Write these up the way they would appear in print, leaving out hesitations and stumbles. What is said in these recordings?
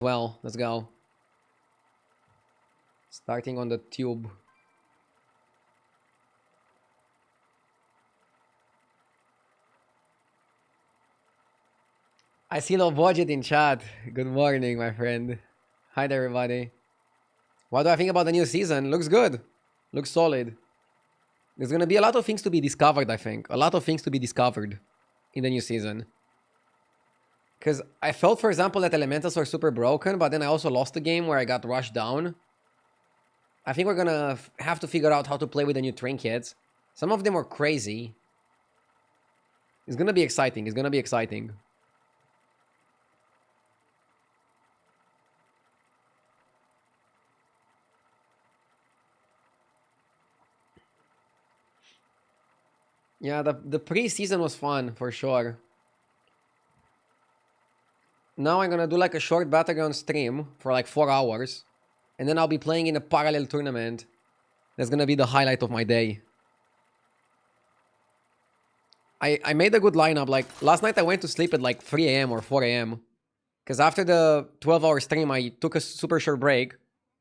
Well, let's go. Starting on the tube. I see low budget in chat. Good morning, my friend. Hi there, everybody. What do I think about the new season? Looks good. Looks solid. There's gonna be a lot of things to be discovered, I think. A lot of things to be discovered in the new season. Because I felt, for example, that elementals were super broken, but then I also lost the game where I got rushed down. I think we're gonna have to figure out how to play with the new Trinkets. Some of them are crazy. It's gonna be exciting. It's gonna be exciting. Yeah, the pre-season was fun, for sure. Now I'm gonna do like a short battleground stream for like 4 hours. And then I'll be playing in a parallel tournament. That's gonna be the highlight of my day. I made a good lineup. Like, last night I went to sleep at like 3 a.m. or 4 a.m. Because after the 12-hour stream, I took a super short break.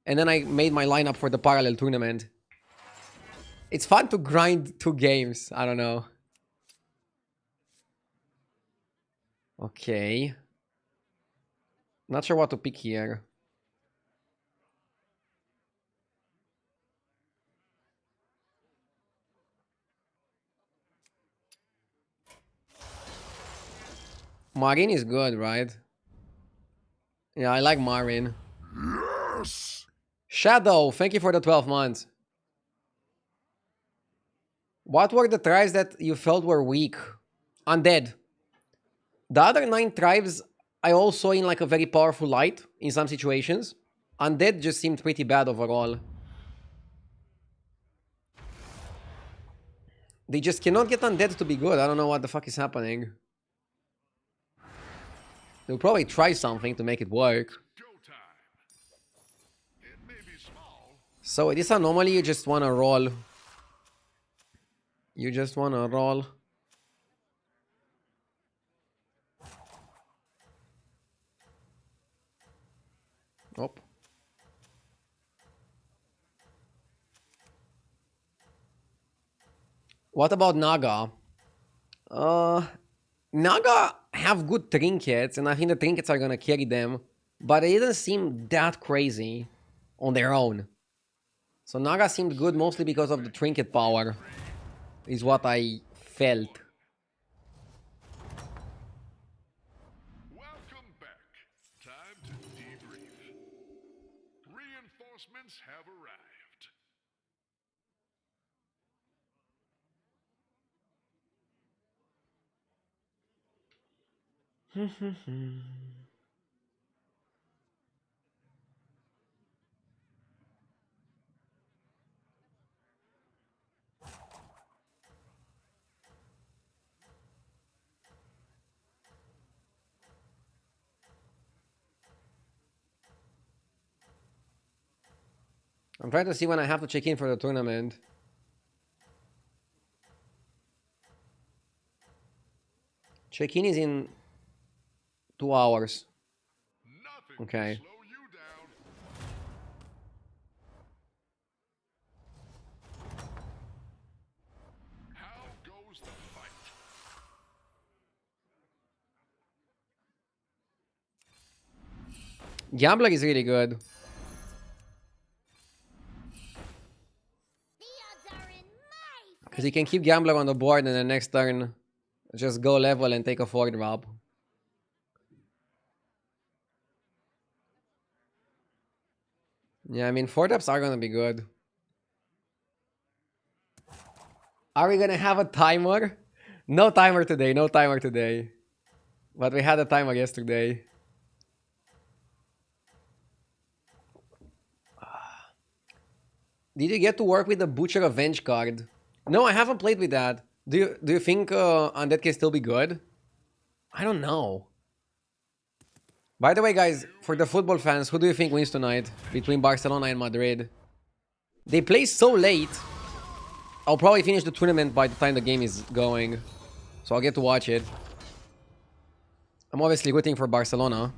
And then I made my lineup for the parallel tournament. It's fun to grind 2 games. I don't know. Okay. Not sure what to pick here. Marin is good, right? Yeah, I like Marin. Yes! Shadow, thank you for the 12 months. What were the tribes that you felt were weak? Undead. The other 9 tribes, I all saw in like a very powerful light in some situations. Undead just seemed pretty bad overall. They just cannot get undead to be good. I don't know what the fuck is happening. They'll probably try something to make it work. So this anomaly, you just wanna roll. You just wanna roll. Oh. What about Naga? Naga have good trinkets, and I think the trinkets are gonna carry them, but it didn't seem that crazy on their own. So Naga seemed good mostly because of the trinket power, is what I felt. Welcome back. Time to debrief. Reinforcements have arrived. I'm trying to see when I have to check in for the tournament. Check-in is in 2 hours. Nothing Okay. can slow you down. How goes the fight? Gambler is really good. Because you can keep Gambler on the board and the next turn just go level and take a 4-drop. Yeah, I mean 4-drops are gonna be good. Are we gonna have a timer? No timer today, no timer today. But we had a timer yesterday. Did you get to work with the Butcher Avenge card? No, I haven't played with that. Do you think Undead can still be good? I don't know. By the way, guys, for the football fans, who do you think wins tonight between Barcelona and Madrid? They play so late. I'll probably finish the tournament by the time the game is going. So I'll get to watch it. I'm obviously rooting for Barcelona.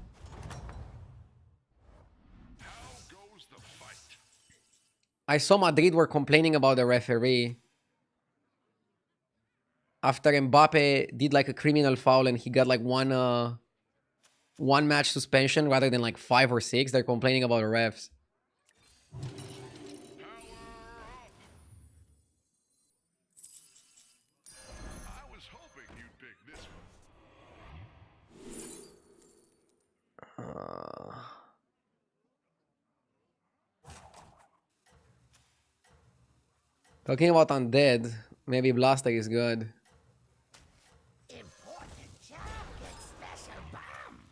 I saw Madrid were complaining about the referee after Mbappe did like a criminal foul and he got like one match suspension rather than like 5 or 6. They're complaining about the refs. I was hoping you'd pick this one. Talking about undead, maybe Blaster is good. Important job gets special bomb.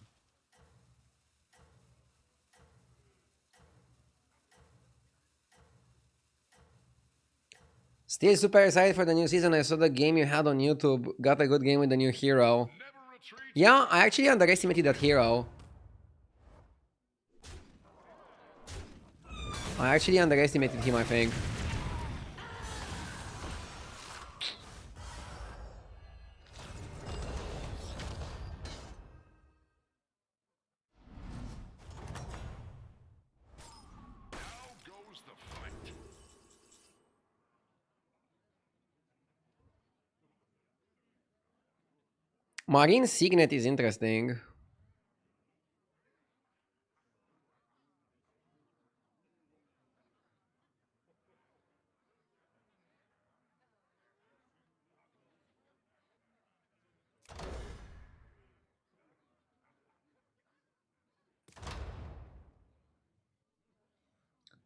Still super excited for the new season. I saw the game you had on YouTube. Got a good game with the new hero. Never retreat. Yeah, I actually underestimated that hero. I actually underestimated him, I think. Now goes the fight. Marine Signet is interesting.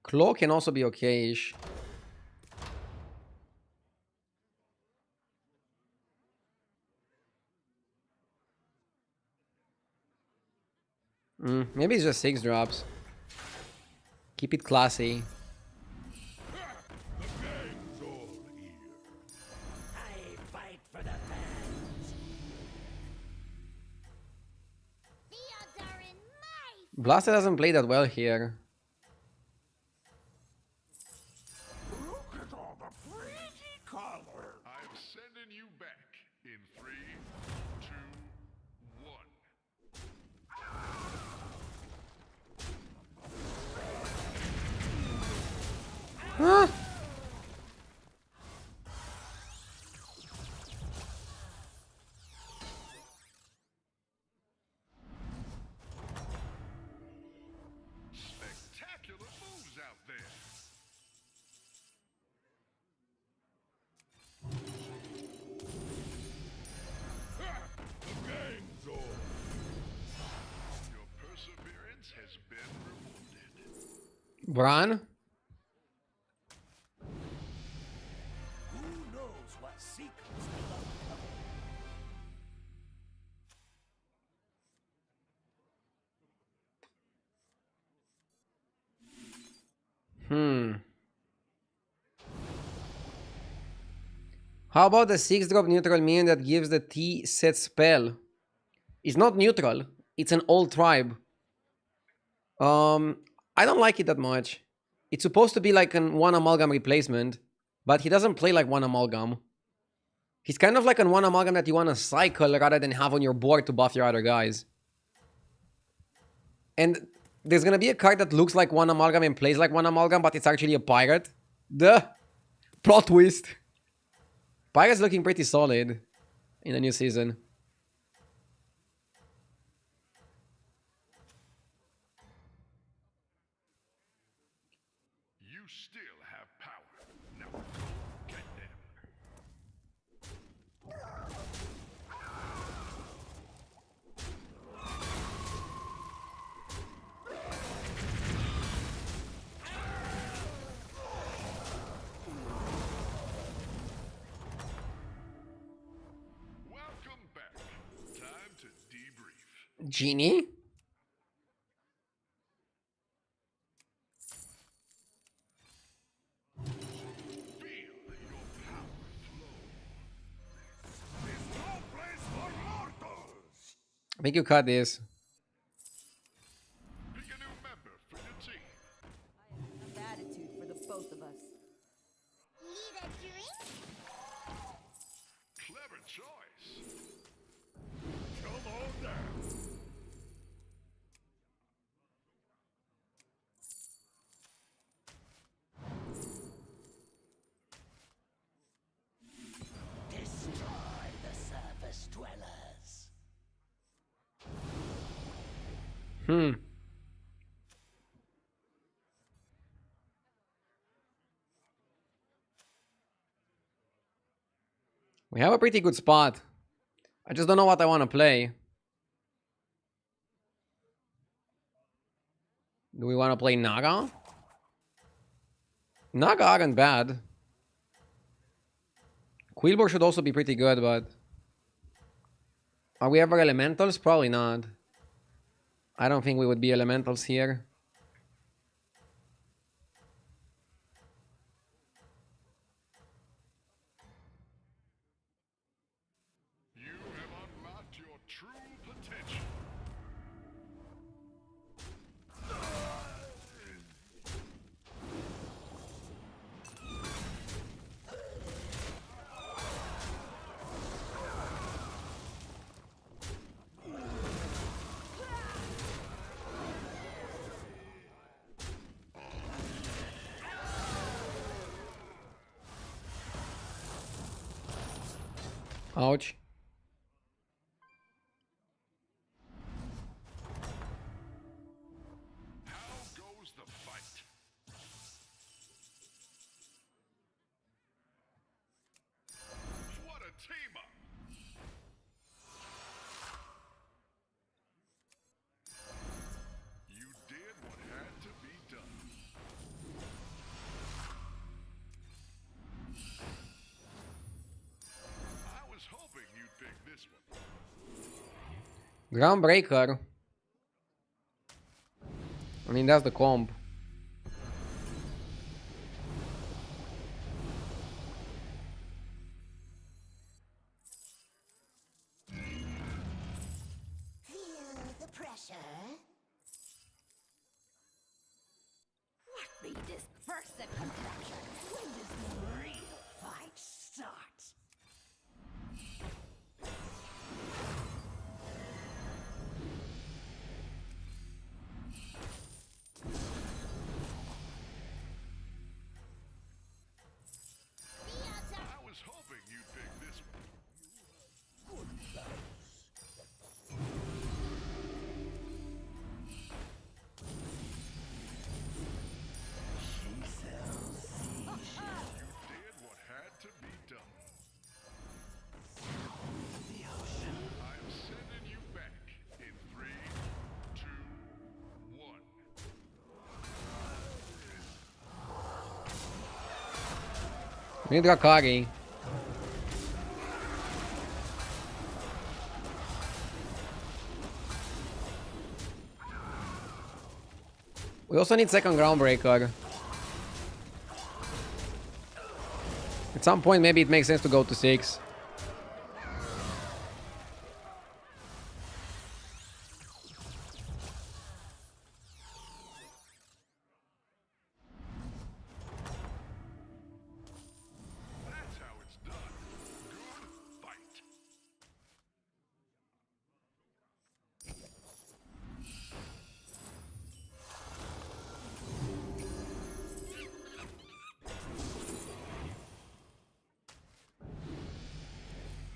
Claw can also be okay-ish. Maybe it's just 6 drops. Keep it classy. The gang's all here. I fight for the fans. The odds are in my. Blaster doesn't play that well here. Look at all the pretty colors. I'm sending you back in 3, 2, 1. Huh? Spectacular moves out there. The gang's all. Your perseverance has been rewarded. Bran? Who knows what secrets they uncover? How about the 6-drop neutral minion that gives the T set spell? It's not neutral. It's an old tribe. I don't like it that much. It's supposed to be like an 1 amalgam replacement, but he doesn't play like 1 amalgam. He's kind of like an 1 amalgam that you want to cycle rather than have on your board to buff your other guys. And there's gonna be a card that looks like 1 amalgam and plays like 1 amalgam, but it's actually a pirate. The plot twist. Pirate's looking pretty solid in the new season. You still have power. Now go get them. Welcome back. Time to debrief. Genie? Feel your power flow. There's no place for mortals. I think you cut this. Pick a new member for your team. I have attitude for the both of us. Need a drink? Clever choice. Come on down. We have a pretty good spot. I just don't know what I want to play. Do we want to play Naga? Naga aren't bad. Quillboar should also be pretty good, but... Are we ever elementals? Probably not. I don't think we would be elementals here. You have unlocked your true potential. Ouch. How goes the fight? What a team up! You did what had to be done. I was hoping you'd pick this one. Groundbreaker. I mean, that's the comp. Feel the pressure. What be this first contraption? When does the real fight start? I was hoping you'd pick this one. You did what had to be done. I am sending you back in 3, 2, 1. We need Rakari. We also need second Groundbreaker. At some point, maybe it makes sense to go to 6. That's how it's done. Good fight.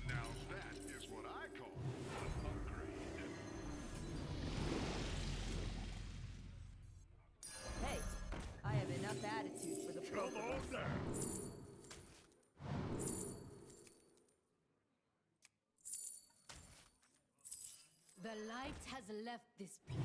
Now that is what I call an upgrade. Hey, I have enough attitude for the both of us. The light has left this place.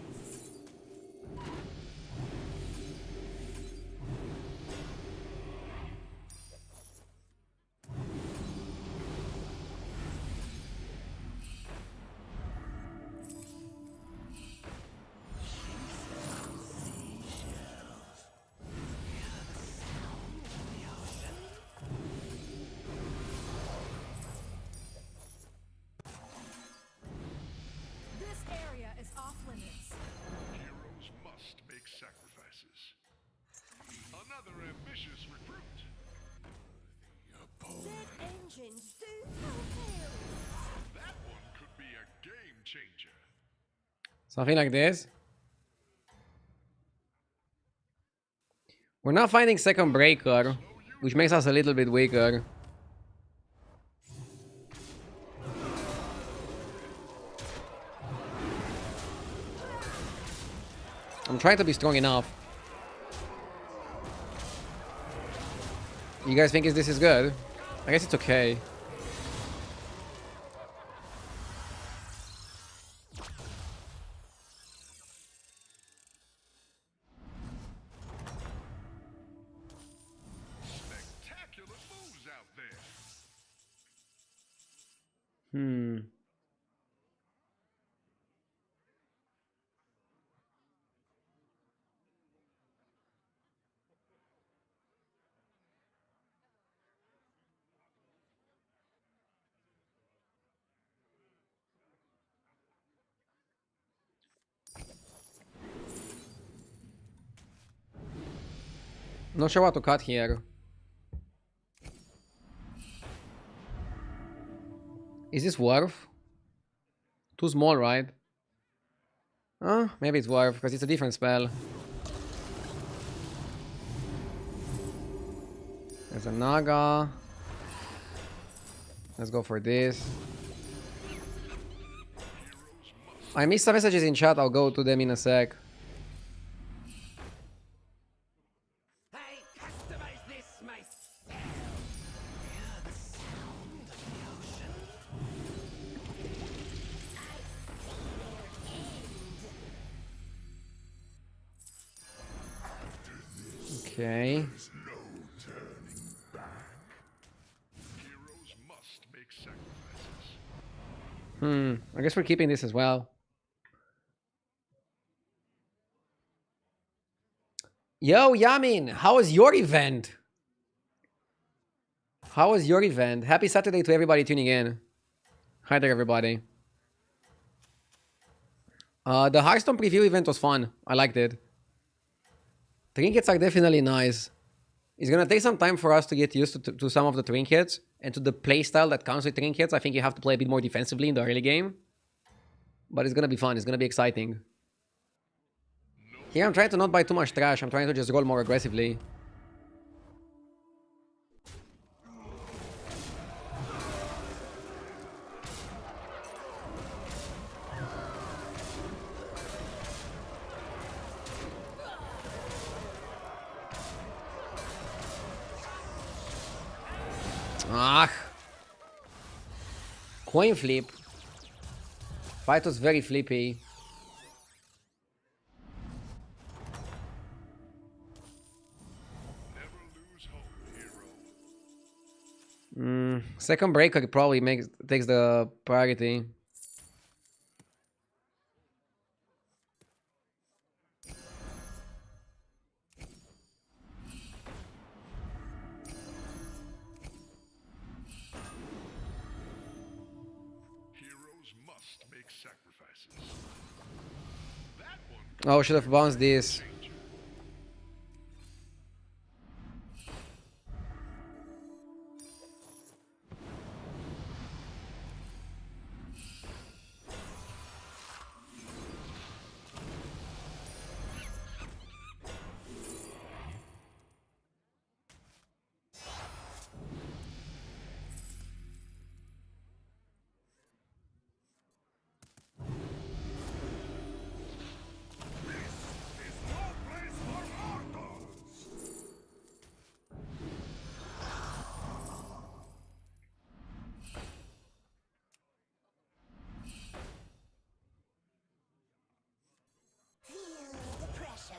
This area is off limits. Heroes must make sacrifices. Another ambitious recruit. Said engines do fulfill. That one could be a game changer. Something like this. We're not finding second breaker, which makes us a little bit weaker. I'm trying to be strong enough. You guys think this is good? I guess it's okay. Spectacular moves out there. Not sure what to cut here. Is this worth? Too small, right? Maybe it's worth, because it's a different spell. There's a Naga. Let's go for this. I missed some messages in chat, I'll go to them in a sec. I customize this myself. Hear the sound of the ocean. Okay. Heroes must make sacrifices. I guess we're keeping this as well. Yo, Yamin, how was your event? How was your event? Happy Saturday to everybody tuning in. Hi there, everybody. The Hearthstone preview event was fun. I liked it. Trinkets are definitely nice. It's gonna take some time for us to get used to some of the trinkets and to the playstyle that comes with trinkets. I think you have to play a bit more defensively in the early game. But it's gonna be fun. It's gonna be exciting. Here I'm trying to not buy too much trash. I'm trying to just roll more aggressively. Ah. Coin flip. Fight was very flippy. Never lose hope, hero. Second breaker probably takes the priority. Heroes must make sacrifices. That one Oh, should have bounced this. Feel the pressure.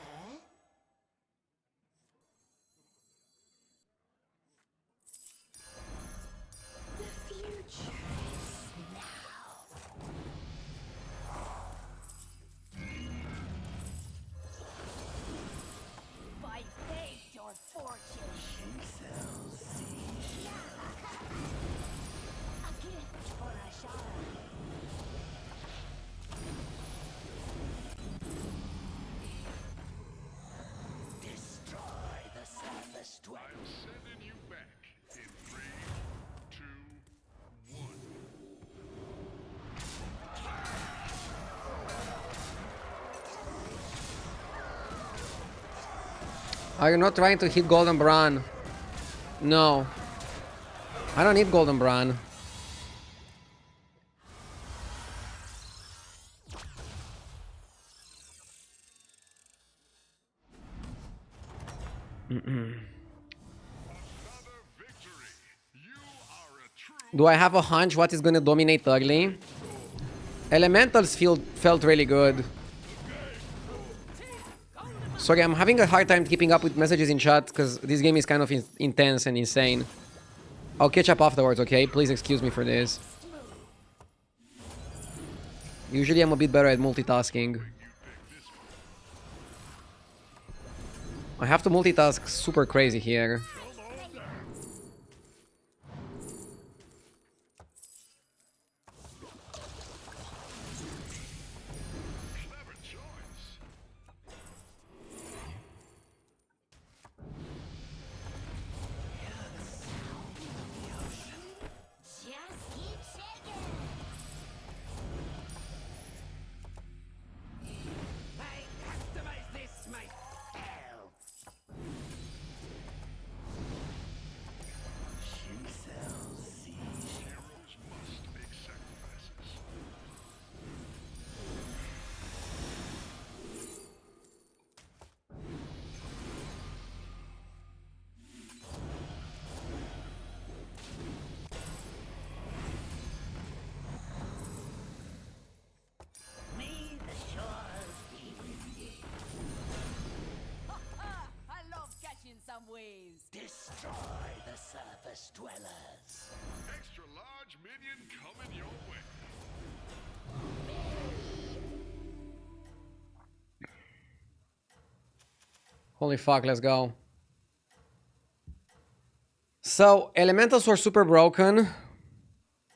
The future is now. By fate your fortune. A gift for a shower. Destroy the surface dweller. I'm sending you back in 3, 2, 1. Are you not trying to hit Golden Bran? No. I don't need Golden Bran. Another victory. You are a true Do I have a hunch what is gonna dominate early? Elementals felt really good. Sorry, I'm having a hard time keeping up with messages in chat because this game is kind of intense and insane. I'll catch up afterwards, okay? Please excuse me for this. Usually I'm a bit better at multitasking. I have to multitask super crazy here. clever choice. Just keep shaking. I customize this myself. Heroes must make sacrifices. May the shores be with you. I love catching some waves. Destroy the surface dwellers. Extra large minion coming your way. Holy fuck, let's go. So, elementals were super broken.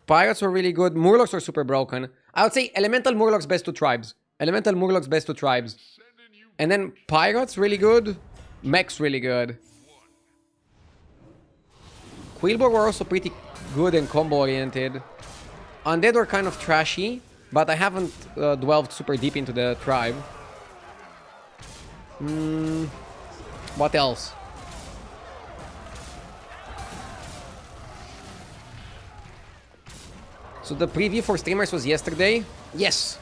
Pirates were really good. Murlocs were super broken. I would say elemental Murlocs best to tribes. Elemental Murlocs best to tribes. Sending you And then pirates really good. Mechs really good. Quillboar were also pretty good and combo oriented. Undead were kind of trashy, but I haven't delved super deep into the tribe. What else? So the preview for streamers was yesterday. Yes.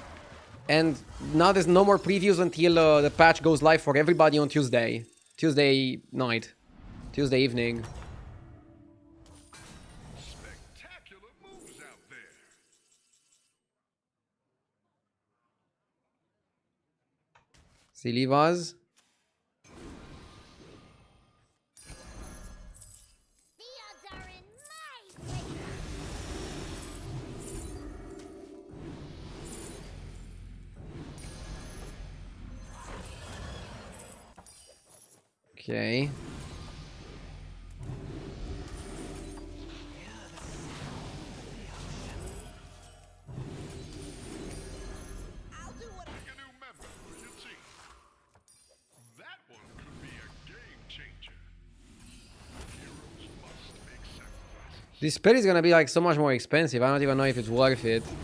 And now there's no more previews until the patch goes live for everybody on Tuesday. Tuesday night. Tuesday evening. spectacular moves out there. Silly Vaz. The odds are in my favor. Okay. Pick a new member for your team. That one could be a game changer. Heroes must make sacrifices. This pet is gonna be like so much more expensive. I don't even know if it's worth it. Mess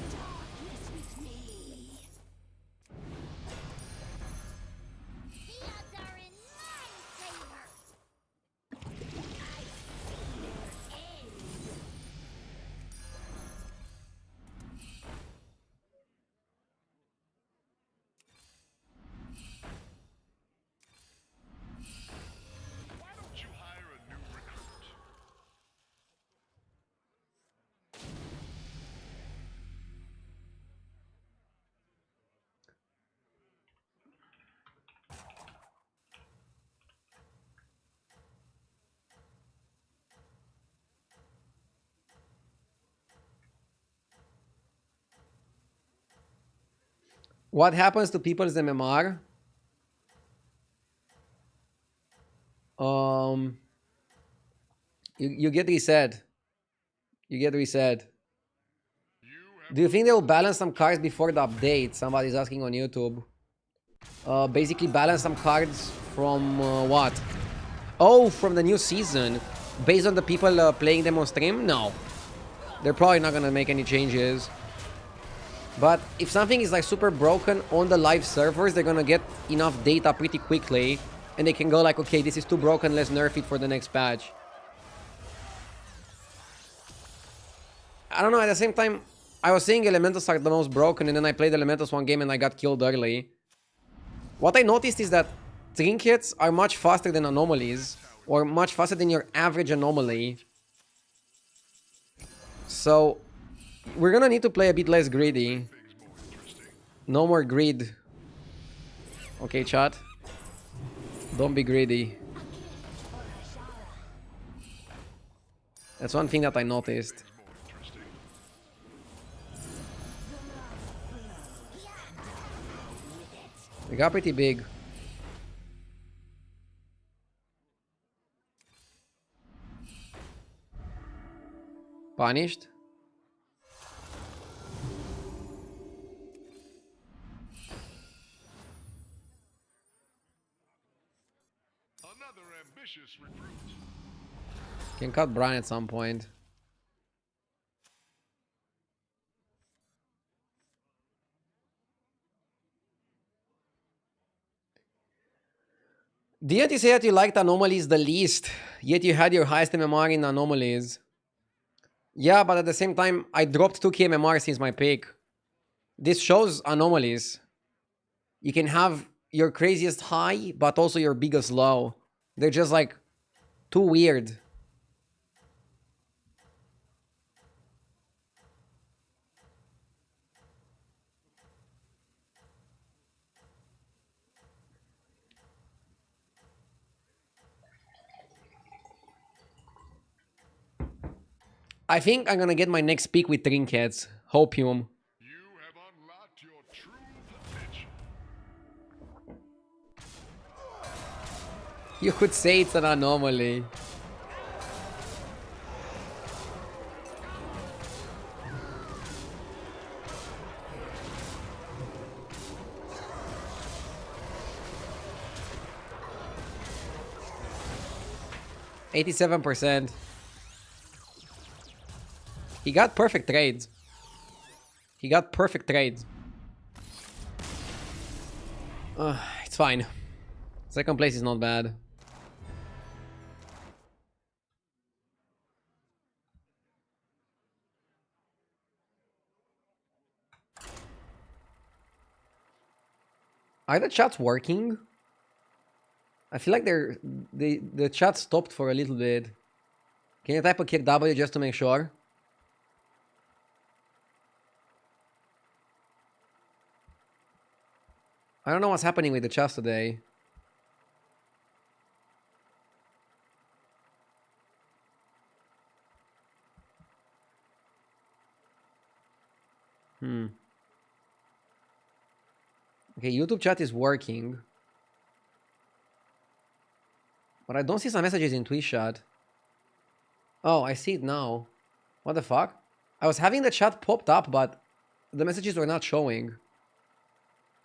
with me. The odds are in my favor. I see their end. Why don't you hire a new recruit? What happens to people's MMR? You get reset. You get reset. Do you think they will balance some cards before the update? Somebody's asking on YouTube. Basically balance some cards from what? Oh, from the new season. Based on the people playing them on stream? No. They're probably not gonna make any changes. But if something is like super broken on the live servers, they're gonna get enough data pretty quickly. And they can go like, okay, this is too broken, let's nerf it for the next patch. I don't know, at the same time, I was saying elementals are the most broken, and then I played elementals one game and I got killed early. What I noticed is that Trinkets are much faster than anomalies, or much faster than your average anomaly. So, we're gonna need to play a bit less greedy. No more greed. Okay, chat. Don't be greedy. That's one thing that I noticed. We got pretty big. Punished. Another ambitious recruit. Can cut Brian at some point. Didn't you say that you liked anomalies the least, yet you had your highest MMR in anomalies? Yeah, but at the same time, I dropped 2k MMR since my pick. This shows anomalies. You can have your craziest high, but also your biggest low. They're just like too weird. I think I'm gonna get my next pick with Trinkets. Hopium. You have unlocked your true potential. You could say it's an anomaly. %87%. He got perfect trades. He got perfect trades. It's fine. Second place is not bad. Are the chats working? I feel like the chat stopped for a little bit. Can you type a kick W just to make sure? I don't know what's happening with the chats today. Okay, YouTube chat is working. But I don't see some messages in Twitch chat. Oh, I see it now. What the fuck? I was having the chat popped up, but the messages were not showing.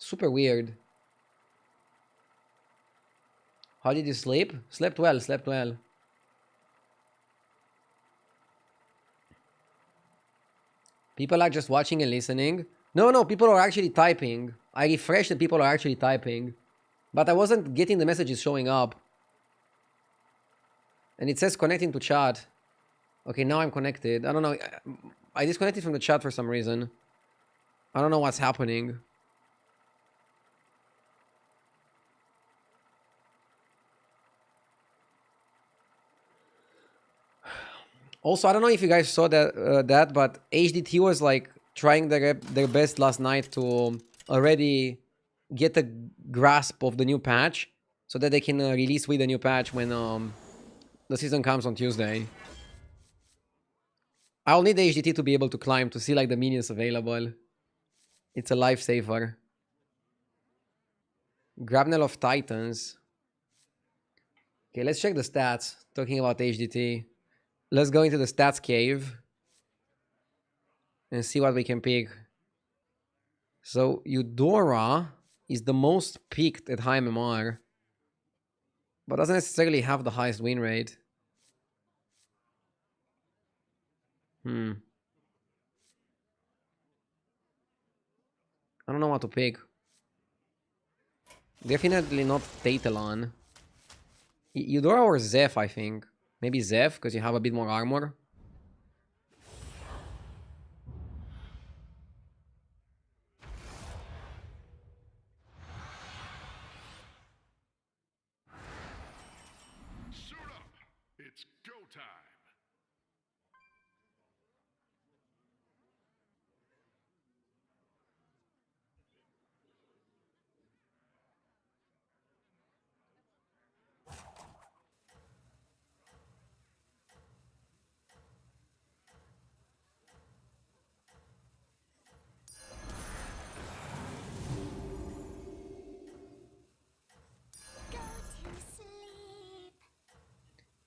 Super weird. How did you sleep? Slept well, slept well. People are just watching and listening. No, people are actually typing. I refreshed and people are actually typing. But I wasn't getting the messages showing up. And it says connecting to chat. Okay, now I'm connected. I don't know. I disconnected from the chat for some reason. I don't know what's happening. Also, I don't know if you guys saw that, but HDT was like trying their best last night to already get a grasp of the new patch, so that they can release with the new patch when the season comes on Tuesday. I'll need the HDT to be able to climb to see like the minions available. It's a lifesaver. Grabnel of Titans. Okay, let's check the stats. Talking about HDT. Let's go into the stats cave and see what we can pick. So Eudora is the most picked at high MMR, but doesn't necessarily have the highest win rate. I don't know what to pick. Definitely not Tatelon. Eudora or Zeph, I think. Maybe Zeph, because you have a bit more armor.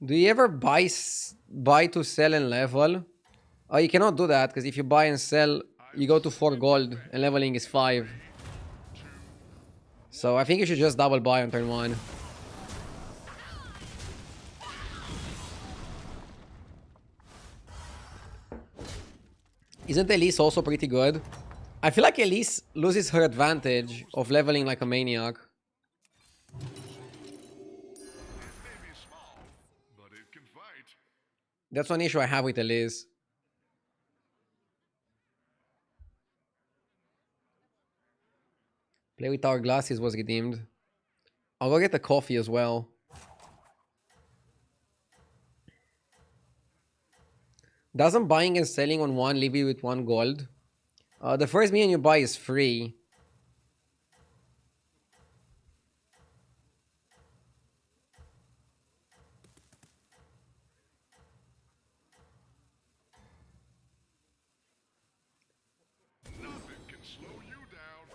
Do you ever buy to sell and level? Oh, you cannot do that because if you buy and sell, you go to 4 gold and leveling is 5. So I think you should just double buy on turn 1. Isn't Elise also pretty good? I feel like Elise loses her advantage of leveling like a maniac. It may be small, but it can fight. That's one issue I have with Elise. Play with our glasses was redeemed. I'll go get the coffee as well. Doesn't buying and selling on 1 leave you with 1 gold? The first minion you buy is free. Nothing can slow you down.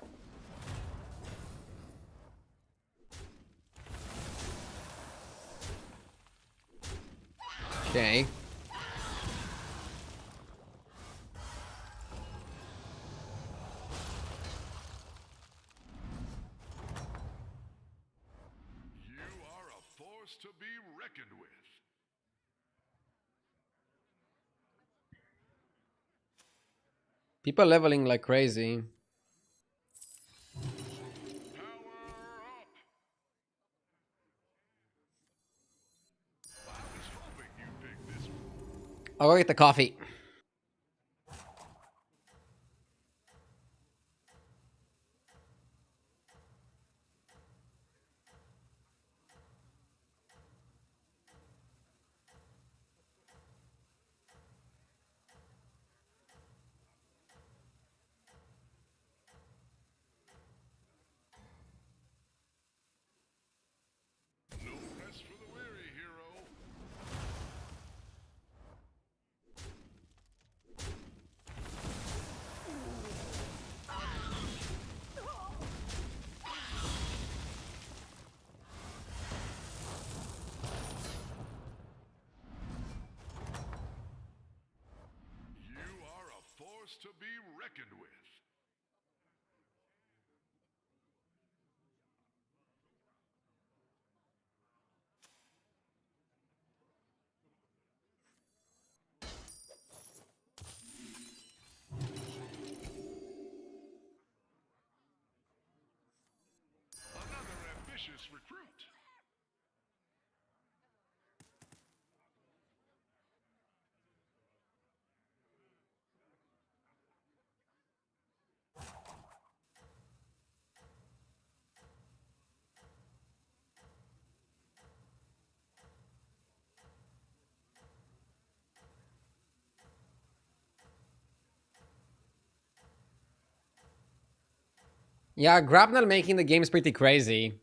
Okay. You are a force to be reckoned with. People leveling like crazy. Power up. I was hoping you'd pick this one. I'll go get the coffee. No rest for the weary, hero. You are a force to be reckoned with. Another ambitious recruit. Yeah, Grapnel making the games pretty crazy.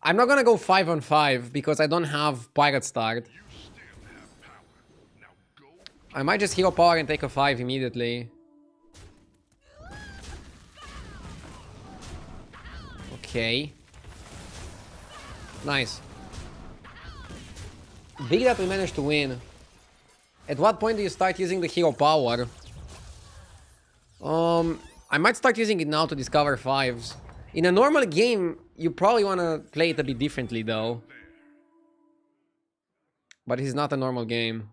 I'm not gonna go 5 on 5 because I don't have Pirate Start. You still have power. Now go. I might just hero power and take a 5 immediately. Okay. Nice. Big that we managed to win. At what point do you start using the hero power? I might start using it now to discover 5s. In a normal game, you probably want to play it a bit differently though. But this is not a normal game.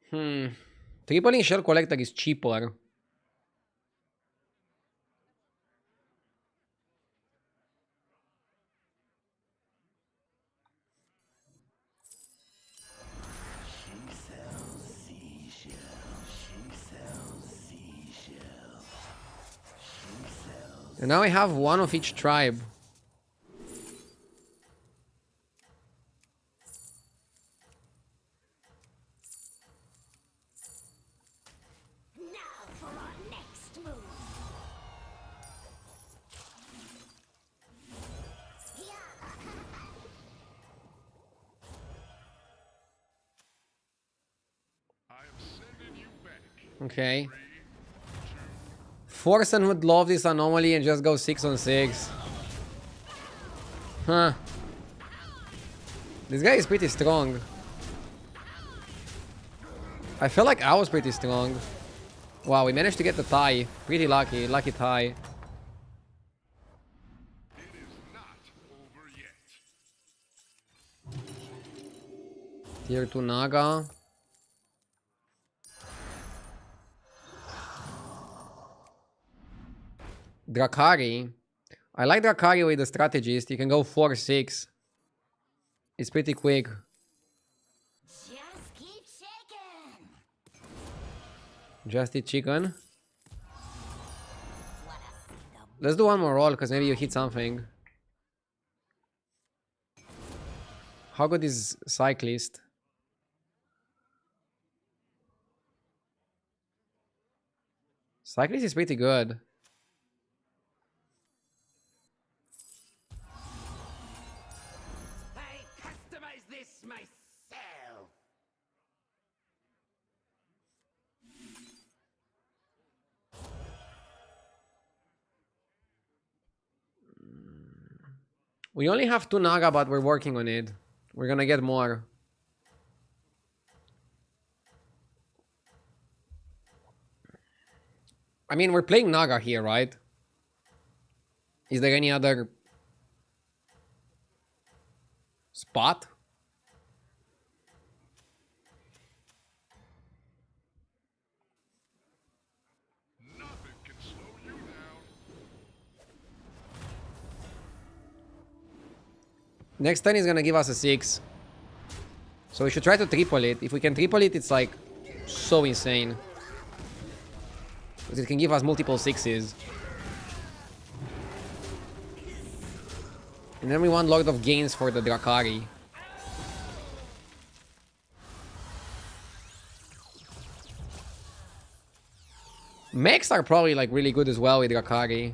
Triple Shell Collector is cheaper. And now I have one of each tribe. Now for our next move. I am sending you back. Okay. Forsen would love this anomaly and just go 6 on 6. Huh. This guy is pretty strong. I feel like I was pretty strong. Wow, we managed to get the tie. Pretty lucky. Lucky tie. It is not over yet. Tier 2 Naga. Drakari. I like Drakari with the strategist. You can go 4-6. It's pretty quick. Just keep shaking. Just eat chicken. Wanna see the Let's do one more roll because maybe you hit something. How good is Cyclist? Cyclist is pretty good. I customize this myself. We only have 2 Naga, but we're working on it. We're gonna get more. I mean, we're playing Naga here, right? Is there any other spot? Nothing can slow you down. Next turn is gonna give us a 6. So we should try to triple it. If we can triple it, it's like so insane. Because it can give us multiple 6s. And then we want Lord of Gains for the Drakari. Mechs are probably like really good as well with Drakari.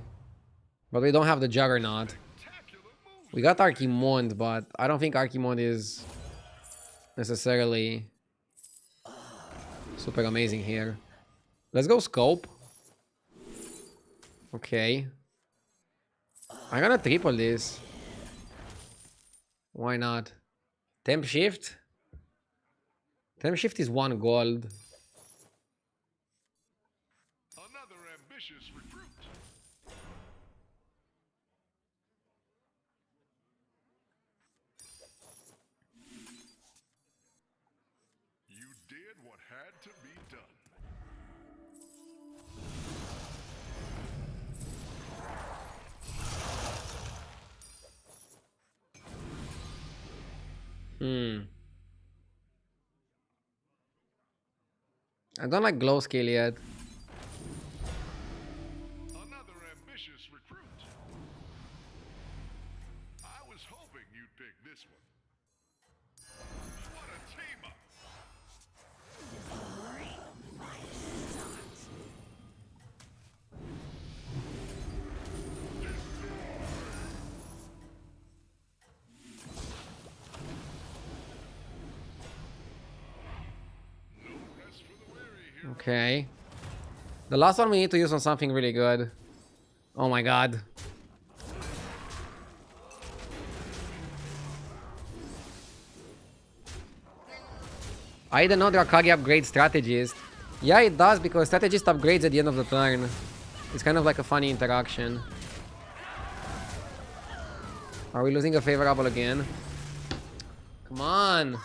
But we don't have the Juggernaut. Spectacular moves. We got Archimond, but I don't think Archimond is necessarily super amazing here. Let's go Scope. Okay. I'm gonna triple this. Why not? Temp Shift? Temp Shift is 1 gold. Another ambitious recruit. You did what had to be done. I don't like Glow Skill yet. Another ambitious recruit. I was hoping you'd pick this one. What a team up. No rest for the weary here. Okay. The last one we need to use on something really good. Oh my god. I didn't know Drakari upgrades strategist. Yeah, it does because strategist upgrades at the end of the turn. It's kind of like a funny interaction. Are we losing a favorable again? Come on.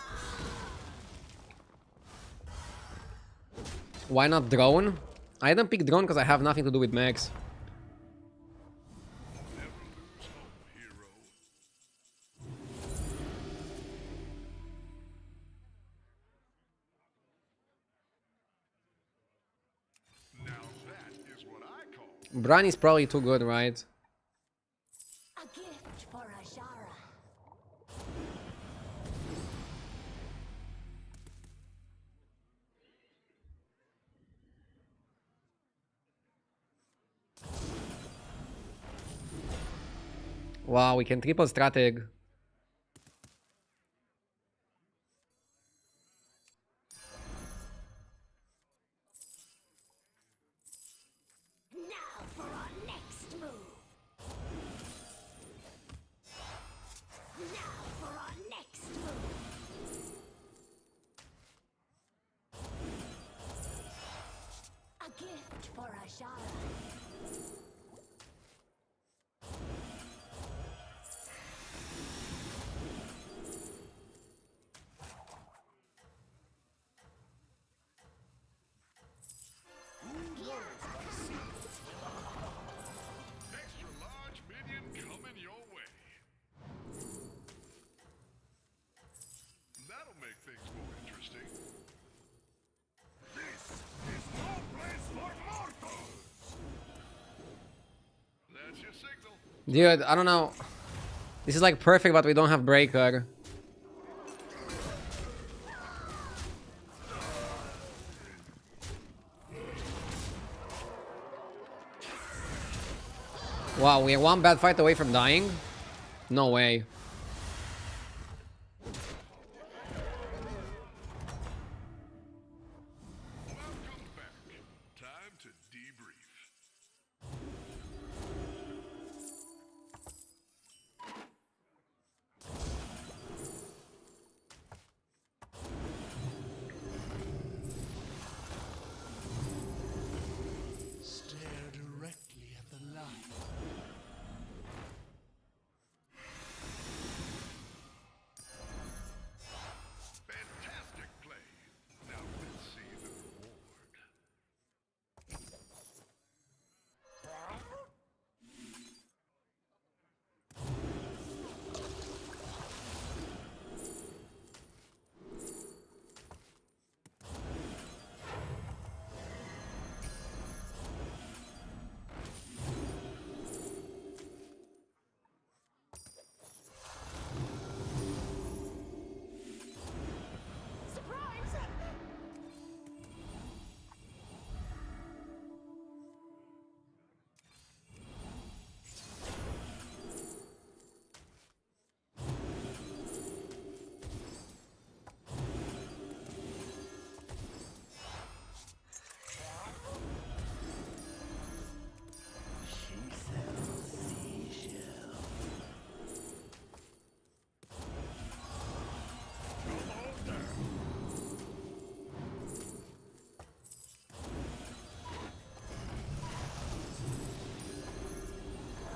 Why not drone? I didn't pick drone because I have nothing to do with mechs. Never lose hope, hero. Now that is what I call Bran is probably too good, right? A gift for Ajara. Wow, we can triple strateg. gift for Ashara. Extra large minion coming your way. That'll make things more interesting. This is no place for mortals! That's your signal. Dude, I don't know. This is like perfect, but we don't have breaker. Wow, we are one bad fight away from dying? No way. Welcome back. Time to debrief. Stare directly at the light. Fantastic play. Now let's see the reward.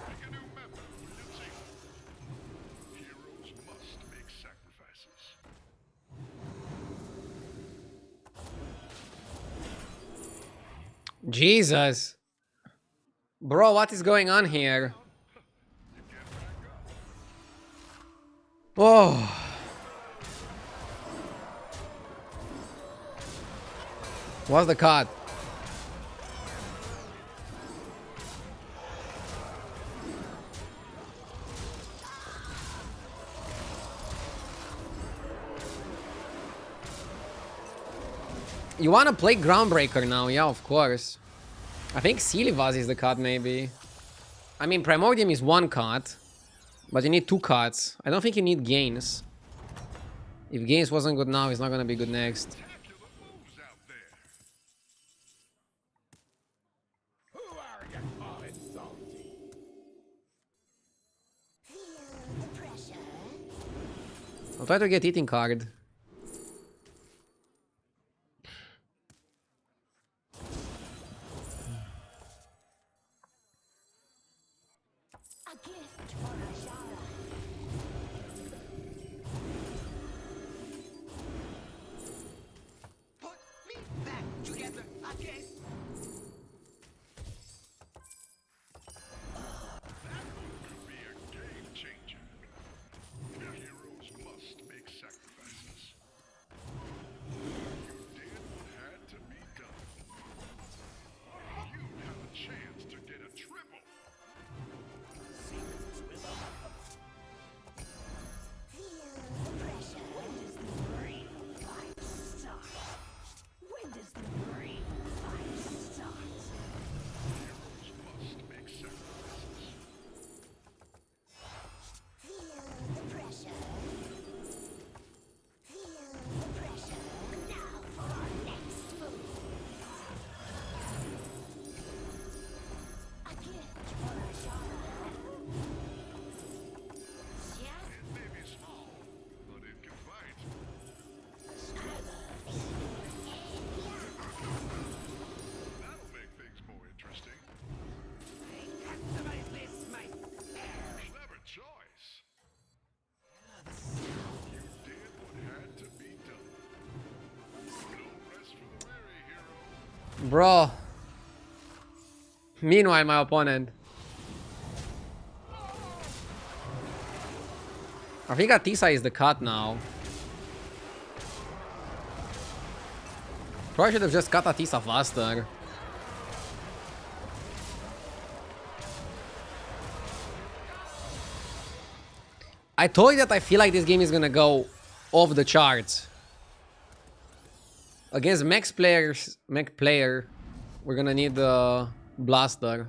Pick a new member for your team. Heroes must make sacrifices. Jesus. Bro, what is going on here? Oh. What's the cut? You wanna play Groundbreaker now? Yeah, of course. I think Silivaz is the cut, maybe. I mean, Primordium is one cut, but you need two cuts. I don't think you need Gains. If Gains wasn't good now, it's not gonna be good next. Spectacular moves out there. Who are you calling salty? Feel the pressure. I'll try to get Eating Card. A gift for Ashara. Put me back together again. That one could be a game changer. Heroes must make sacrifices. You did what had to be done. You have a chance to get a triple. Secrets will Bro. Meanwhile, my opponent. I think Atisa is the cut now. Probably should have just cut Atisa faster. I told you that I feel like this game is gonna go off the charts. Against mech player, we're gonna need the blaster.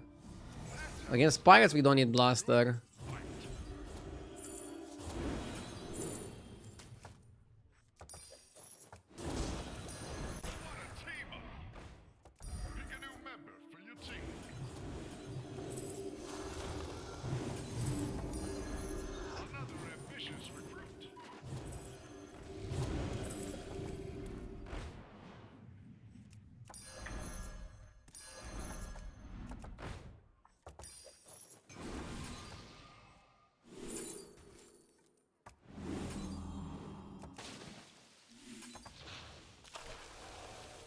Against pirates, we don't need blaster. Pick a new member for your team. Another ambitious recruit.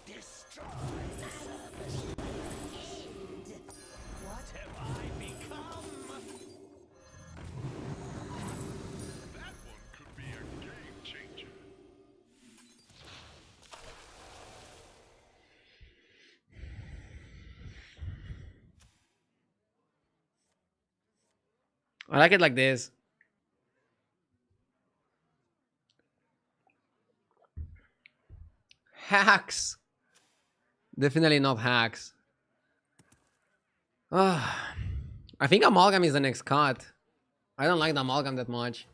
Destroy the service. End. What have I become? That one could be a game changer. I like it like this. Hacks. Definitely not hacks. Ah, I think amalgam is the next cut. I don't like the amalgam that much.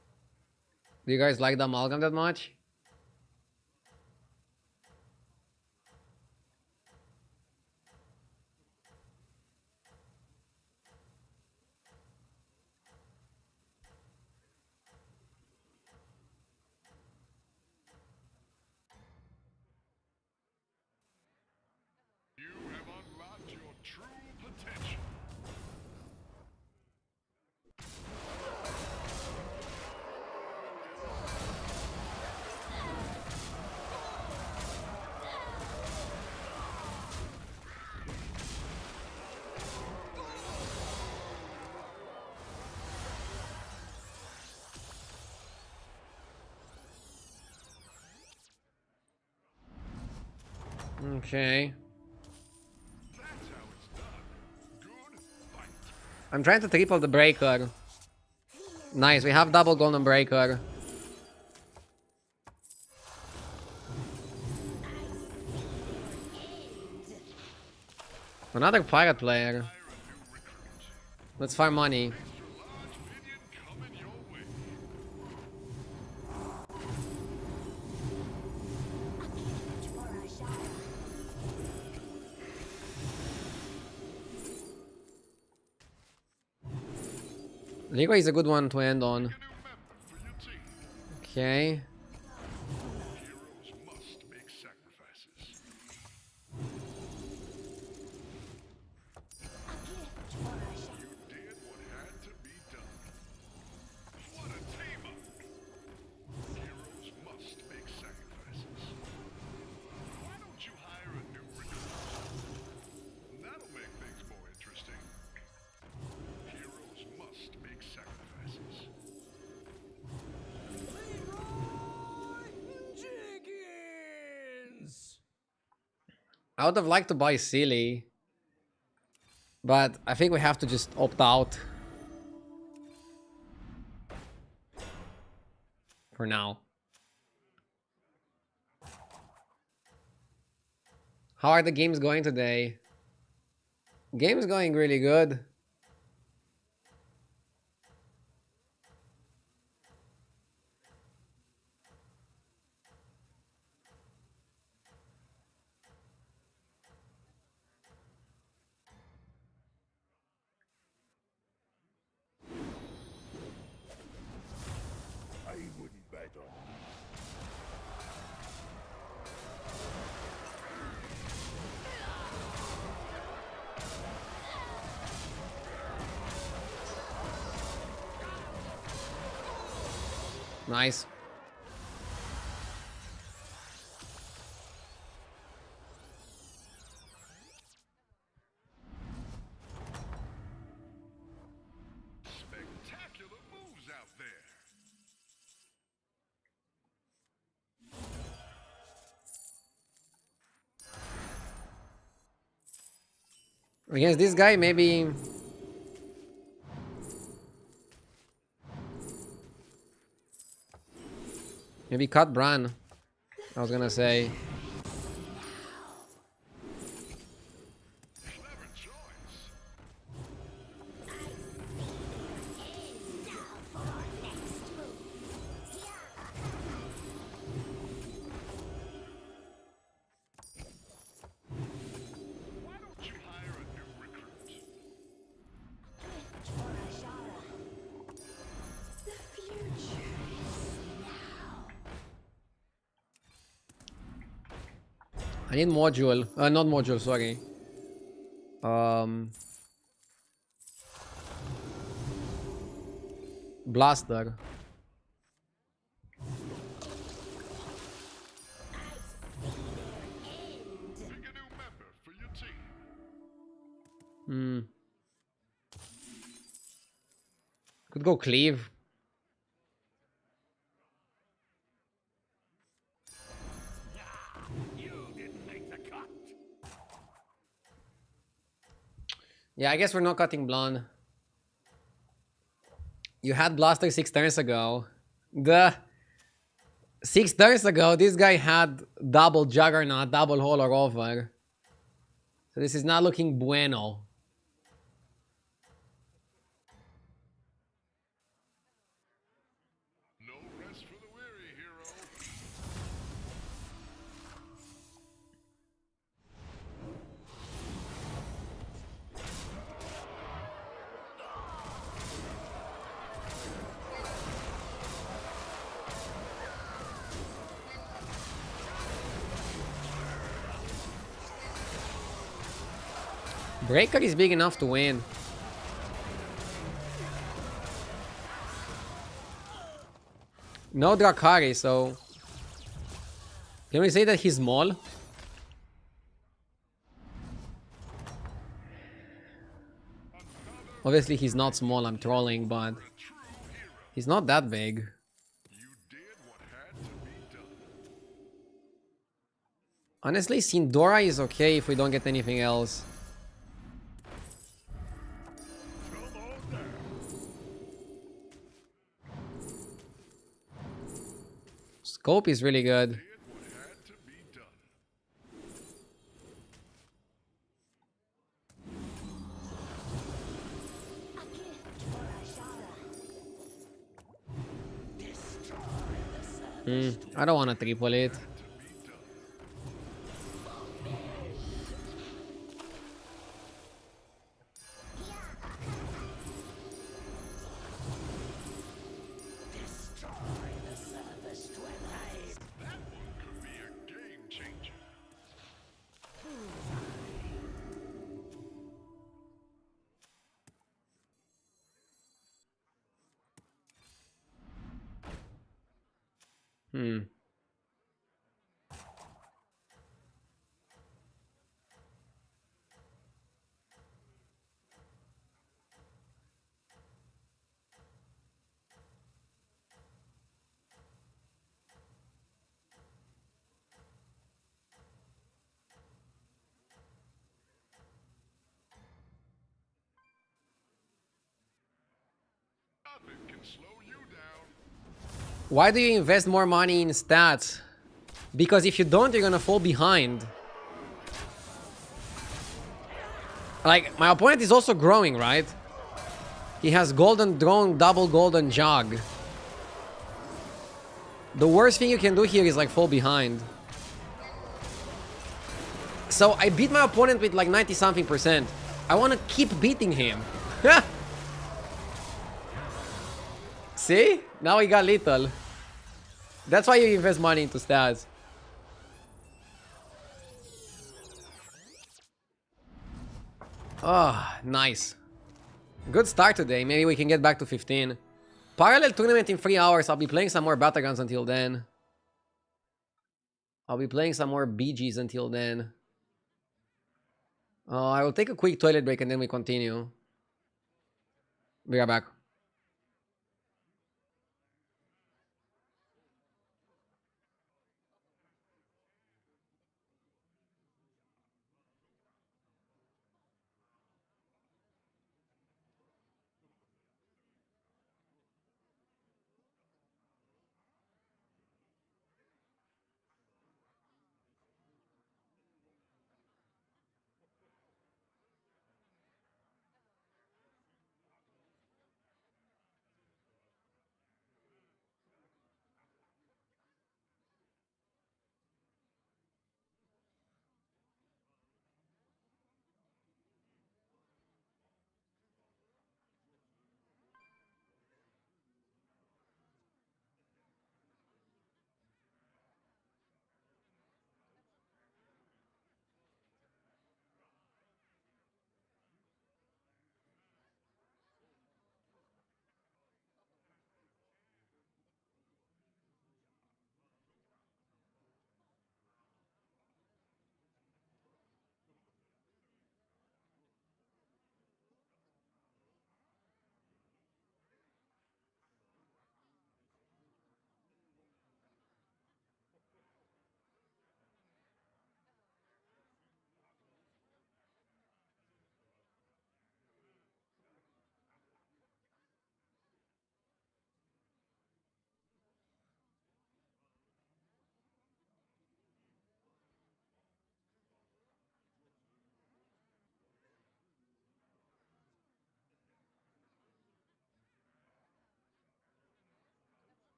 Do you guys like the amalgam that much? You have unlocked your true potential. Okay. That's how it's done. Good fight. I'm trying to triple the breaker. Nice, we have double golden breaker. Another pirate player. Hire a new recruit. Let's farm money. Extra large minion coming your way. For a shot. Ligo is a good one to end on. Pick a new member for your team. Okay. Heroes must make sacrifices. For a shot. You did what had to be done. What a team up! Heroes must make sacrifices. Why don't you hire a new recruit? That'll make things more interesting. Heroes must make sacrifices. Jenkins! I would have liked to buy Silly, but I think we have to just opt out for now. How are the games going today? Game's going really good. I wouldn't bet on it. Nice. Against this guy, maybe... Maybe cut Bran. I was gonna say. Clever choice. Why don't you hire a new recruit? The future is now. I need module. Not module, sorry. Blaster. Pick a new member for your team. Could go cleave. You didn't make the cut. Yeah, I guess we're not cutting blonde. You had Blaster 6 turns ago. 6 turns ago, this guy had double Juggernaut, double Holler over. So this is not looking bueno. No rest for the weary, hero. Breaker is big enough to win. No Drakari, so... Can we say that he's small? Obviously he's not small, I'm trolling, but... He's not that big. You did what had to be done. Honestly, Sindora is okay if we don't get anything else. Come on down. Scope is really good. Did what had to be done. A gift for Ashara. I don't want to triple it. That one could be a game changer. Nothing can slow you down. Why do you invest more money in stats? Because if you don't, you're gonna fall behind. Like, my opponent is also growing, right? He has golden drone, double golden jog. The worst thing you can do here is like fall behind. So I beat my opponent with like 90 something %. I want to keep beating him. See? Now he got little. That's why you invest money into stats. Oh, nice. Good start today. Maybe we can get back to 15. Parallel tournament in 3 hours. I'll be playing some more battlegrounds until then. I'll be playing some more BGs until then. I will take a quick toilet break and then we continue. Be right back.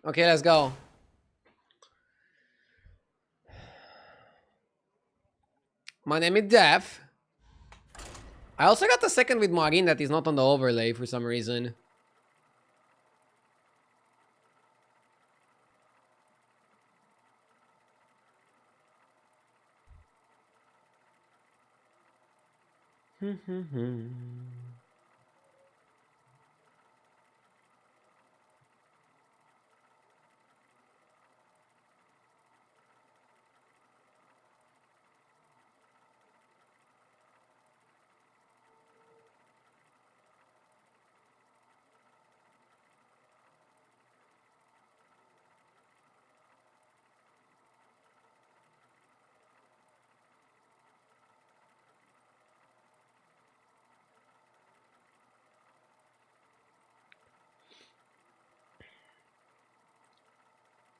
Okay, let's go. My name is Def. I also got the second with Marine that is not on the overlay for some reason.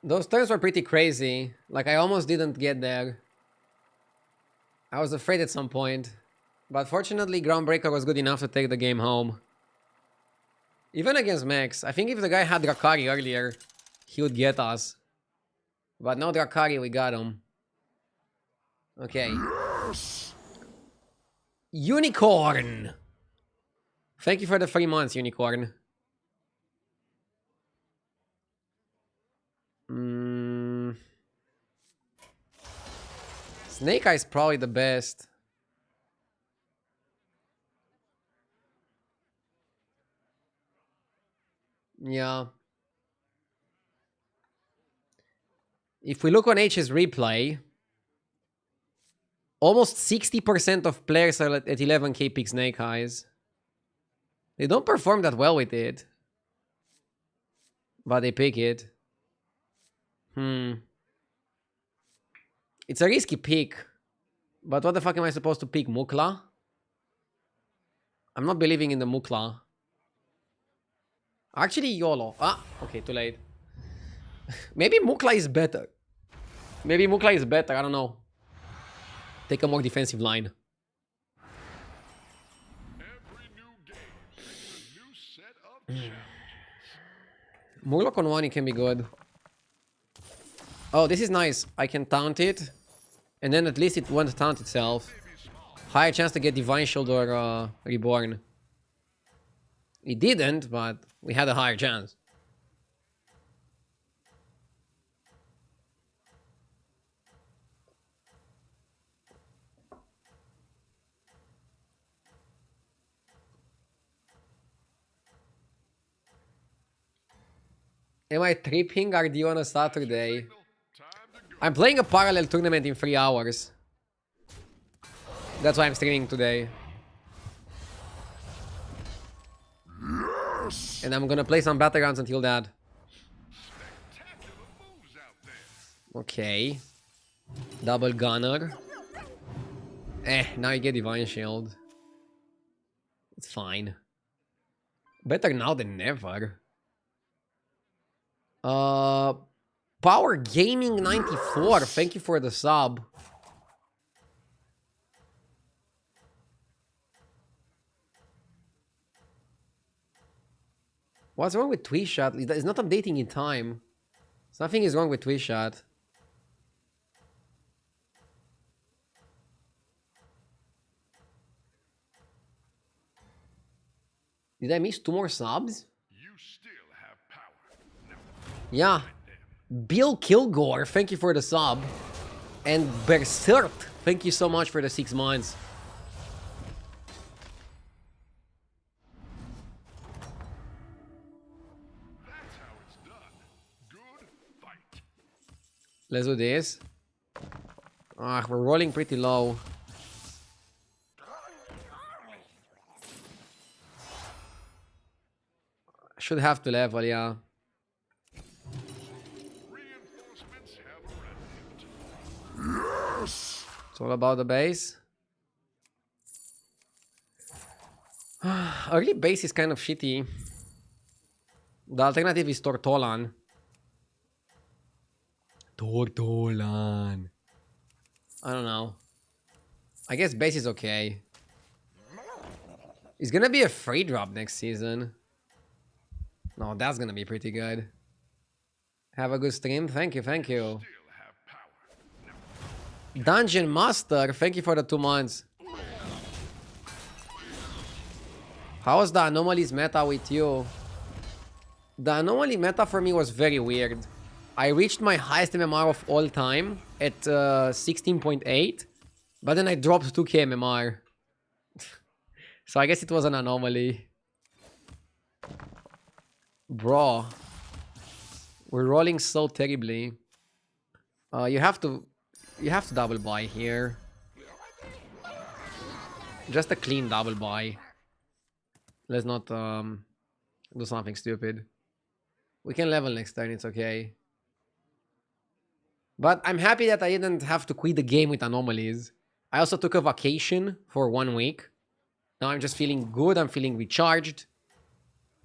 Those turns were pretty crazy. Like, I almost didn't get there. I was afraid at some point. But fortunately, Groundbreaker was good enough to take the game home. Even against Max. I think if the guy had Drakari earlier, he would get us. But no Drakari, we got him. Okay. Yes! Unicorn! Thank you for the 3 months, Unicorn. Snake Eye is probably the best. Yeah. If we look on H's replay, almost 60% of players are at 11k pick Snake Eyes. They don't perform that well with it. But they pick it. It's a risky pick. But what the fuck am I supposed to pick? Mukla? I'm not believing in the Mukla. Actually, YOLO. Ah, okay, too late. Maybe Mukla is better. Maybe Mukla is better, I don't know. Take a more defensive line. Every new game brings a new set of challenges. Murloc on 1, it can be good. Oh, this is nice. I can taunt it. And then at least it won't taunt itself. Higher chance to get Divine Shield or Reborn. It didn't, but we had a higher chance. Am I tripping RD on a Saturday? Time to go. I'm playing a parallel tournament in 3 hours. That's why I'm streaming today. Yes! And I'm gonna play some battlegrounds until that. Spectacular moves out there. Okay. Double gunner. Now you get Divine Shield. It's fine. Better now than never. Power Gaming 94. Thank you for the sub. What's wrong with Twishot? It's not updating in time. Something is wrong with Twishot. Did I miss 2 more subs? You still have power. Now, Yeah. Bill Kilgore, thank you for the sub. And Berserk, thank you so much for the 6 months. that's how it's done. Good fight. Let's do this. Ah, we're rolling pretty low. Should have to level, yeah. Reinforcements have arrived. Yes! It's all about the base. Early base is kind of shitty. The alternative is Tortolan. Tortolan. I don't know. I guess base is okay. It's gonna be a free drop next season. No, that's gonna be pretty good. Have a good stream. Thank you, thank you. Still have power. Dungeon Master, thank you for the 2 months. How was the anomalies meta with you? The anomaly meta for me was very weird. I reached my highest MMR of all time at 16.8, but then I dropped 2k MMR. So I guess it was an anomaly. Bro. We're rolling so terribly. You have to double buy here. Just a clean double buy. Let's not do something stupid. We can level next turn, it's okay. But I'm happy that I didn't have to quit the game with anomalies. I also took a vacation for 1 week. Now I'm just feeling good, I'm feeling recharged.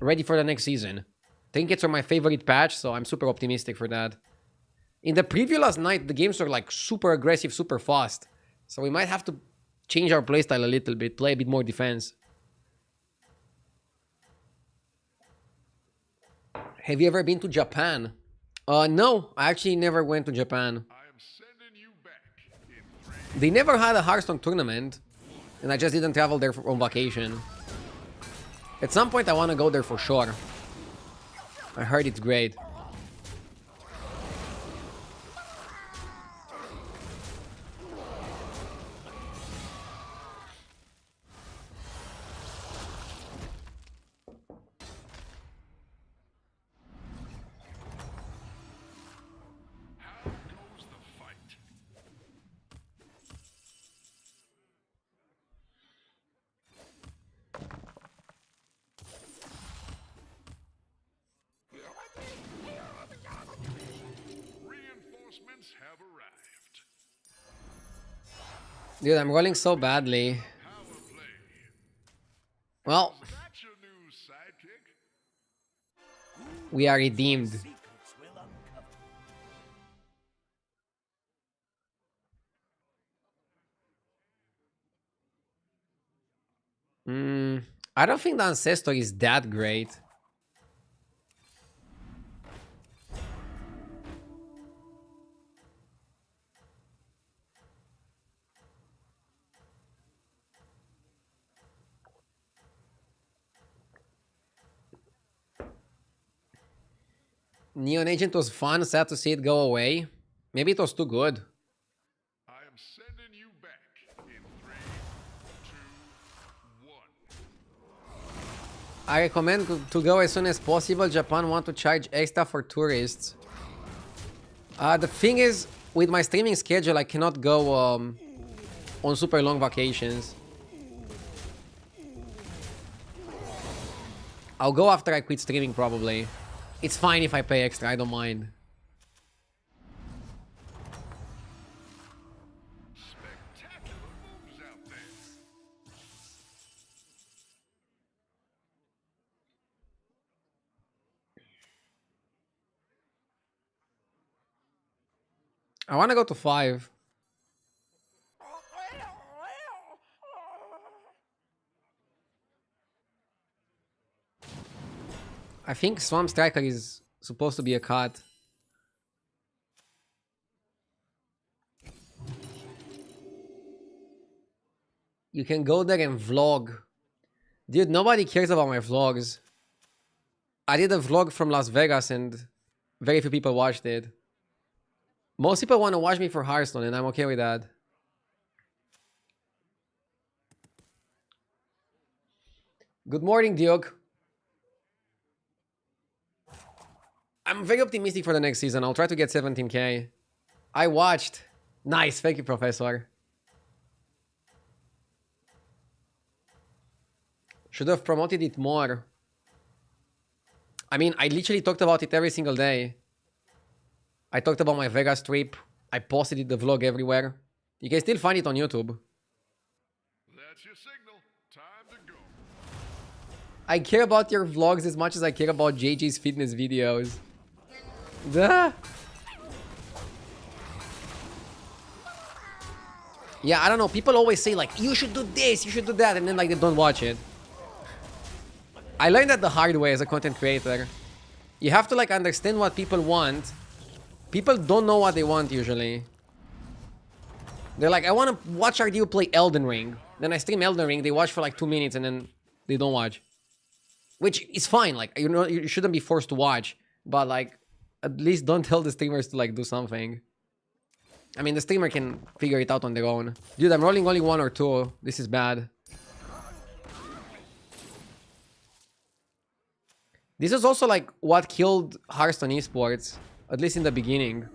Ready for the next season. Trinkets are my favorite patch, so I'm super optimistic for that. In the preview last night, the games were like super aggressive, super fast. So we might have to change our playstyle a little bit, play a bit more defense. Have you ever been to Japan? No, I actually never went to Japan. I am sending you back in 3. They never had a Hearthstone tournament, and I just didn't travel there on vacation. At some point I want to go there for sure. I heard it's great. How goes the fight? Reinforcements have arrived. Dude, I'm rolling so badly. Power play. Well, That's your new sidekick. we are redeemed. I don't think the Ancestor is that great. Neon Agent was fun, sad to see it go away. Maybe it was too good. I am sending you back in 3, 2, 1. I recommend to go as soon as possible. Japan want to charge extra for tourists. The thing is, with my streaming schedule, I cannot go on super long vacations. I'll go after I quit streaming probably. It's fine if I pay extra, I don't mind. Spectacular moves out there. I want to go to 5. I think Swamp Striker is supposed to be a cut. You can go there and vlog. Dude, nobody cares about my vlogs. I did a vlog from Las Vegas and very few people watched it. Most people want to watch me for Hearthstone and I'm okay with that. Good morning, Duke. I'm very optimistic for the next season. I'll try to get 17k. I watched. Nice. Thank you, Professor. Should have promoted it more. I mean, I literally talked about it every single day. I talked about my Vegas trip. I posted it, the vlog everywhere. You can still find it on YouTube. That's your signal. Time to go. I care about your vlogs as much as I care about JJ's fitness videos. Duh. Yeah, I don't know. People always say like, you should do this, you should do that, and then like they don't watch it. I learned that the hard way as a content creator. You have to like understand what people want. People don't know what they want usually. They're like, I want to watch RDU play Elden Ring. Then I stream Elden Ring, they watch for like 2 minutes and then they don't watch. Which is fine, like, you know, you shouldn't be forced to watch. But like, at least don't tell the streamers to like do something. I mean, the streamer can figure it out on their own. Dude, I'm rolling only 1 or 2. This is bad. This is also like what killed Hearthstone esports, at least in the beginning.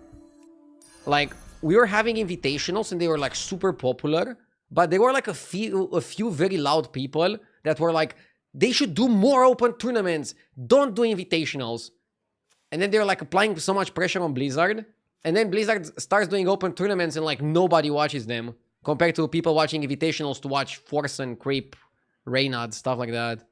Like, we were having invitationals and they were like super popular, but there were like a few very loud people that were like, they should do more open tournaments, don't do invitationals. And then they're like applying so much pressure on Blizzard, and then Blizzard starts doing open tournaments and like nobody watches them compared to people watching invitationals to watch Force and Creep, Reynad, stuff like that.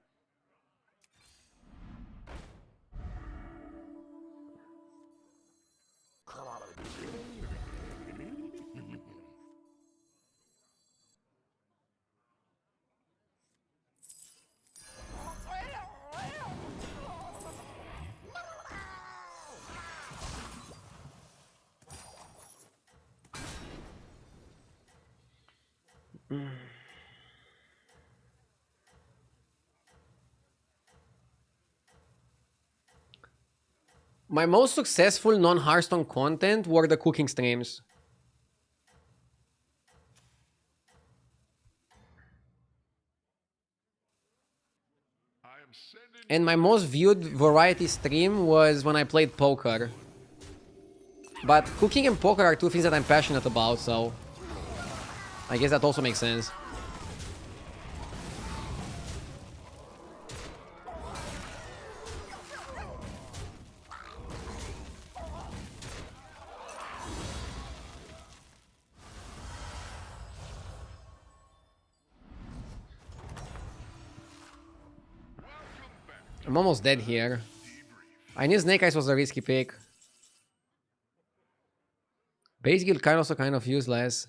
My most successful non-Hearthstone content were the cooking streams. And my most viewed variety stream was when I played poker. But cooking and poker are two things that I'm passionate about, so I guess that also makes sense. I'm almost dead here. I knew Snake Eyes was a risky pick. Base guild also kind of useless.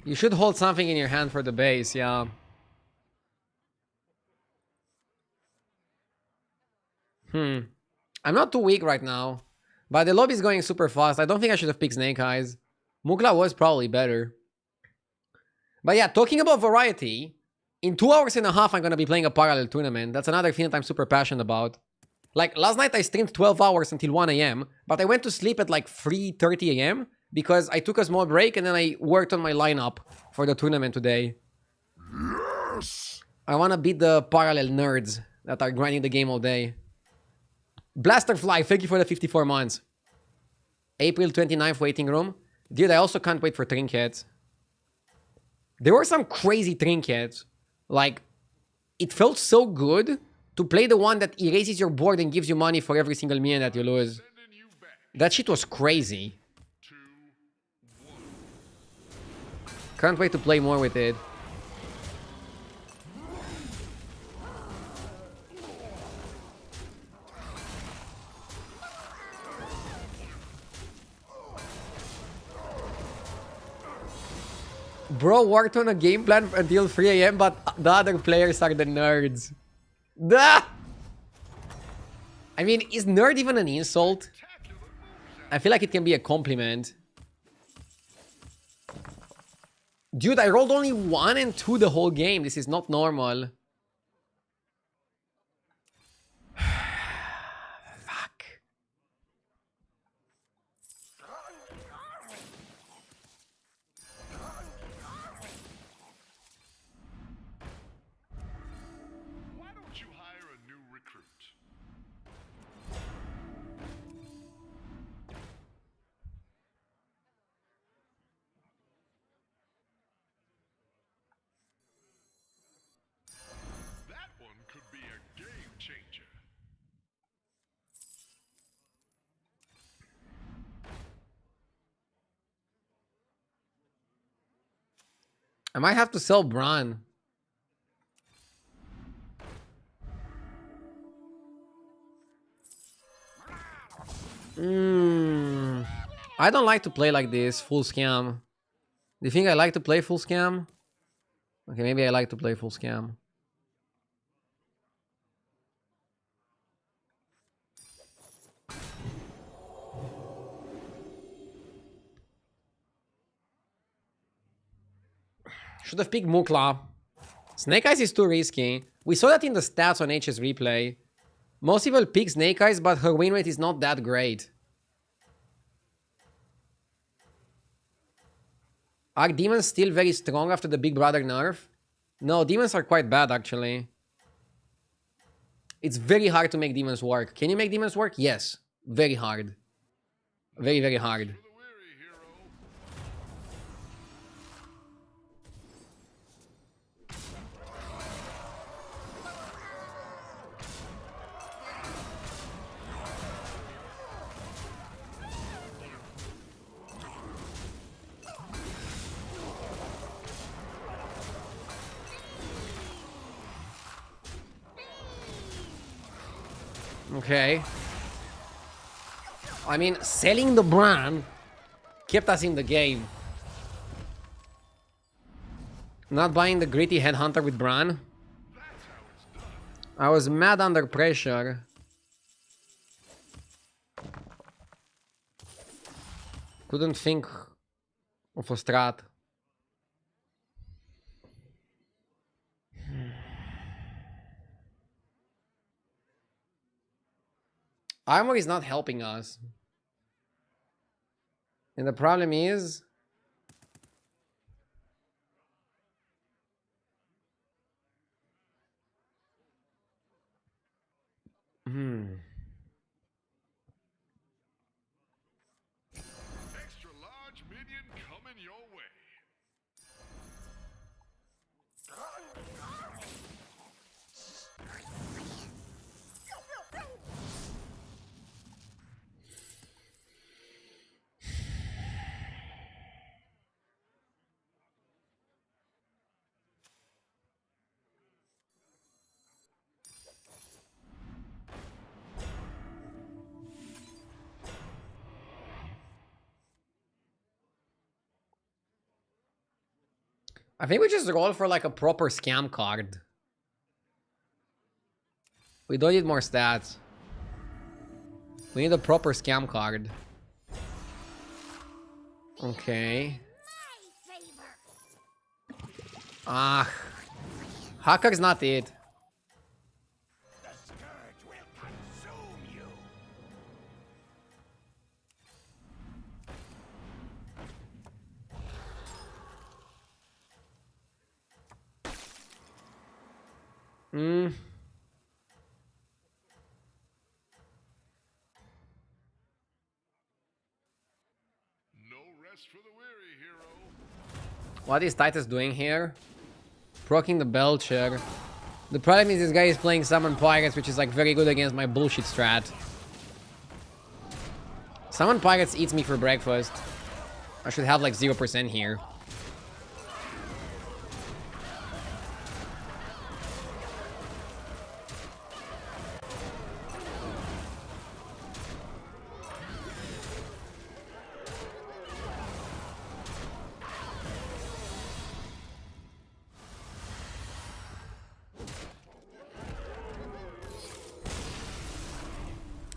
You should hold something in your hand for the base, yeah. I'm not too weak right now. But the lobby is going super fast. I don't think I should have picked Snake Eyes. Mukla was probably better. But yeah, talking about variety, in 2 hours and a half I'm gonna be playing a parallel tournament. That's another thing that I'm super passionate about. Like, last night I streamed 12 hours until 1 a.m. But I went to sleep at like 3:30 a.m. because I took a small break and then I worked on my lineup for the tournament today. Yes! I wanna beat the parallel nerds that are grinding the game all day. Blasterfly, thank you for the 54 months. April 29th waiting room. Dude, I also can't wait for Trinket. There were some crazy Trinkets. Like, it felt so good to play the one that erases your board and gives you money for every single minion that you lose. That shit was crazy. Can't wait to play more with it. Bro worked on a game plan until 3 a.m. but the other players are the nerds. Duh! I mean, is nerd even an insult? I feel like it can be a compliment. Dude, I rolled only 1 and 2 the whole game. This is not normal. Fuck. Why don't you hire a new recruit? I might have to sell Bran. I don't like to play like this, full scam. Do you think I like to play full scam? Okay, maybe I like to play full scam. Should have picked Mukla. Snake Eyes is too risky. We saw that in the stats on HS Replay. Most people pick Snake Eyes, but her win rate is not that great. Are demons still very strong after the Big Brother nerf? No, demons are quite bad actually. It's very hard to make demons work. Can you make demons work? Yes. Very hard. Very, very hard. For the weary, hero. Okay. I mean, selling the Bran kept us in the game. Not buying the gritty headhunter with Bran. I was mad under pressure. Couldn't think of a strat. Armor is not helping us. And the problem is... Extra large minion coming your way. I think we just roll for like a proper scam card. We don't need more stats. We need a proper scam card. Okay. My saber. Ah. Hacker's not it. The scourge will consume you. No rest for the weary, hero. What is Titus doing here? Proccing the Belcher. The problem is this guy is playing Summon Pirates, which is like very good against my bullshit strat. Summon Pirates eats me for breakfast. I should have like 0% here.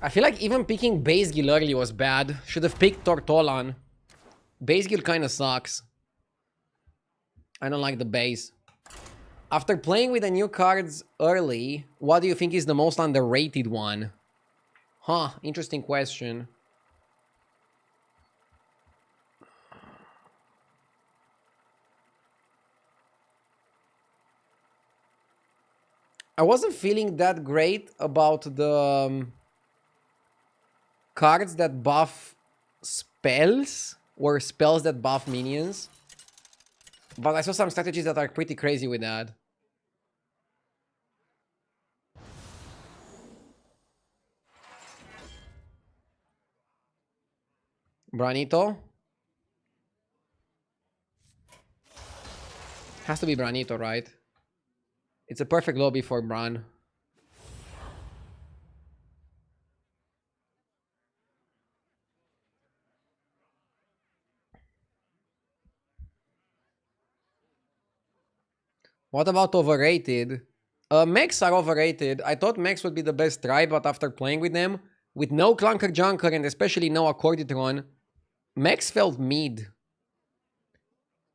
I feel like even picking Base Gil early was bad. Should have picked Tortolan. Base Gil kinda sucks. I don't like the base. After playing with the new cards early, what do you think is the most underrated one? Huh, interesting question. I wasn't feeling that great about the cards that buff spells or spells that buff minions. But I saw some strategies that are pretty crazy with that. Branito. Has to be Branito, right? It's a perfect lobby for Bran. What about overrated? Mechs are overrated. I thought mechs would be the best try, but after playing with them, with no Clunker Junker and especially no Accorditron, mechs felt mid.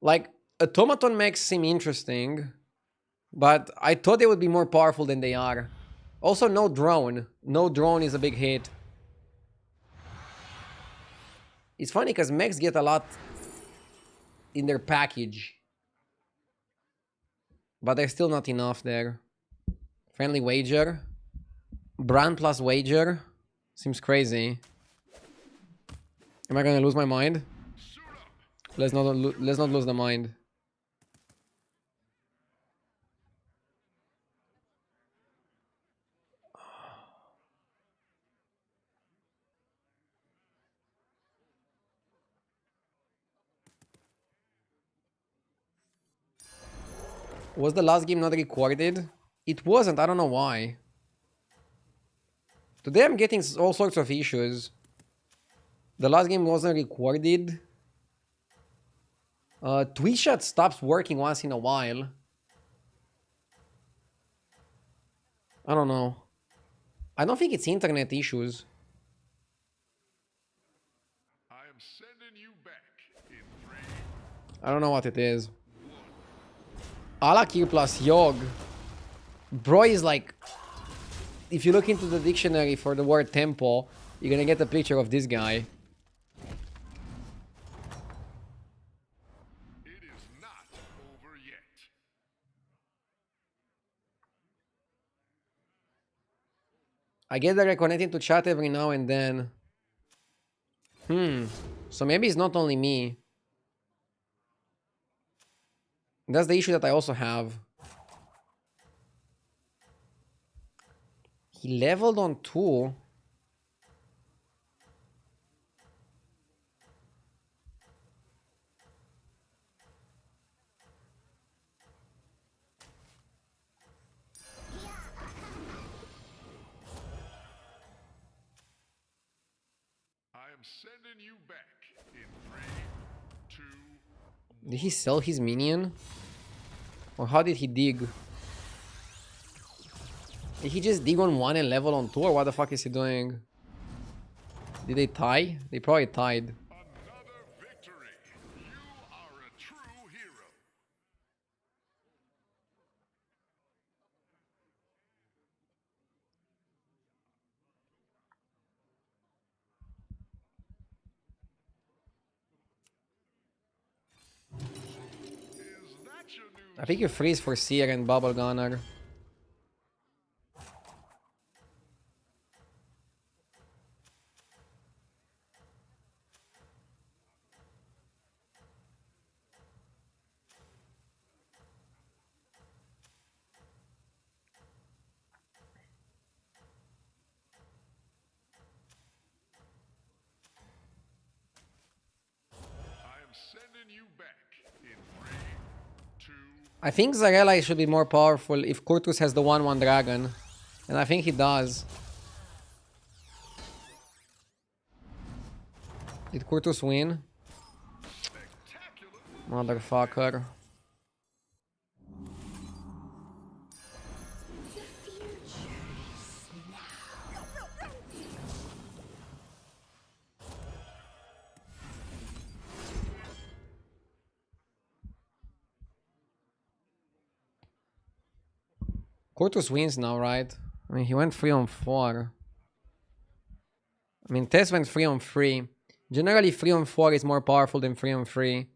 Like, automaton mechs seem interesting, but I thought they would be more powerful than they are. Also, no drone. No drone is a big hit. It's funny because mechs get a lot in their package, but there's still not enough there. Friendly wager. Brand plus wager. Seems crazy. Am I gonna lose my mind? Let's not lose the mind. Was the last game not recorded? It wasn't. I don't know why. Today I'm getting all sorts of issues. The last game wasn't recorded. Twitch stops working once in a while. I don't know. I don't think it's internet issues. I am sending you back in 3. I don't know what it is. Alakir plus Yog. Bro is like... If you look into the dictionary for the word tempo, you're gonna get a picture of this guy. It is not over yet. I get that reconnecting to chat every now and then. So maybe it's not only me. That's the issue that I also have. He leveled on 2. I am sending you back in 3, 2. Did he sell his minion? Or how did he dig? Did he just dig on 1 and level on 2, or what the fuck is he doing? Did they tie? They probably tied. Another victory. You are a true hero. Is that your new I think you freeze for Seer and Bubble Gunner. I am sending you back in 3, 2. I think Zarela should be more powerful if Kurtus has the 1-1 dragon. And I think he does. Did Kurtus win? Motherfucker. Kurtus wins now, right? I mean, he went 3 on 4. I mean, Tess went 3 on 3. Generally, 3 on 4 is more powerful than 3 on 3.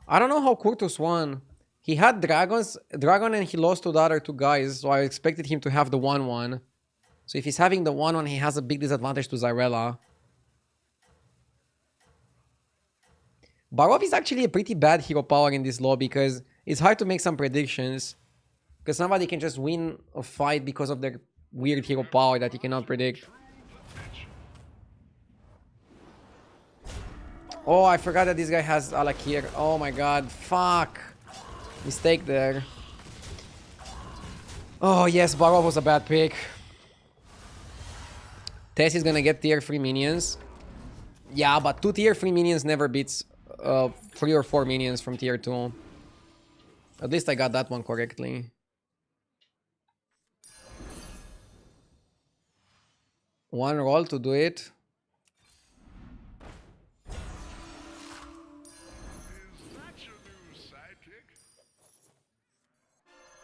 I don't know how Kurtus won. He had dragon and he lost to the other 2 guys, so I expected him to have the 1-1. So if he's having the 1-1, he has a big disadvantage to Zarela. Barov is actually a pretty bad hero power in this lobby because it's hard to make some predictions. Because somebody can just win a fight because of their weird hero power that you cannot predict. Oh, I forgot that this guy has Alakir. Oh my god. Fuck. Mistake there. Oh yes, Barov was a bad pick. Tess is gonna get tier 3 minions. Yeah, but 2 tier 3 minions never beats 3 or 4 minions from tier 2. At least I got that one correctly. One roll to do it. Is that your new sidekick?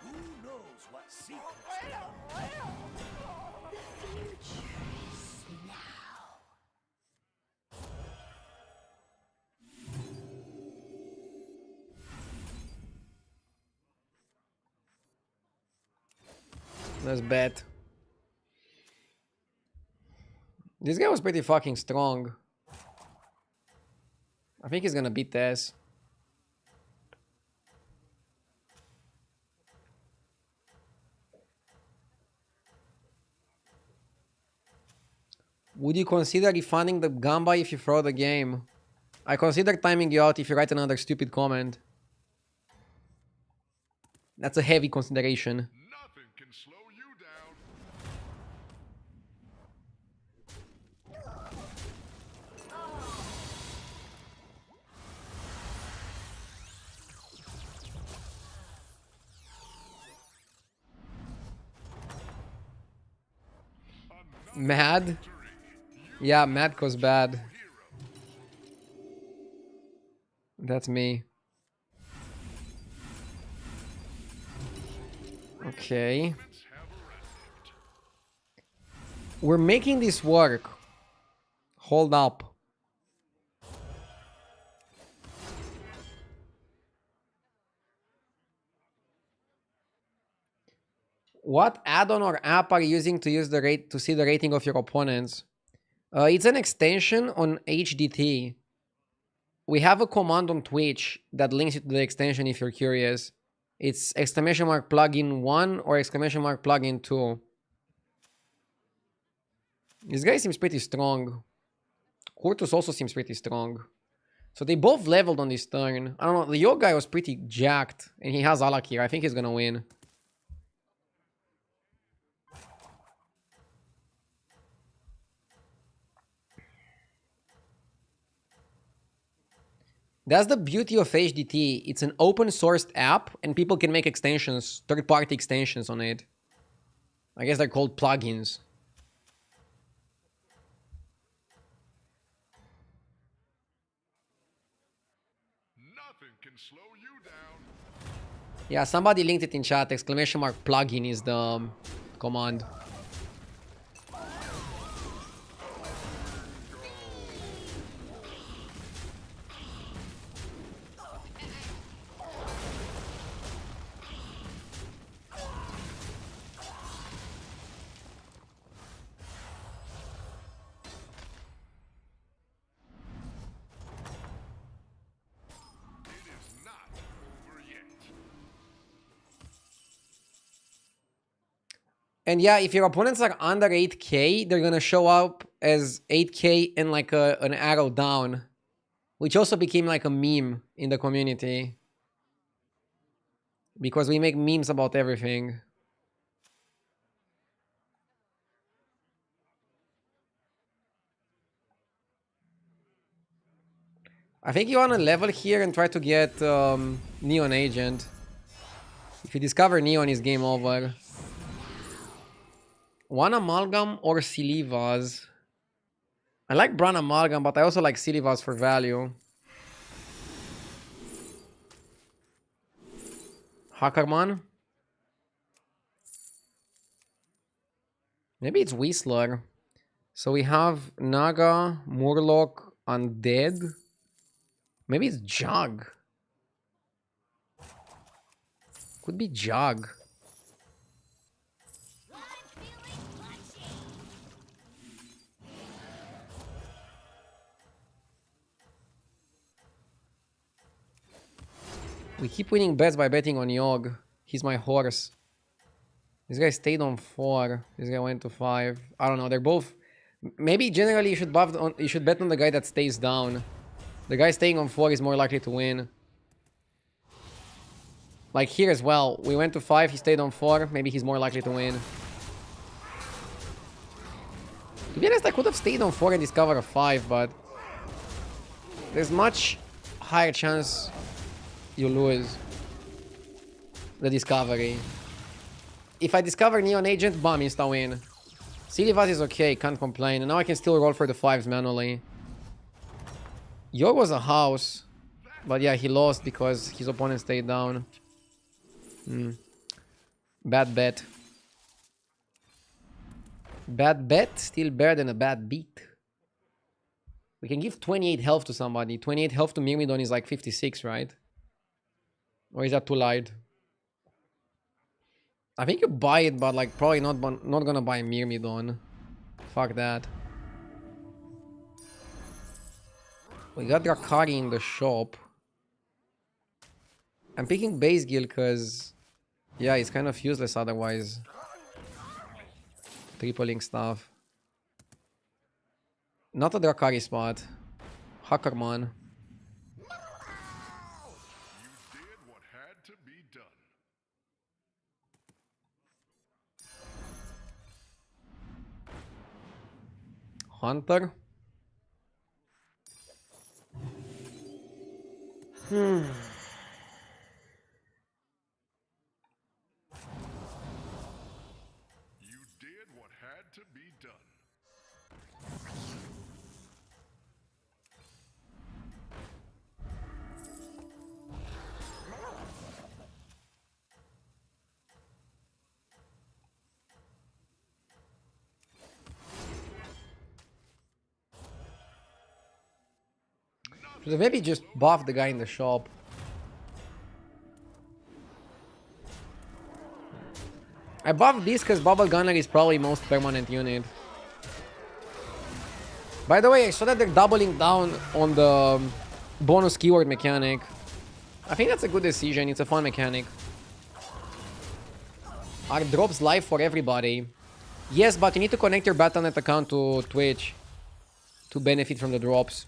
Who knows what secrets Let's bet. This guy was pretty fucking strong. I think he's gonna beat Tess. Would you consider refunding the Gamba if you throw the game? I consider timing you out if you write another stupid comment. That's a heavy consideration. Nothing can slow you down. Mad? Yeah, Mad goes bad. That's me. Okay. We're making this work. Hold up. What add-on or app are you using to use the rate to see the rating of your opponents? It's an extension on HDT. We have a command on Twitch that links you to the extension if you're curious. It's !plugin 1 or !plugin 2. This guy seems pretty strong. Kurtus also seems pretty strong. So they both leveled on this turn. I don't know, the Yo guy was pretty jacked and he has Alakir. I think he's gonna win. That's the beauty of HDT. It's an open sourced app and people can make extensions, third-party extensions on it. I guess they're called plugins. Nothing can slow you down. Yeah, somebody linked it in chat. !plugin is the command. And yeah, if your opponents are under 8k, they're gonna show up as 8k and like an arrow down. Which also became like a meme in the community. Because we make memes about everything. I think you wanna level here and try to get Neon Agent. If you discover Neon, is game over. One Amalgam or Silivas? I like Bran Amalgam, but I also like Silivas for value. Hackerman? Maybe it's Whistler. So we have Naga, Murloc, Undead. Maybe it's Jug. Could be Jug. We keep winning bets by betting on Yogg. He's my horse. This guy stayed on 4. This guy went to 5. I don't know. They're both. Maybe generally you should bet on the guy that stays down. The guy staying on 4 is more likely to win. Like here as well. We went to 5, he stayed on 4. Maybe he's more likely to win. To be honest, I could have stayed on 4 and discovered a 5, but there's much higher chance you lose the discovery. If I discover Neon Agent, bam, insta win. Silivas is okay, can't complain. And now I can still roll for the 5s manually. Yor was a house. But yeah, he lost because his opponent stayed down. Bad bet. Bad bet, still better than a bad beat. We can give 28 health to somebody. 28 health to Myrmidon is like 56, right? Or is that too light? I think you buy it, but like probably not gonna buy Myrmidon. Fuck that. We got Drakari in the shop. I'm picking base guild because yeah, it's kind of useless otherwise. Tripling stuff. Not a Drakari spot. Hackerman. You did what had to be done. Hunter. You did what had to be done. So maybe just buff the guy in the shop. I buffed this because Bubble Gunner is probably most permanent unit. By the way, I saw that they're doubling down on the bonus keyword mechanic. I think that's a good decision. It's a fun mechanic. Are drops live for everybody? Yes, but you need to connect your Battle.net account to Twitch to benefit from the drops.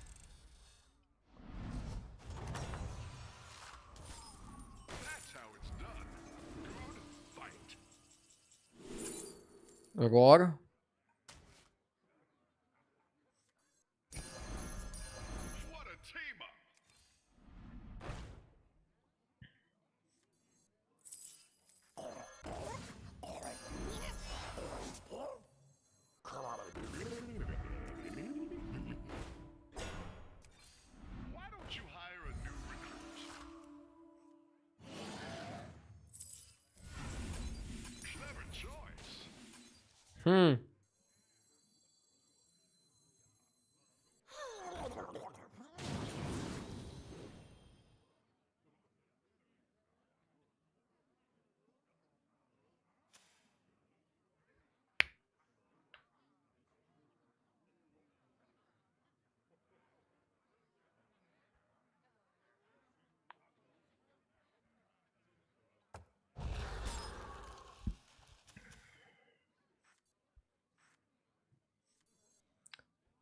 That's how it's done. Good fight. Roar. What a team up. Why don't you hire a new recruit? Clever choice.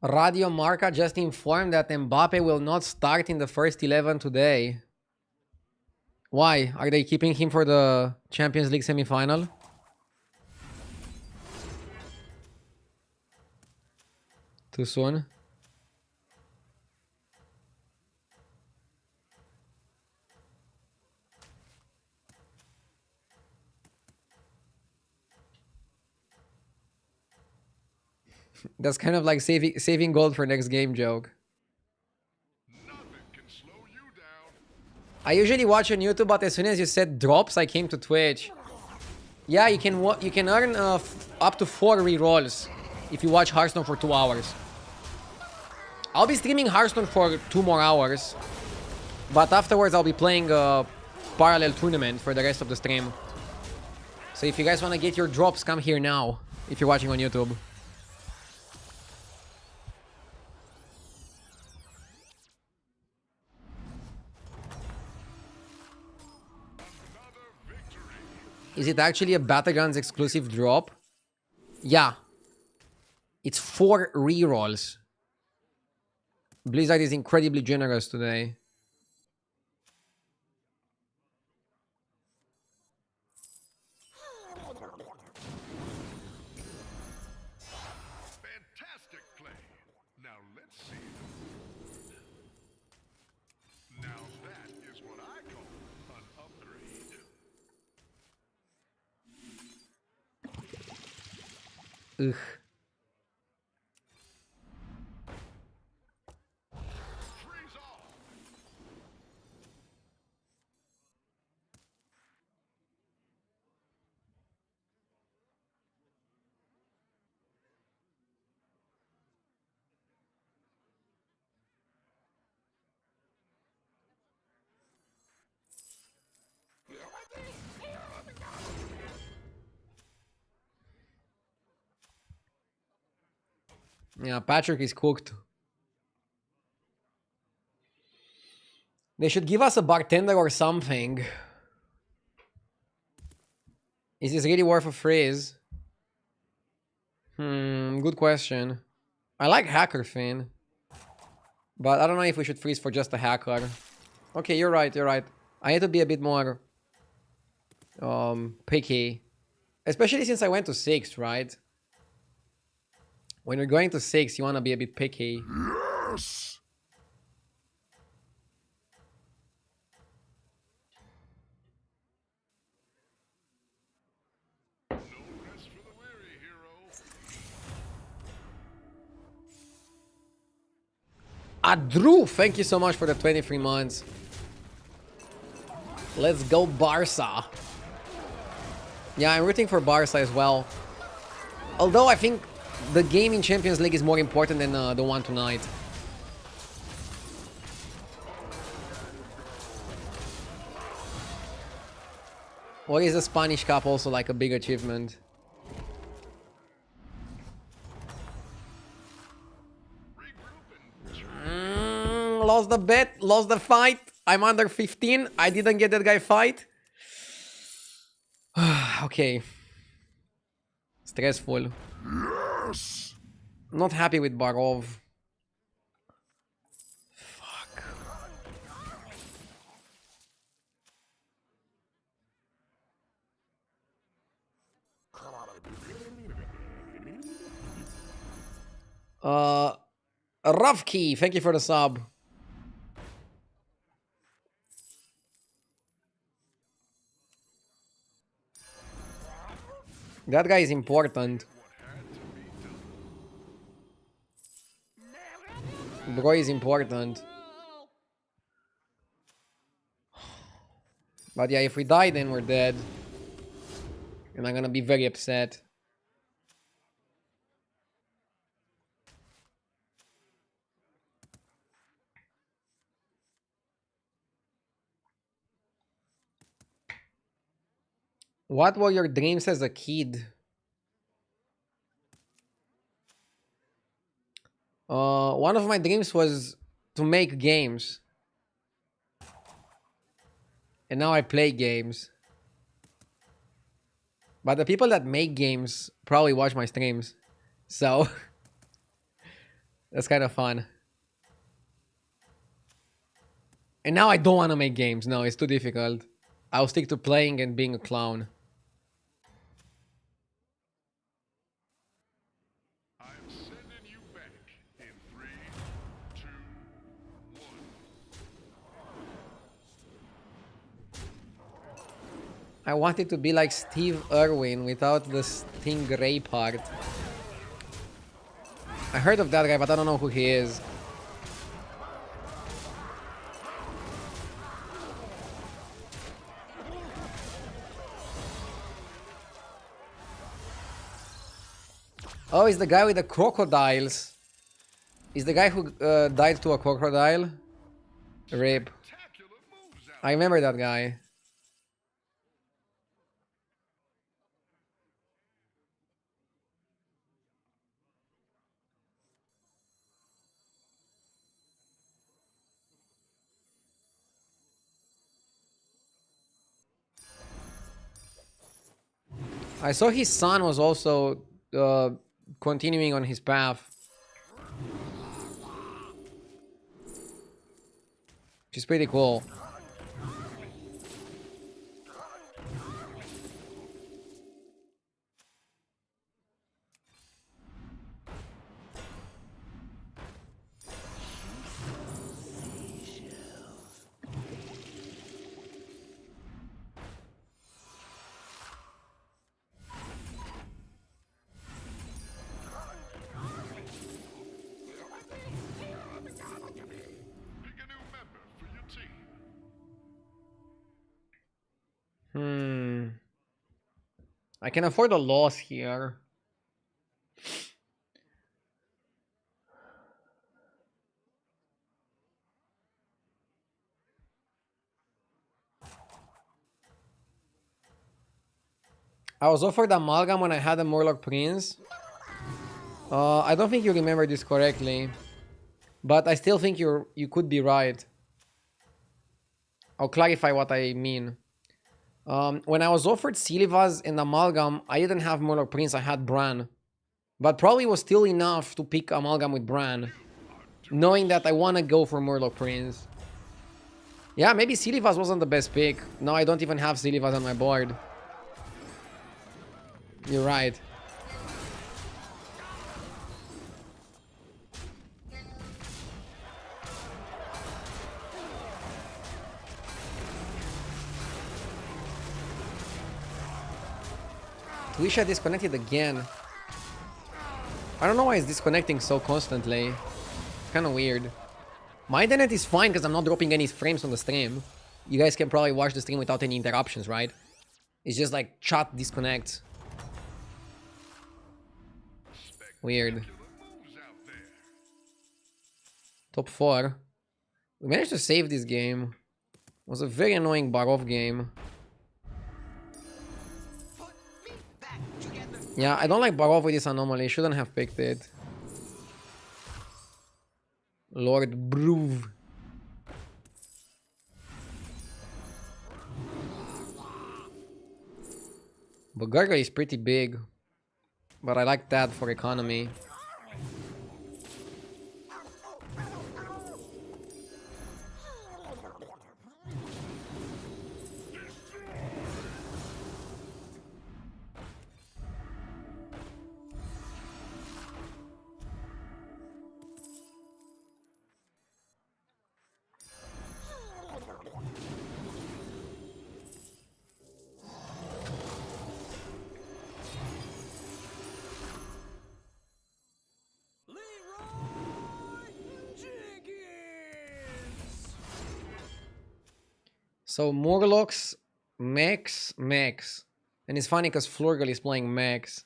Radio Marca just informed that Mbappe will not start in the first 11 today. Why? Are they keeping him for the Champions League semi-final? Too soon? That's kind of like saving gold for next game joke. Nothing can slow you down. I usually watch on YouTube, but as soon as you said drops, I came to Twitch. Yeah, you can earn up to 4 rerolls if you watch Hearthstone for 2 hours. I'll be streaming Hearthstone for 2 more hours, but afterwards I'll be playing a parallel tournament for the rest of the stream. So if you guys want to get your drops, come here now if you're watching on YouTube. Is it actually a battlegrounds exclusive drop? Yeah. It's 4 rerolls. Blizzard is incredibly generous today. Fantastic play. Now let's see. Now that is what I call an upgrade. Ugh. Freeze all. Yeah, Patrick is cooked. They should give us a bartender or something. Is this really worth a freeze? Good question. I like Hacker Fin, but I don't know if we should freeze for just a hacker. Okay, you're right, you're right. I need to be a bit more picky. Especially since I went to 6th, right? When you're going to 6, you want to be a bit picky. Yes. No rest for the weary, hero. Drew, thank you so much for the 23 months. Let's go Barca. Yeah, I'm rooting for Barca as well. Although I think the game in Champions League is more important than the one tonight. Or is the Spanish Cup also like a big achievement? Lost the bet, lost the fight. I'm under 15. I didn't get that guy fight. Okay. Stressful. Yes. Not happy with Barov. Fuck. Ravki, thank you for the sub. That guy is important. Bro is important. But yeah, if we die, then we're dead. And I'm gonna be very upset. What were your dreams as a kid? One of my dreams was to make games. And now I play games. But the people that make games probably watch my streams. So that's kind of fun. And now I don't want to make games. No, it's too difficult. I'll stick to playing and being a clown. I'm sending you back in 3, 2, 1. I wanted to be like Steve Irwin without the Stingray part. I heard of that guy, but I don't know who he is. Oh, he's the guy with the crocodiles. He's the guy who died to a crocodile. Rip. Spectacular moves out. I remember that guy. I saw his son was also continuing on his path. She's pretty cool. Pick a new member for your team. I can afford a loss here. I was offered Amalgam when I had a Murloc Prince. I don't think you remember this correctly, but I still think you could be right. I'll clarify what I mean. When I was offered Silivas and Amalgam, I didn't have Murloc Prince, I had Bran. But probably was still enough to pick Amalgam with Bran, knowing that I want to go for Murloc Prince. Yeah, maybe Silivas wasn't the best pick. No, I don't even have Silivas on my board. You're right. Twisha disconnected again. I don't know why it's disconnecting so constantly. It's kind of weird. My internet is fine because I'm not dropping any frames on the stream. You guys can probably watch the stream without any interruptions, right? It's just like chat disconnects. Weird. Moves out there. Top 4. We managed to save this game. It was a very annoying Barov game. Yeah, I don't like Barov with this anomaly. Shouldn't have picked it. Lord Bruv. But Garga is pretty big. But I like that for economy. So Murlocs, Max. And it's funny because Flurgle is playing Max.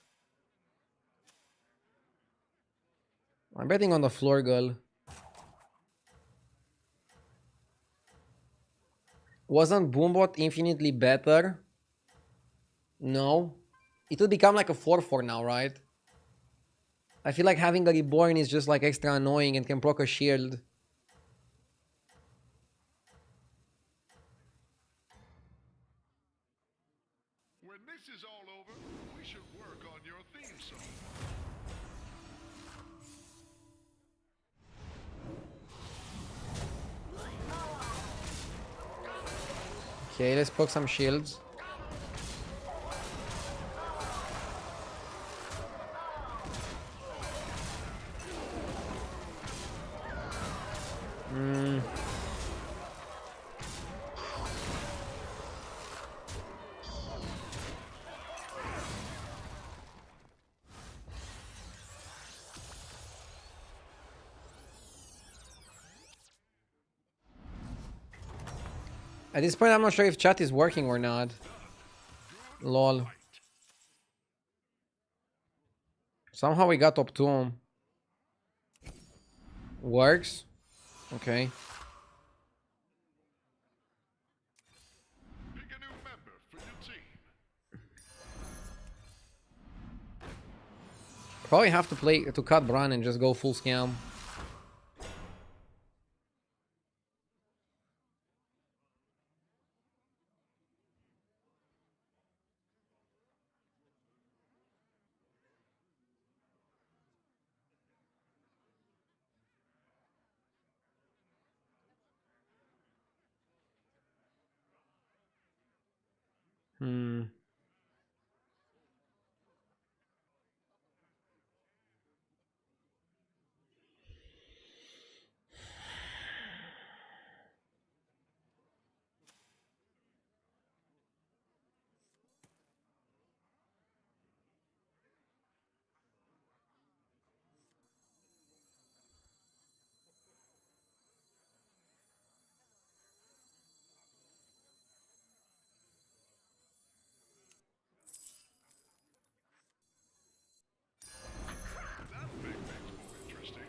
I'm betting on the Flurgle. Wasn't Boombot infinitely better? No. It would become like a 4-4 now, right? I feel like having a Reborn is just like extra annoying and can proc a shield. When this is all over, we should work on your theme song. Okay, let's proc some shields. At this point, I'm not sure if chat is working or not. Lol. Somehow we got top 2. Works. Okay. Pick a new member for your team. Probably have to play to cut Bran and just go full scam. Hmm. That makes things more interesting.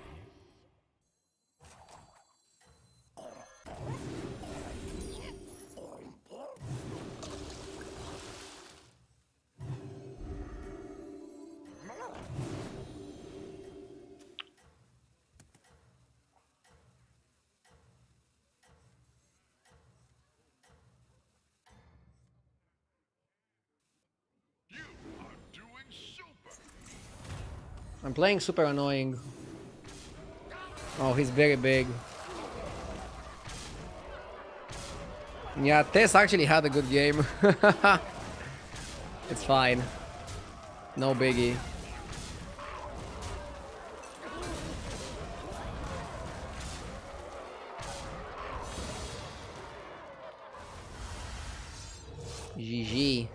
You are doing super. I'm playing super annoying. Oh, he's very big. Yeah, Tess actually had a good game. It's fine. No biggie. GG.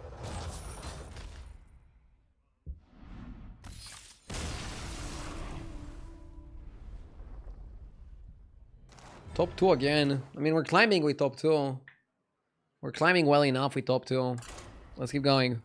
Top 2 again. I mean, we're climbing with top 2. We're climbing well enough with top 2. Let's keep going.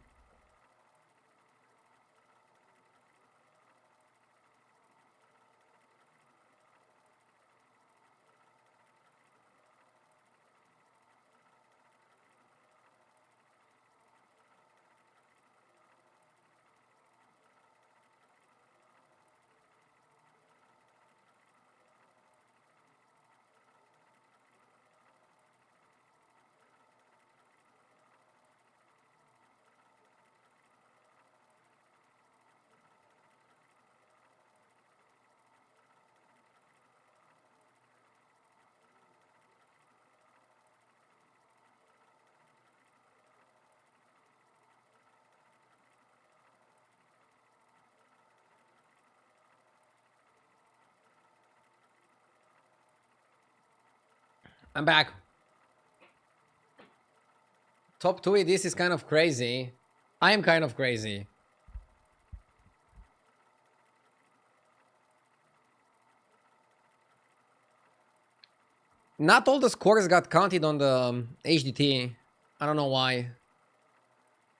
I'm back. Top 2 with this is kind of crazy. I am kind of crazy. Not all the scores got counted on the HDT. I don't know why.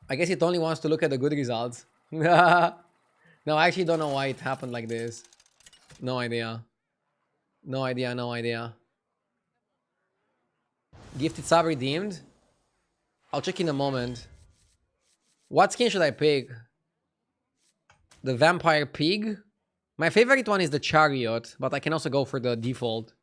I guess it only wants to look at the good results. No, I actually don't know why it happened like this. No idea. No idea, no idea. Gifted sub redeemed? I'll check in a moment. What skin should I pick? The Vampire Pig? My favorite one is the Chariot, but I can also go for the default.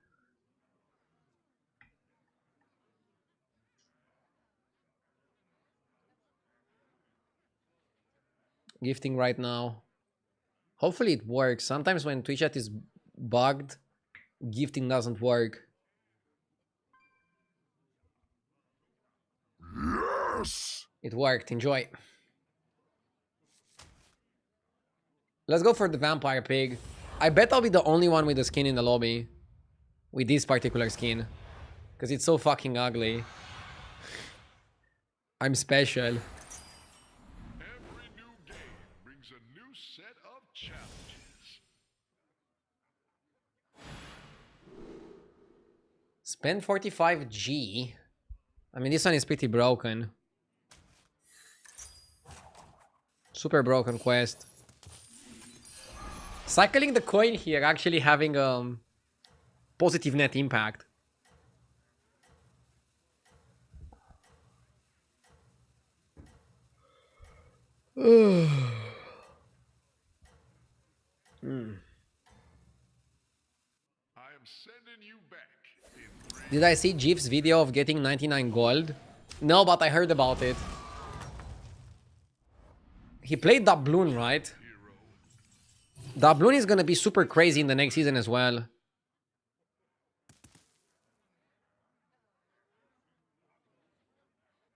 Gifting right now. Hopefully it works. Sometimes when Twitch chat is bugged, gifting doesn't work. Yes. It worked. Enjoy. Let's go for the Vampire Pig. I bet I'll be the only one with the skin in the lobby. With this particular skin. Because it's so fucking ugly. I'm special. Every new game brings a new set of challenges. Spend 45G. I mean, this one is pretty broken. Super broken quest. Cycling the coin here actually having positive net impact. I am sending you back in 3. Did I see Jeef's video of getting 99 gold? No, but I heard about it. He played Doubloon, right? Doubloon is gonna be super crazy in the next season as well.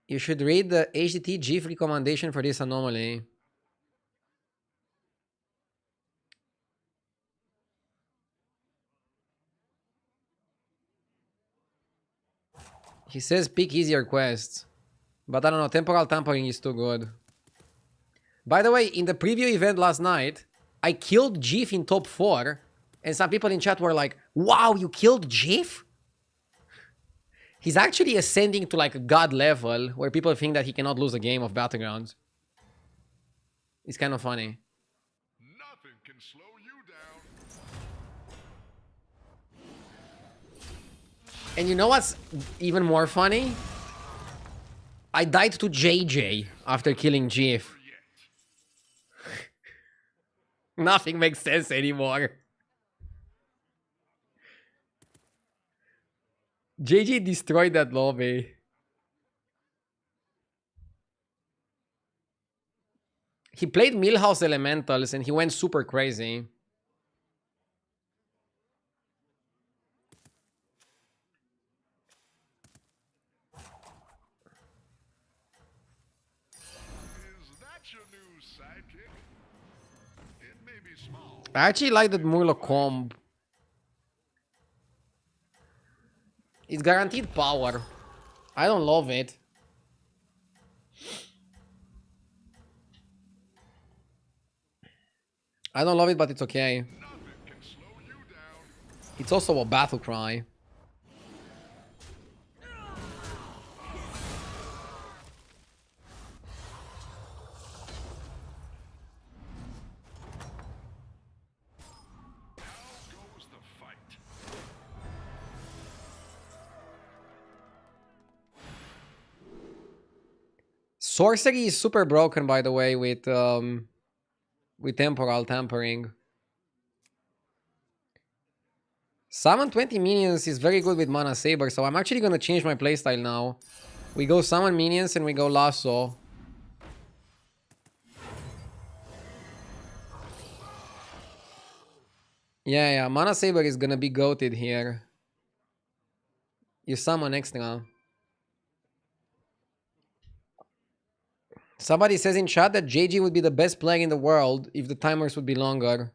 You should read the HDT GIF recommendation for this anomaly. He says pick easier quests. But I don't know, temporal tampering is too good. By the way, in the preview event last night, I killed GIF in top 4. And some people in chat were like, wow, you killed GIF? He's actually ascending to like a god level where people think that he cannot lose a game of battlegrounds. It's kind of funny. Nothing can slow you down. And you know what's even more funny? I died to JJ after killing GIF. Nothing makes sense anymore. JJ destroyed that lobby. He played Millhouse Elementals and he went super crazy. Is that your new sidekick? It may be small. I actually like that Murloc comb. It's guaranteed power. I don't love it. I don't love it, but it's okay. Nothing can slow you down. It's also a battle cry. How goes the fight? Sorcery is super broken, by the way, with temporal tampering. Summon 20 minions is very good with mana saber, so I'm actually gonna change my playstyle now. We go summon minions and we go lasso. Yeah, mana saber is gonna be goated here. You summon extra. Somebody says in chat that JG would be the best player in the world if the timers would be longer.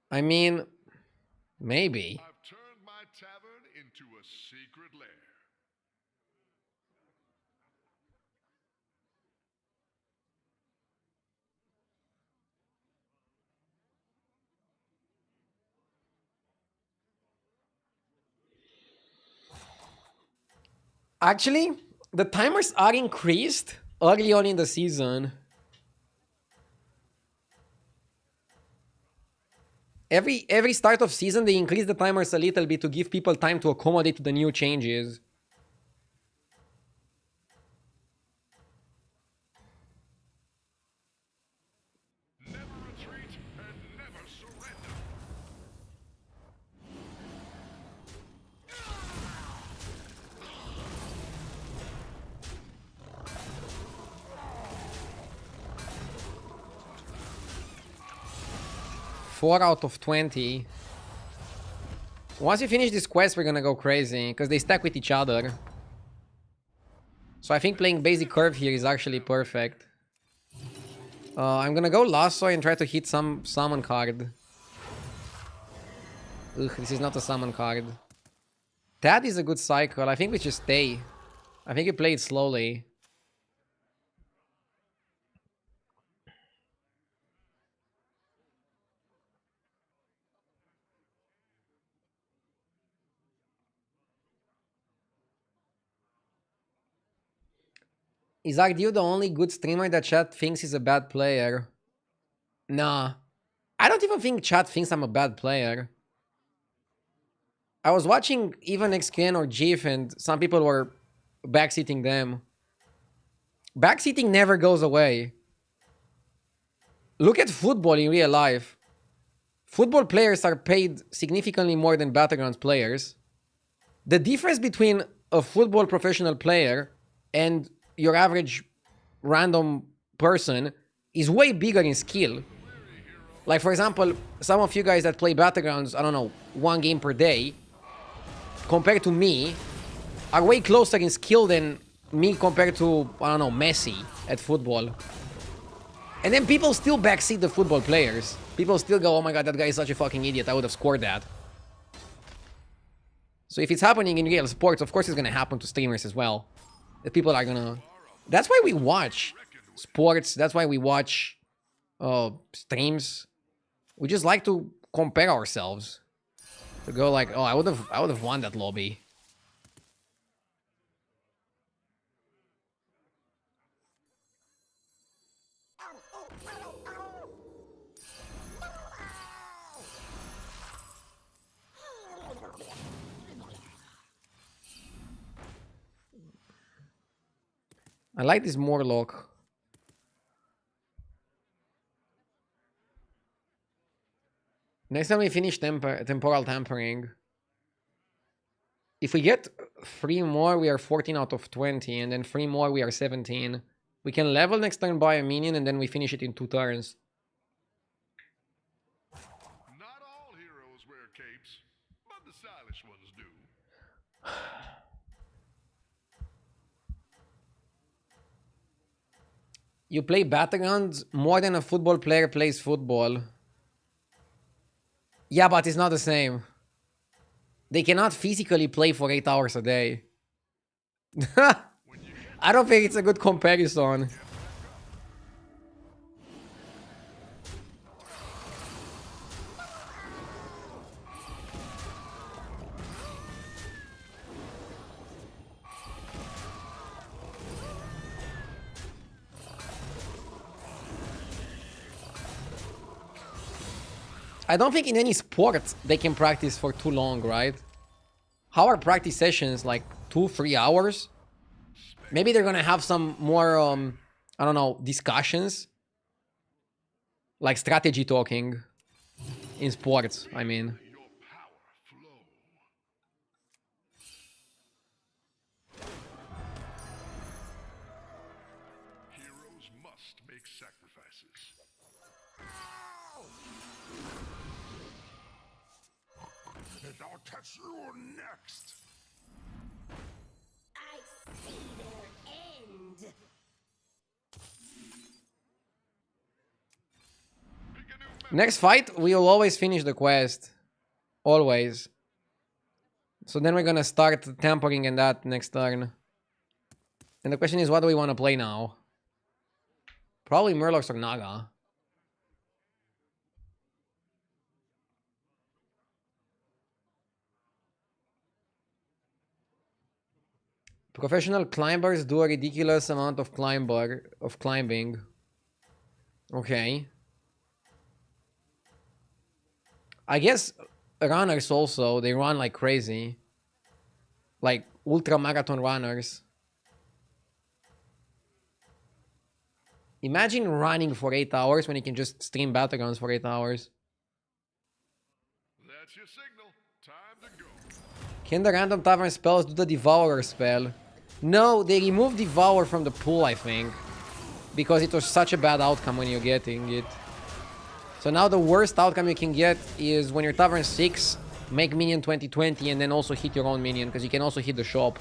I mean, maybe. I've turned my tavern into a secret lair. Actually, the timers are increased early on in the season. Every start of season, they increase the timers a little bit to give people time to accommodate to the new changes. Never retreat and never surrender. Four out of 20. Once you finish this quest, we're gonna go crazy, because they stack with each other. So I think playing basic curve here is actually perfect. I'm gonna go lasso and try to hit some summon card. Ugh, this is not a summon card. That is a good cycle. I think we just stay. I think we play it slowly. Is Ardew the only good streamer that chat thinks is a bad player? Nah. I don't even think chat thinks I'm a bad player. I was watching even XKN or GIF and some people were backseating them. Backseating never goes away. Look at football in real life. Football players are paid significantly more than battlegrounds players. The difference between a football professional player and your average random person is way bigger in skill. Like, for example, some of you guys that play battlegrounds, I don't know, 1 game per day, compared to me are way closer in skill than me compared to, I don't know, Messi at football. And then people still backseat the football players. People still go, oh my god, that guy is such a fucking idiot, I would have scored that. So if it's happening in real sports, of course it's gonna happen to streamers as well. That people are gonna... That's why we watch sports, that's why we watch streams. We just like to compare ourselves. To go like, oh, I would have won that lobby. I like this Morlock. Next time we finish temporal tampering. If we get 3 more, we are 14 out of 20. And then 3 more, we are 17. We can level next turn by a minion and then we finish it in 2 turns. Not all heroes wear capes, but the stylish ones do. You play battlegrounds more than a football player plays football. Yeah, but it's not the same. They cannot physically play for 8 hours a day. I don't think it's a good comparison. I don't think in any sport they can practice for too long, right? How are practice sessions? Like 2-3 hours? Maybe they're gonna have some more, I don't know, discussions. Like strategy talking. In sports, I mean. Your power flow. Heroes must make sacrifices. And I'll catch you next. I see their end. Pick a new map. Next fight, we'll always finish the quest. Always. So then we're gonna start tampering in that next turn. And the question is, what do we want to play now? Probably Murlocs or Naga. Professional climbers do a ridiculous amount of climbing. Okay. I guess runners also, they run like crazy. Like ultra marathon runners. Imagine running for 8 hours when you can just stream battlegrounds for 8 hours. That's your signal. Time to go. Can the random tavern spells do the Devourer spell? No, they removed Devour from the pool, I think. Because it was such a bad outcome when you're getting it. So now the worst outcome you can get is when you're Tavern 6, make minion 20/20 and then also hit your own minion, because you can also hit the shop.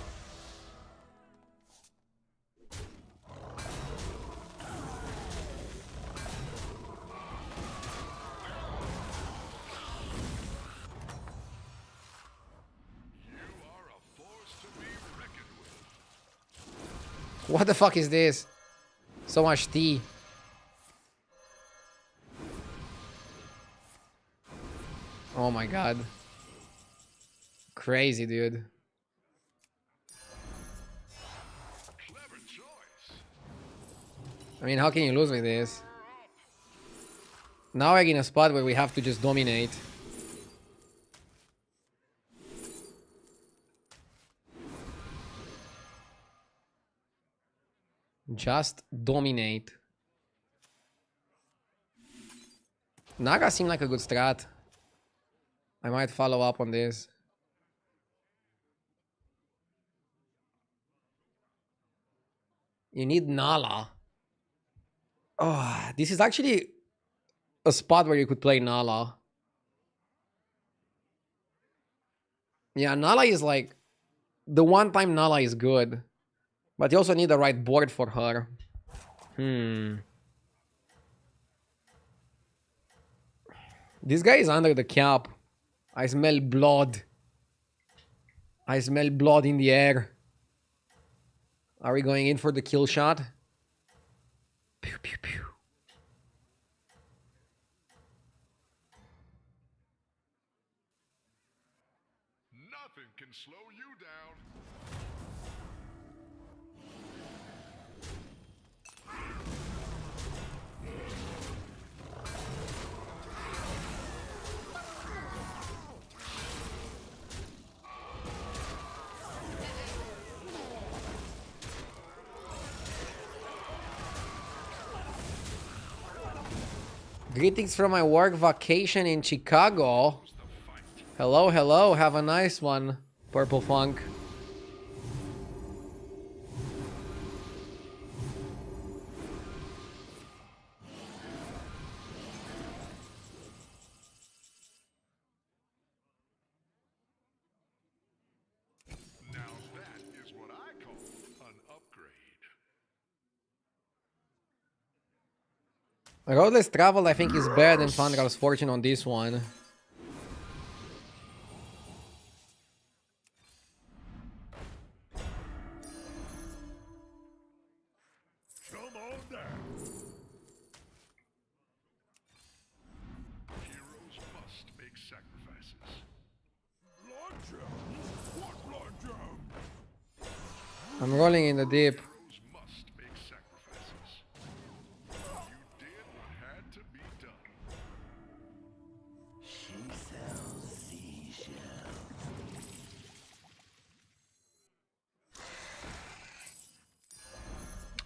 What the fuck is this? So much tea. Oh my god. Crazy, dude. Clever choice. I mean, how can you lose with this? Now we're in a spot where we have to just dominate. Just dominate. Naga seemed like a good strat. I might follow up on this. You need Nala. Oh, this is actually a spot where you could play Nala. Yeah, Nala is like... The one-time Nala is good. But you also need the right board for her. This guy is under the cap. I smell blood. I smell blood in the air. Are we going in for the kill shot? Pew, pew, pew. Nothing can slow you down. Greetings from my work vacation in Chicago. Hello, hello. Have a nice one, Purple Funk. Now that is what I call an upgrade. Roadless Travel, I think, is better than Fandral's Fortune on this one. Come on down. Heroes must make sacrifices. Blood gems? What blood gem? I'm rolling in the deep. Heroes must make sacrifices. You did what had to be done.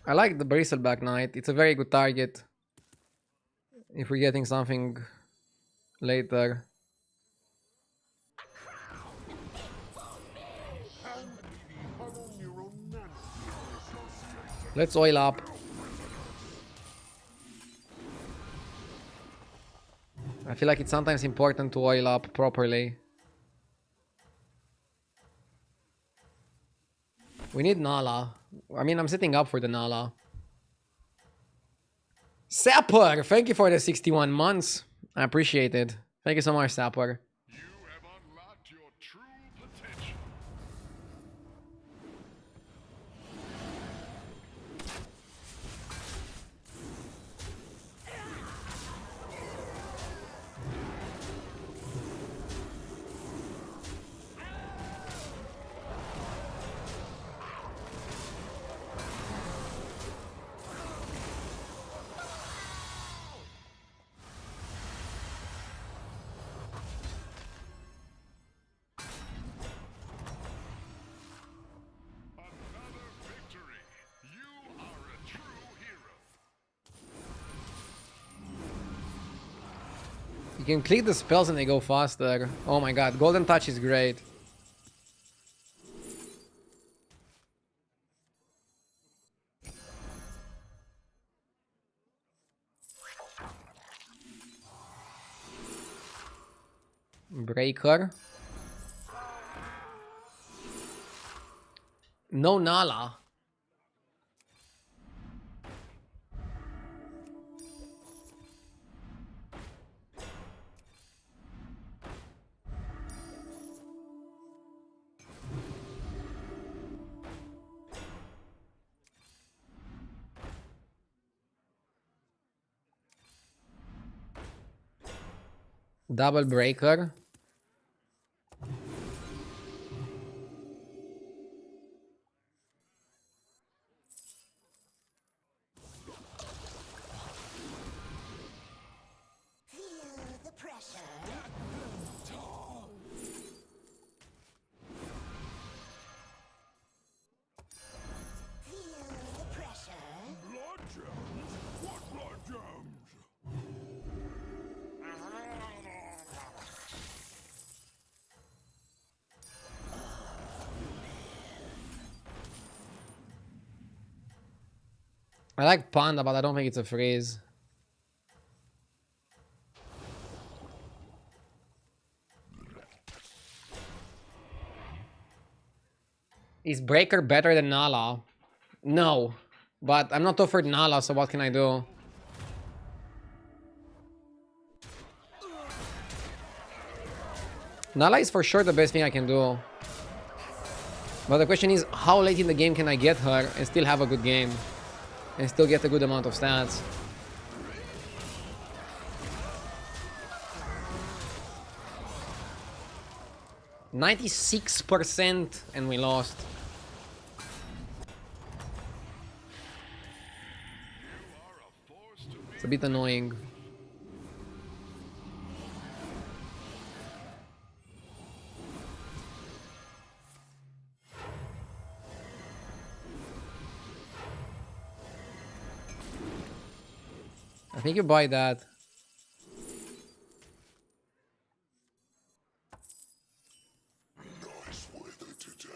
I like the Bristleback Knight. It's a very good target. If we're getting something later. Let's oil up. I feel like it's sometimes important to oil up properly. We need Nala. I mean, I'm setting up for the Nala. Sapper! Thank you for the 61 months. I appreciate it. Thank you so much, Sapper. You have unlocked your true potential. Another victory. You are a true hero. You can click the spells and they go faster. Oh my god, Golden Touch is great. Breaker. No Nala. Double breaker. Feel the pressure. Feel the pressure. Blood gems? What blood gems? I like Panda, but I don't think it's a freeze. Is Breaker better than Nala? No. But I'm not offered Nala, so what can I do? Nala is for sure the best thing I can do. But the question is, how late in the game can I get her and still have a good game? And still get a good amount of stats? %96% and we lost. It's a bit annoying. I think you buy that. Nice weather today.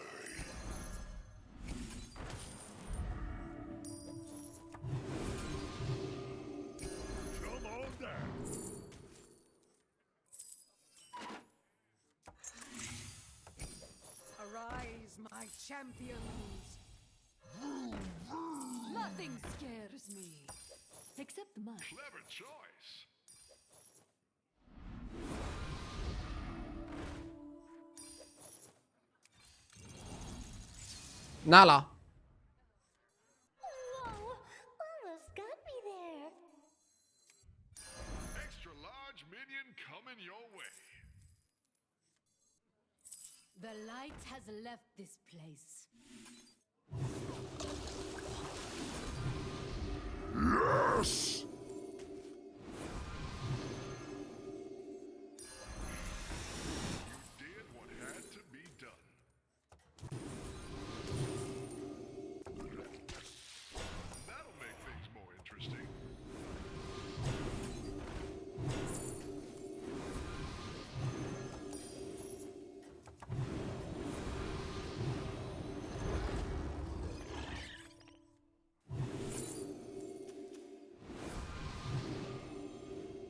Come on down. Arise, my champions. Nothing scares me. Except mine. Clever choice. Nala. Whoa, almost got me there. Extra large minion coming your way. The light has left this place. Yes! You did what had to be done. That'll make things more interesting.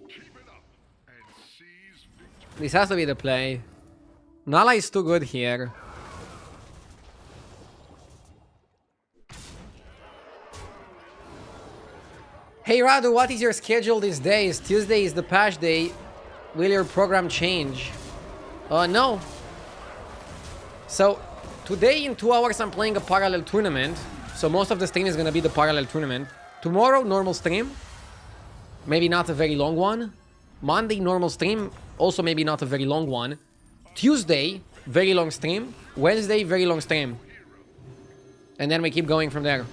Keep it up and seize victory. This has to be the play. Nala is too good here. Hey Radu, what is your schedule these days? Tuesday is the patch day. Will your program change? No. So, today in 2 hours I'm playing a parallel tournament. So most of the stream is gonna be the parallel tournament. Tomorrow, normal stream. Maybe not a very long one. Monday, normal stream. Also maybe not a very long one. Tuesday, very long stream. Wednesday, very long stream. And then we keep going from there.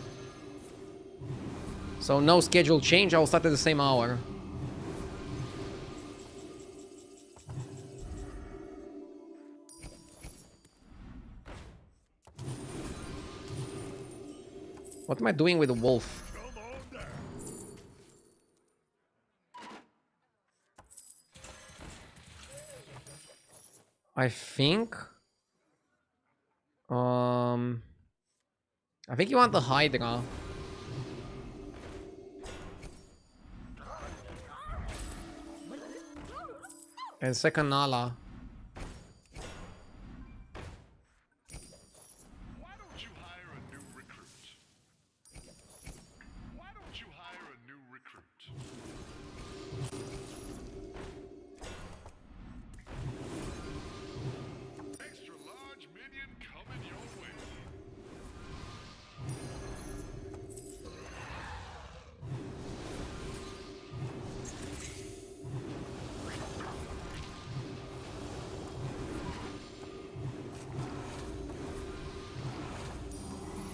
So no schedule change, I'll start at the same hour. What am I doing with the wolf? Come on down. I think... I think you want the Hydra. And second Nala. Why don't you hire a new recruit? Why don't you hire a new recruit? Extra large minion coming your way.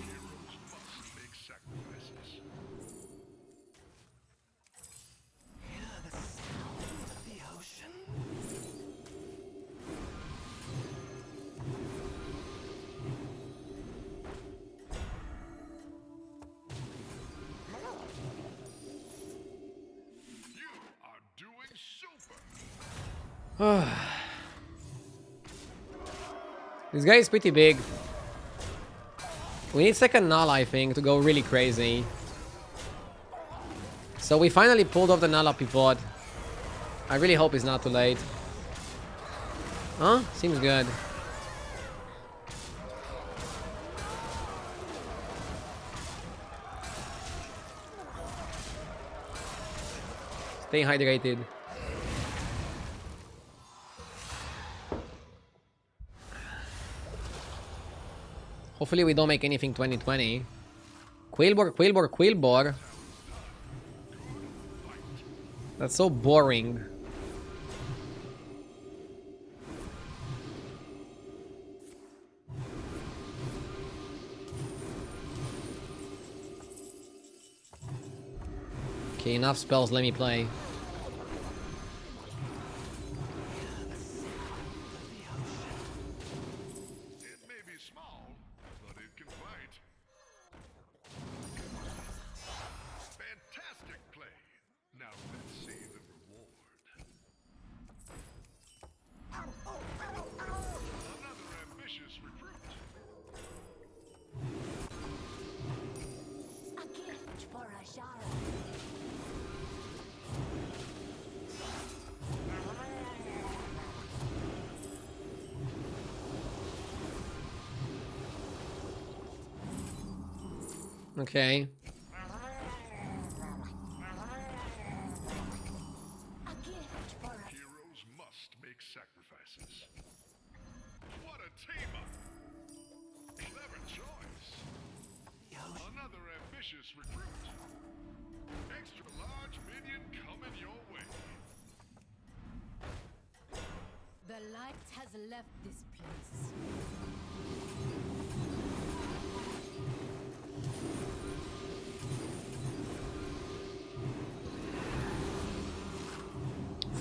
Heroes must make sacrifices. You are doing super. This guy is pretty big. We need second Nala, I think, to go really crazy. So we finally pulled off the Nala pivot. I really hope it's not too late. Huh? Seems good. Stay hydrated. Hopefully we don't make anything 2020. Quillboar, Quillboar, Quillboar. That's so boring. Okay, enough spells, let me play. It may be small, but it can fight. Fantastic play. Now let's see the reward. Another ambitious recruit. A gift for a shower. Okay. A gift for a Heroes must make sacrifices. What a team-up! Clever choice. Another ambitious recruit. Extra large minion coming your way. The light has left this place.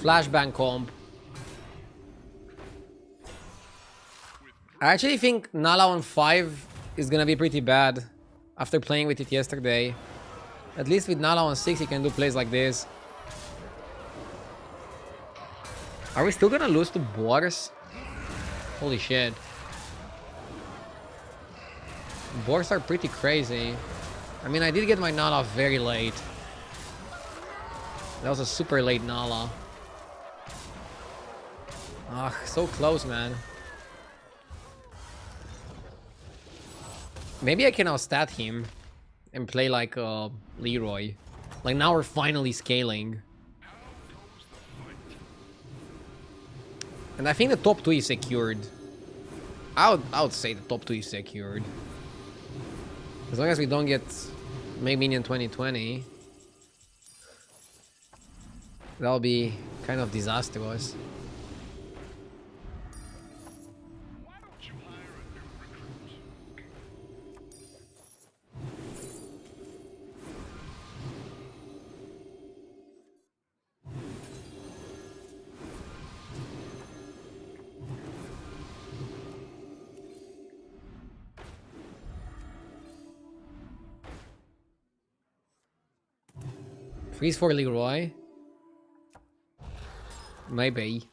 Flashbang comp. I actually think Nala on 5 is gonna be pretty bad after playing with it yesterday. At least with Nala on 6 you can do plays like this. Are we still gonna lose to Boars? Holy shit. Boars are pretty crazy. I mean, I did get my Nala very late. That was a super late Nala. Ah, so close, man. Maybe I can outstat him and play like Leroy. Like now we're finally scaling. And I think the top 2 is secured. I would say the top 2 is secured. As long as we don't get Make Minion 2020. That'll be kind of disastrous. Why don't you hire a new recruit? Freeze for Leroy? Maybe.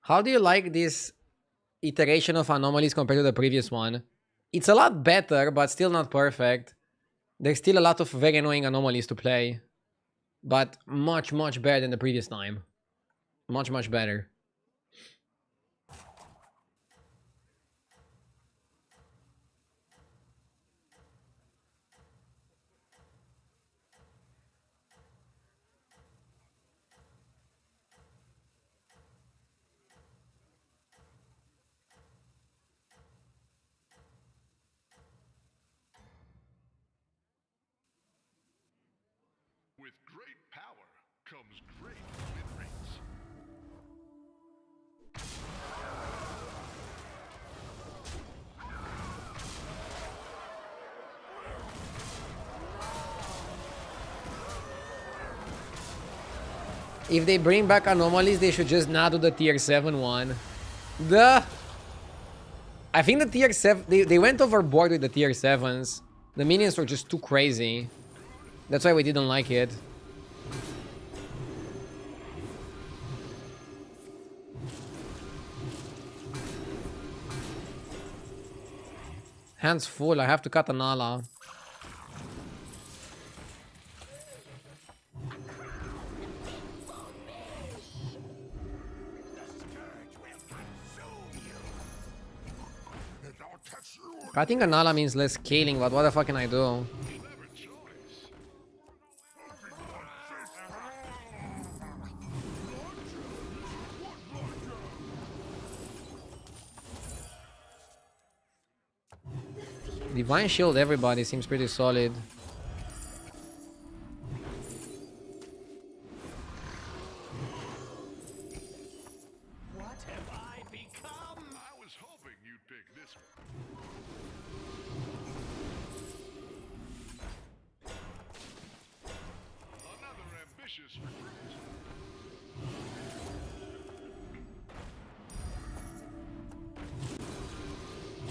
How do you like this iteration of anomalies compared to the previous one? It's a lot better, but still not perfect. There's still a lot of very annoying anomalies to play. But much, much better than the previous time. Much, much better. With great power comes great win rates. If they bring back anomalies, they should just not do the tier 7 one. I think the tier 7... They went overboard with the tier 7s. The minions were just too crazy. That's why we didn't like it. Hands full, I have to cut a Nala. Cutting a Nala means less scaling, but what the fuck can I do? Divine Shield everybody seems pretty solid. What have I become? I was hoping you'd pick this one. Another ambitious recruit.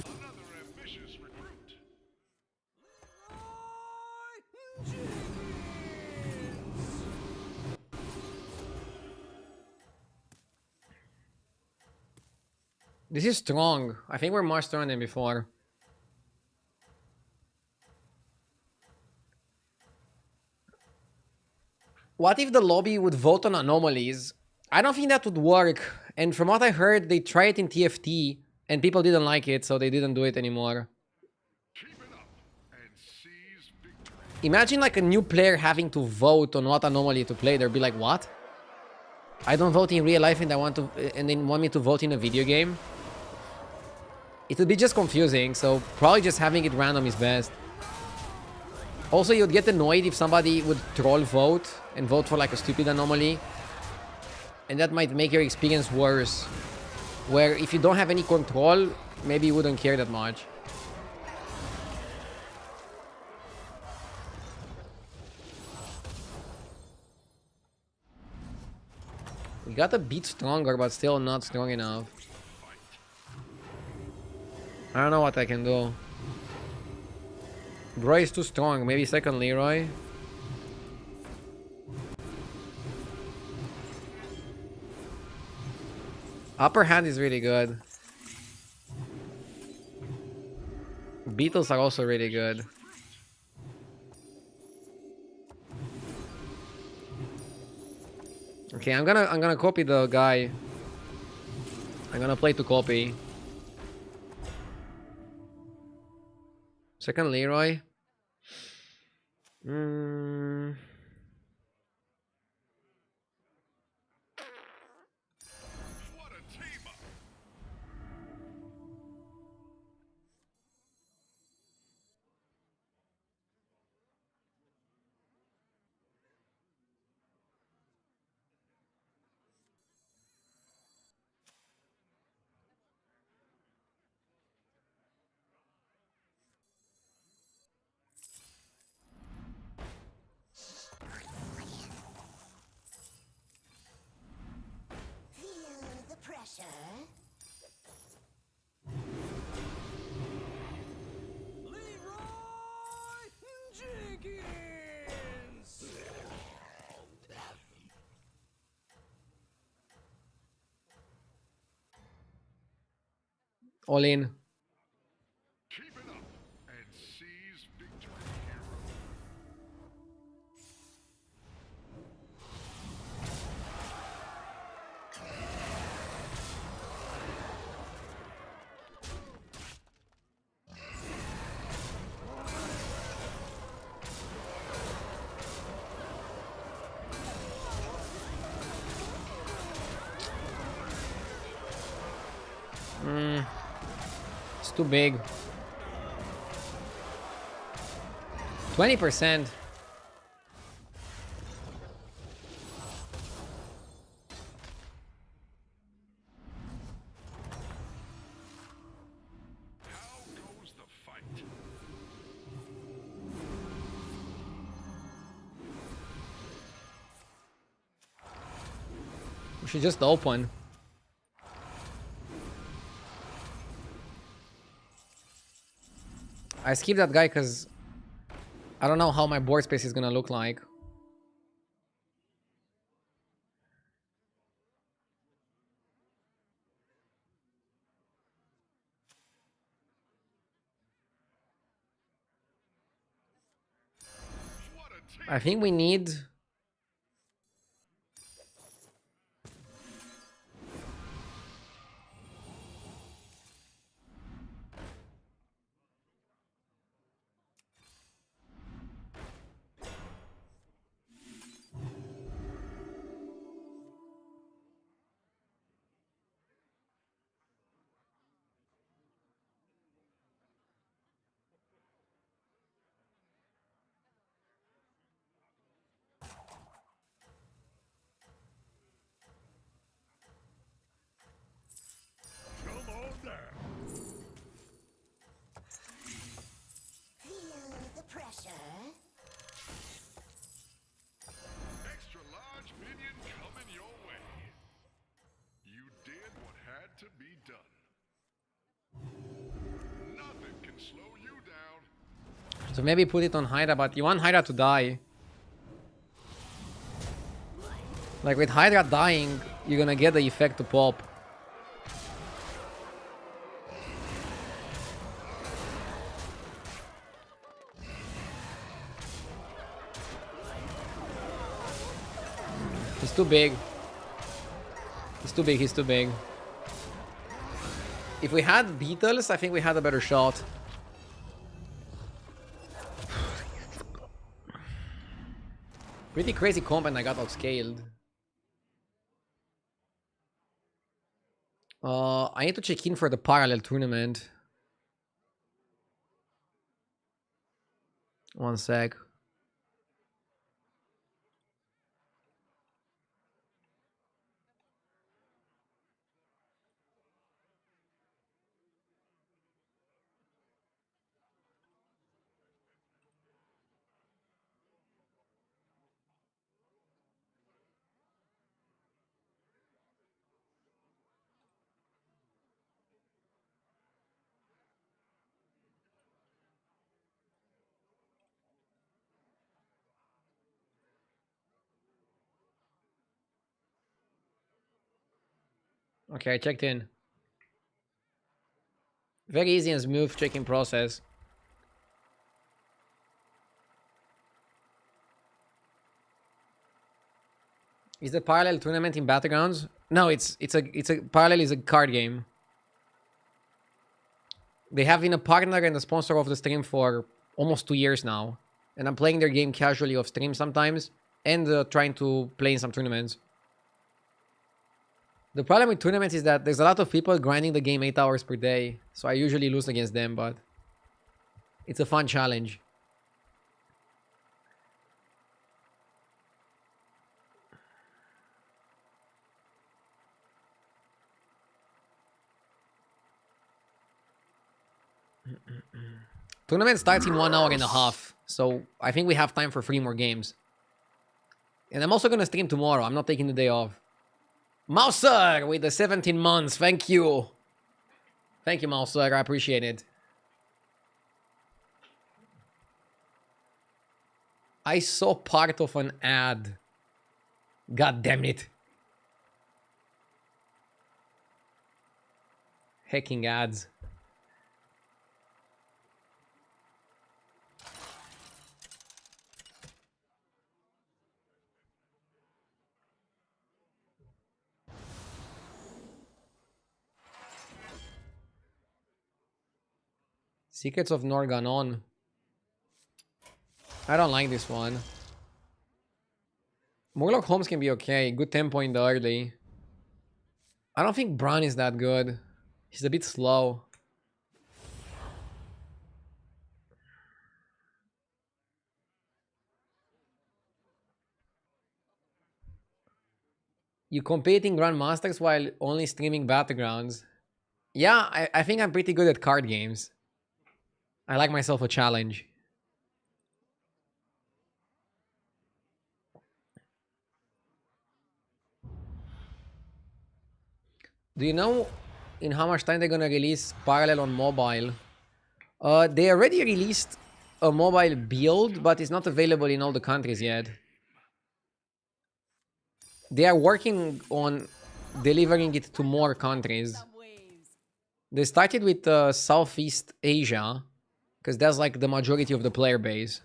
Another ambitious recruit. This is strong. I think we're more strong than before. What if the lobby would vote on anomalies? I don't think that would work. And from what I heard, they tried it in TFT and people didn't like it, so they didn't do it anymore. Keep it up and seize victory. Imagine like a new player having to vote on what anomaly to play. They'll be like, what? I don't vote in real life and they want me to vote in a video game? It would be just confusing, so probably just having it random is best. Also, you'd get annoyed if somebody would troll vote and vote for like a stupid anomaly. And that might make your experience worse. Where if you don't have any control, maybe you wouldn't care that much. We got a bit stronger, but still not strong enough. I don't know what I can do. Roy is too strong. Maybe second Leroy. Upper hand is really good. Beetles are also really good. Okay, I'm gonna copy the guy. I'm gonna play to copy. Second Leroy. What a team up. Feel the pressure? Leroy Jenkins! All in. Keep it up and seize victory, hero. It's too big. 20%. How goes the fight? We should just open. I skipped that guy because I don't know how my board space is gonna look like. What a team. I think we need... So maybe put it on Hydra, but you want Hydra to die. Like with Hydra dying, you're gonna get the effect to pop. He's too big. He's too big, he's too big. If we had beetles, I think we had a better shot. Pretty crazy comp and I got outscaled. I need to check in for the parallel tournament. One sec. Okay, I checked in. Very easy and smooth checking process. Is the parallel tournament in battlegrounds? No, it's a parallel is a card game. They have been a partner and a sponsor of the stream for almost 2 years now, and I'm playing their game casually off stream sometimes, and trying to play in some tournaments. The problem with tournaments is that there's a lot of people grinding the game 8 hours per day, so I usually lose against them, but it's a fun challenge. Tournament starts in 1.5 hours, so I think we have time for 3 more games. And I'm also gonna stream tomorrow. I'm not taking the day off. Mouser with the 17 months. Thank you. Thank you, Mouser. I appreciate it. I saw part of an ad. God damn it. Hacking ads. Secrets of Norganon. I don't like this one. Murloc Holmes can be okay. Good tempo in the early. I don't think Bran is that good. He's a bit slow. You competing Grandmasters while only streaming Battlegrounds. Yeah, I think I'm pretty good at card games. I like myself a challenge. Do you know in how much time they're gonna release Parallel on mobile? They already released a mobile build, but it's not available in all the countries yet. They are working on delivering it to more countries. They started with Southeast Asia, because that's like the majority of the player base.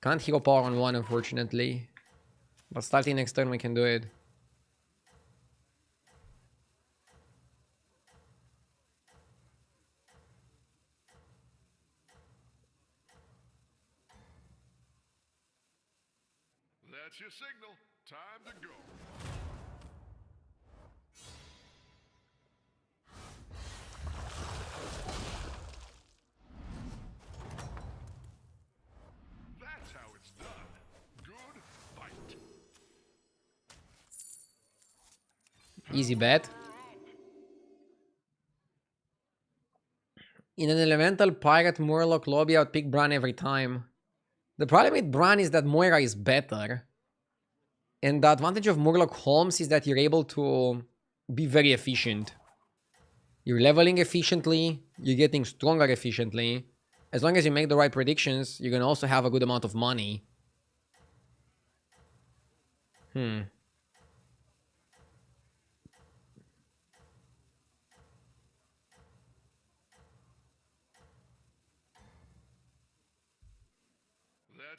Can't hero power on 1, unfortunately. But starting next turn we can do it. That's your signal. Time to go. That's how it's done. Good fight. Easy bet. In an elemental pirate Murloc lobby, I would pick Bran every time. The problem with Bran is that Moira is better. And the advantage of Murloc Holmes is that you're able to be very efficient. You're leveling efficiently. You're getting stronger efficiently. As long as you make the right predictions, you're gonna also have a good amount of money. That's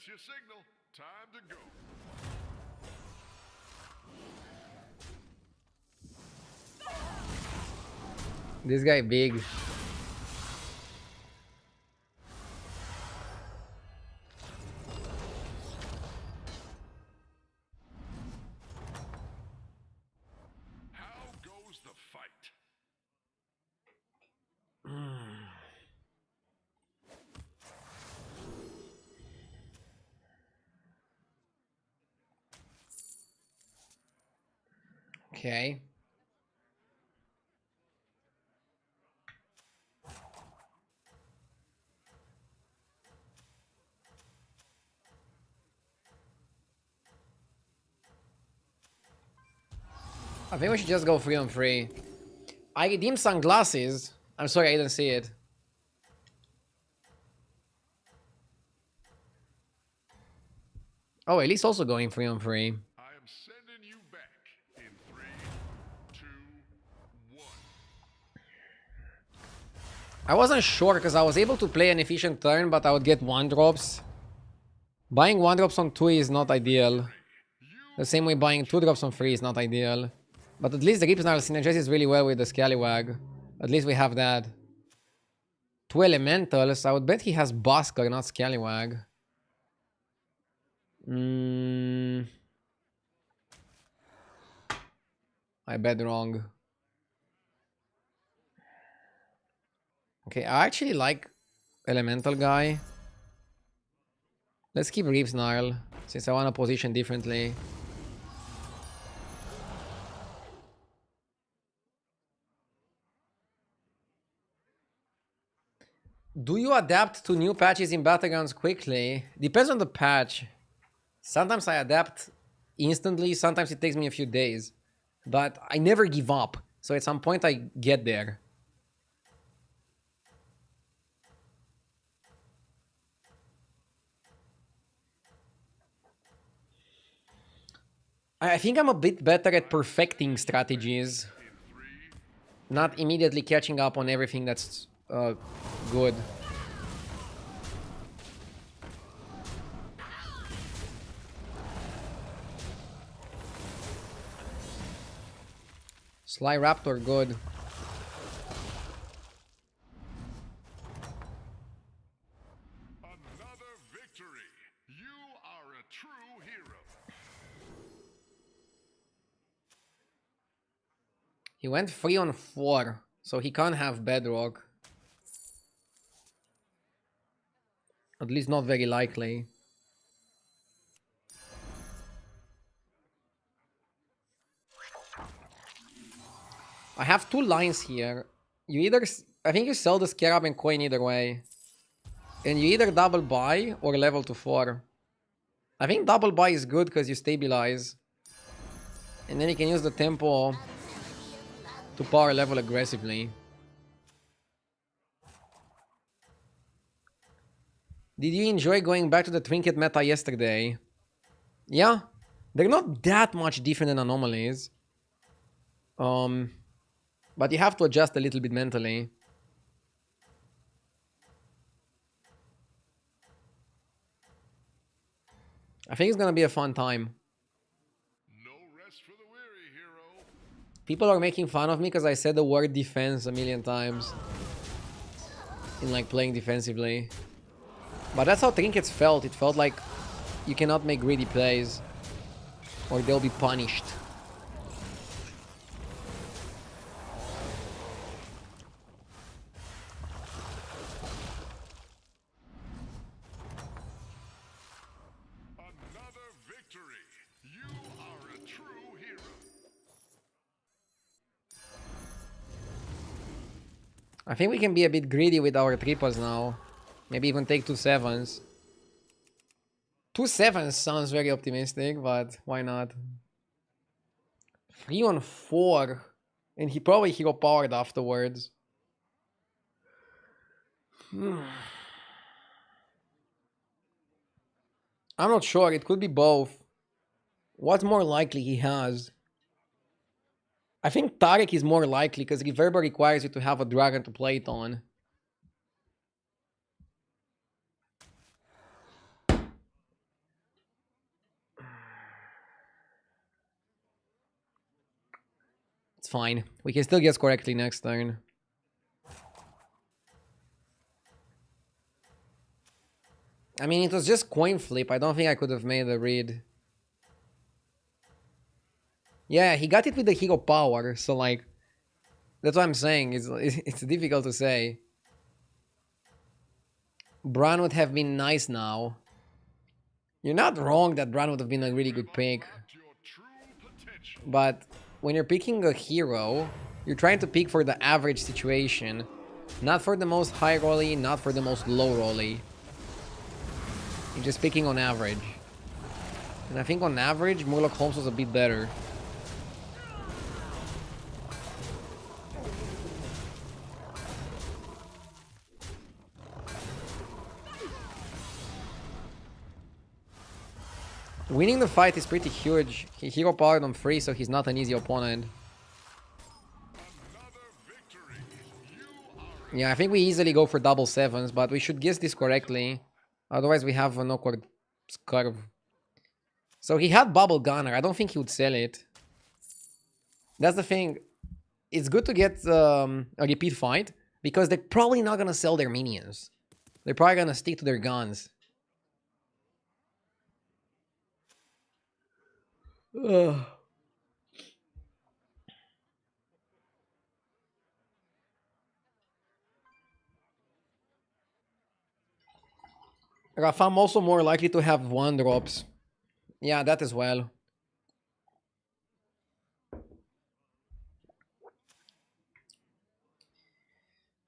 your signal. Time to go. This guy big. How goes the fight? Okay. I think we should just go 3-on-3. I redeemed sunglasses. I'm sorry, I didn't see it. Oh, Elise also going 3-on-3. I am sending you back in 3, 2, 1. I wasn't sure because I was able to play an efficient turn, but I would get 1-drops. Buying 1-drops on 2 is not ideal. The same way buying 2-drops on 3 is not ideal. But at least the Ripsnarl synergizes really well with the Scallywag. At least we have that. 2 elementals. I would bet he has Busker, not Scallywag. I bet wrong. Okay, I actually like Elemental guy. Let's keep Ripsnarl, since I want to position differently. Do you adapt to new patches in battlegrounds quickly? Depends on the patch. Sometimes I adapt instantly, sometimes it takes me a few days. But I never give up, so at some point I get there. I think I'm a bit better at perfecting strategies. Not immediately catching up on everything that's good. Sly Raptor, good. Another victory. You are a true hero. He went 3-on-4, so he can't have Bedrock. At least not very likely. I have 2 lines here. You either... I think you sell the Scarab and coin either way. And you either double buy or level to 4. I think double buy is good because you stabilize. And then you can use the tempo to power level aggressively. Did you enjoy going back to the Trinket meta yesterday? Yeah. They're not that much different than anomalies. But you have to adjust a little bit mentally. I think it's gonna be a fun time. No rest for the weary, hero. People are making fun of me because I said the word defense a million times. In like playing defensively. But that's how Trinkets felt. It felt like you cannot make greedy plays. Or they'll be punished. Another victory. You are a true hero. I think we can be a bit greedy with our triples now. Maybe even take 2 7s. 2 7s sounds very optimistic, but why not? 3-on-4. And he probably hero powered afterwards. I'm not sure. It could be both. What's more likely he has? I think Tarek is more likely because Reverber requires you to have a dragon to play it on. It's fine. We can still guess correctly next turn. I mean, it was just coin flip. I don't think I could have made a read. Yeah, he got it with the hero power, so like... That's what I'm saying. It's difficult to say. Bran would have been nice now. You're not wrong that Bran would have been a really good pick. Unlocked your true potential. But when you're picking a hero, you're trying to pick for the average situation. Not for the most high rolly, not for the most low rolly. You're just picking on average. And I think on average, Murloc Holmes was a bit better. Winning the fight is pretty huge. He hero powered on free, so he's not an easy opponent. Another victory. You are Yeah, I think we easily go for double sevens, but we should guess this correctly. Otherwise, we have an awkward curve. So he had Bubble Gunner. I don't think he would sell it. That's the thing. It's good to get a repeat fight, because they're probably not going to sell their minions. They're probably going to stick to their guns. Ugh. Rafa, I'm also more likely to have one drops. Yeah, that as well.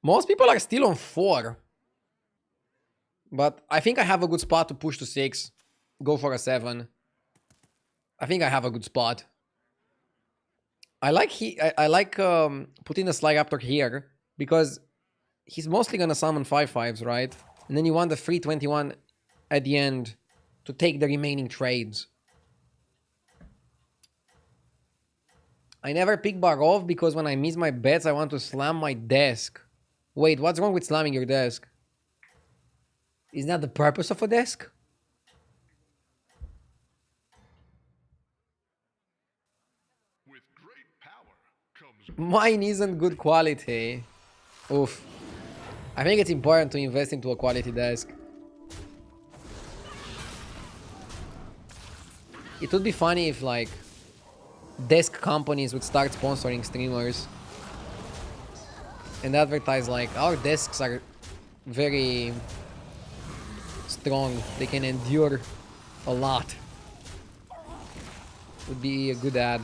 Most people are still on 4. But I think I have a good spot to push to 6. Go for a 7. I think I have a good spot. I like putting the Sly Raptor here because he's mostly gonna summon 5/5s, right? And then you want the free 21 at the end to take the remaining trades. I never pick Barov because when I miss my bets, I want to slam my desk. Wait, what's wrong with slamming your desk? Isn't that the purpose of a desk? with great power comes Mine isn't good quality. Oof. I think it's important to invest into a quality desk. It would be funny if, like, desk companies would start sponsoring streamers and advertise, like, our desks are very strong. They can endure a lot. Would be a good ad.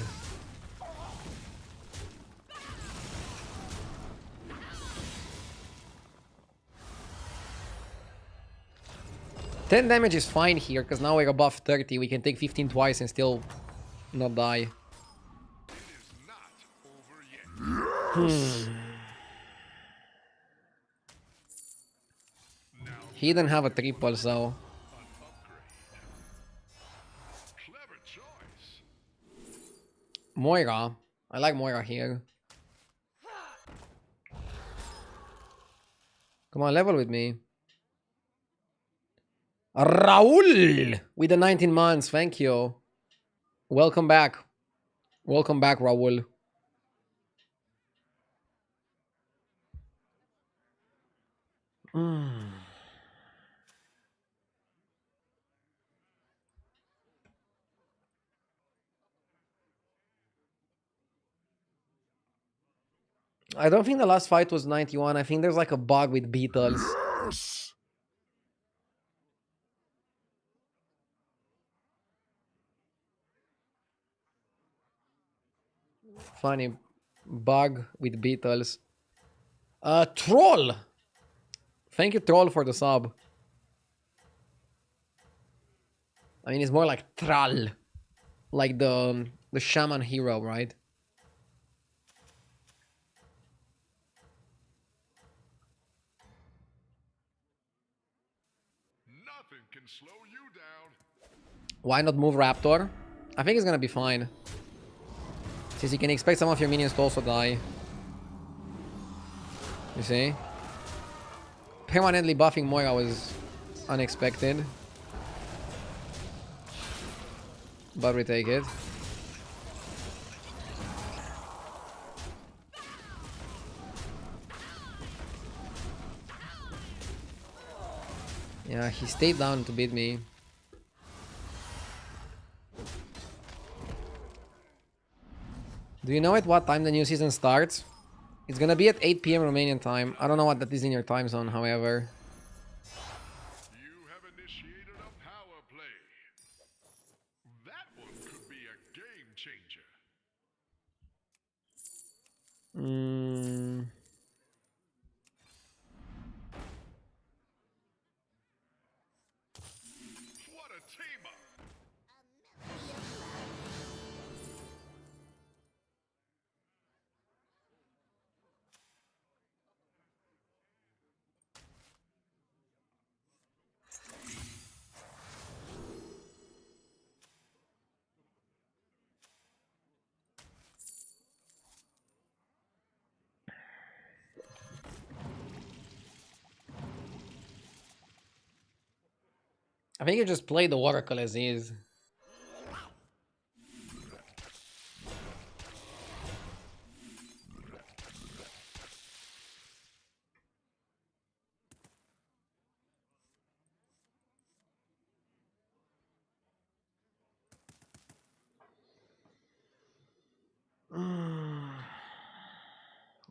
$10 damage is fine here, because now we're above 30. We can take 15 twice and still not die. it is not over yet. Now He didn't have a triple, so... an upgrade. Clever choice. Moira. I like Moira here. Come on, level with me. Raul! With the 19 months, thank you. Welcome back. Welcome back, Raul. I don't think the last fight was 91. I think there's like a bug with beetles. Yes! Funny bug with beetles. Troll! Thank you, Troll, for the sub. I mean, it's more like Thrall. Like the shaman hero, right? Nothing can slow you down. Why not move Raptor? I think it's gonna be fine. Since you can expect some of your minions to also die. You see? Permanently buffing Moira was unexpected. But we take it. Yeah, he stayed down to beat me. Do you know at what time the new season starts? It's gonna be at 8 p.m. Romanian time. I don't know what that is in your time zone, however. You have initiated a power play. That one could be a game changer. What a team up! I think you just play the Oracle as is.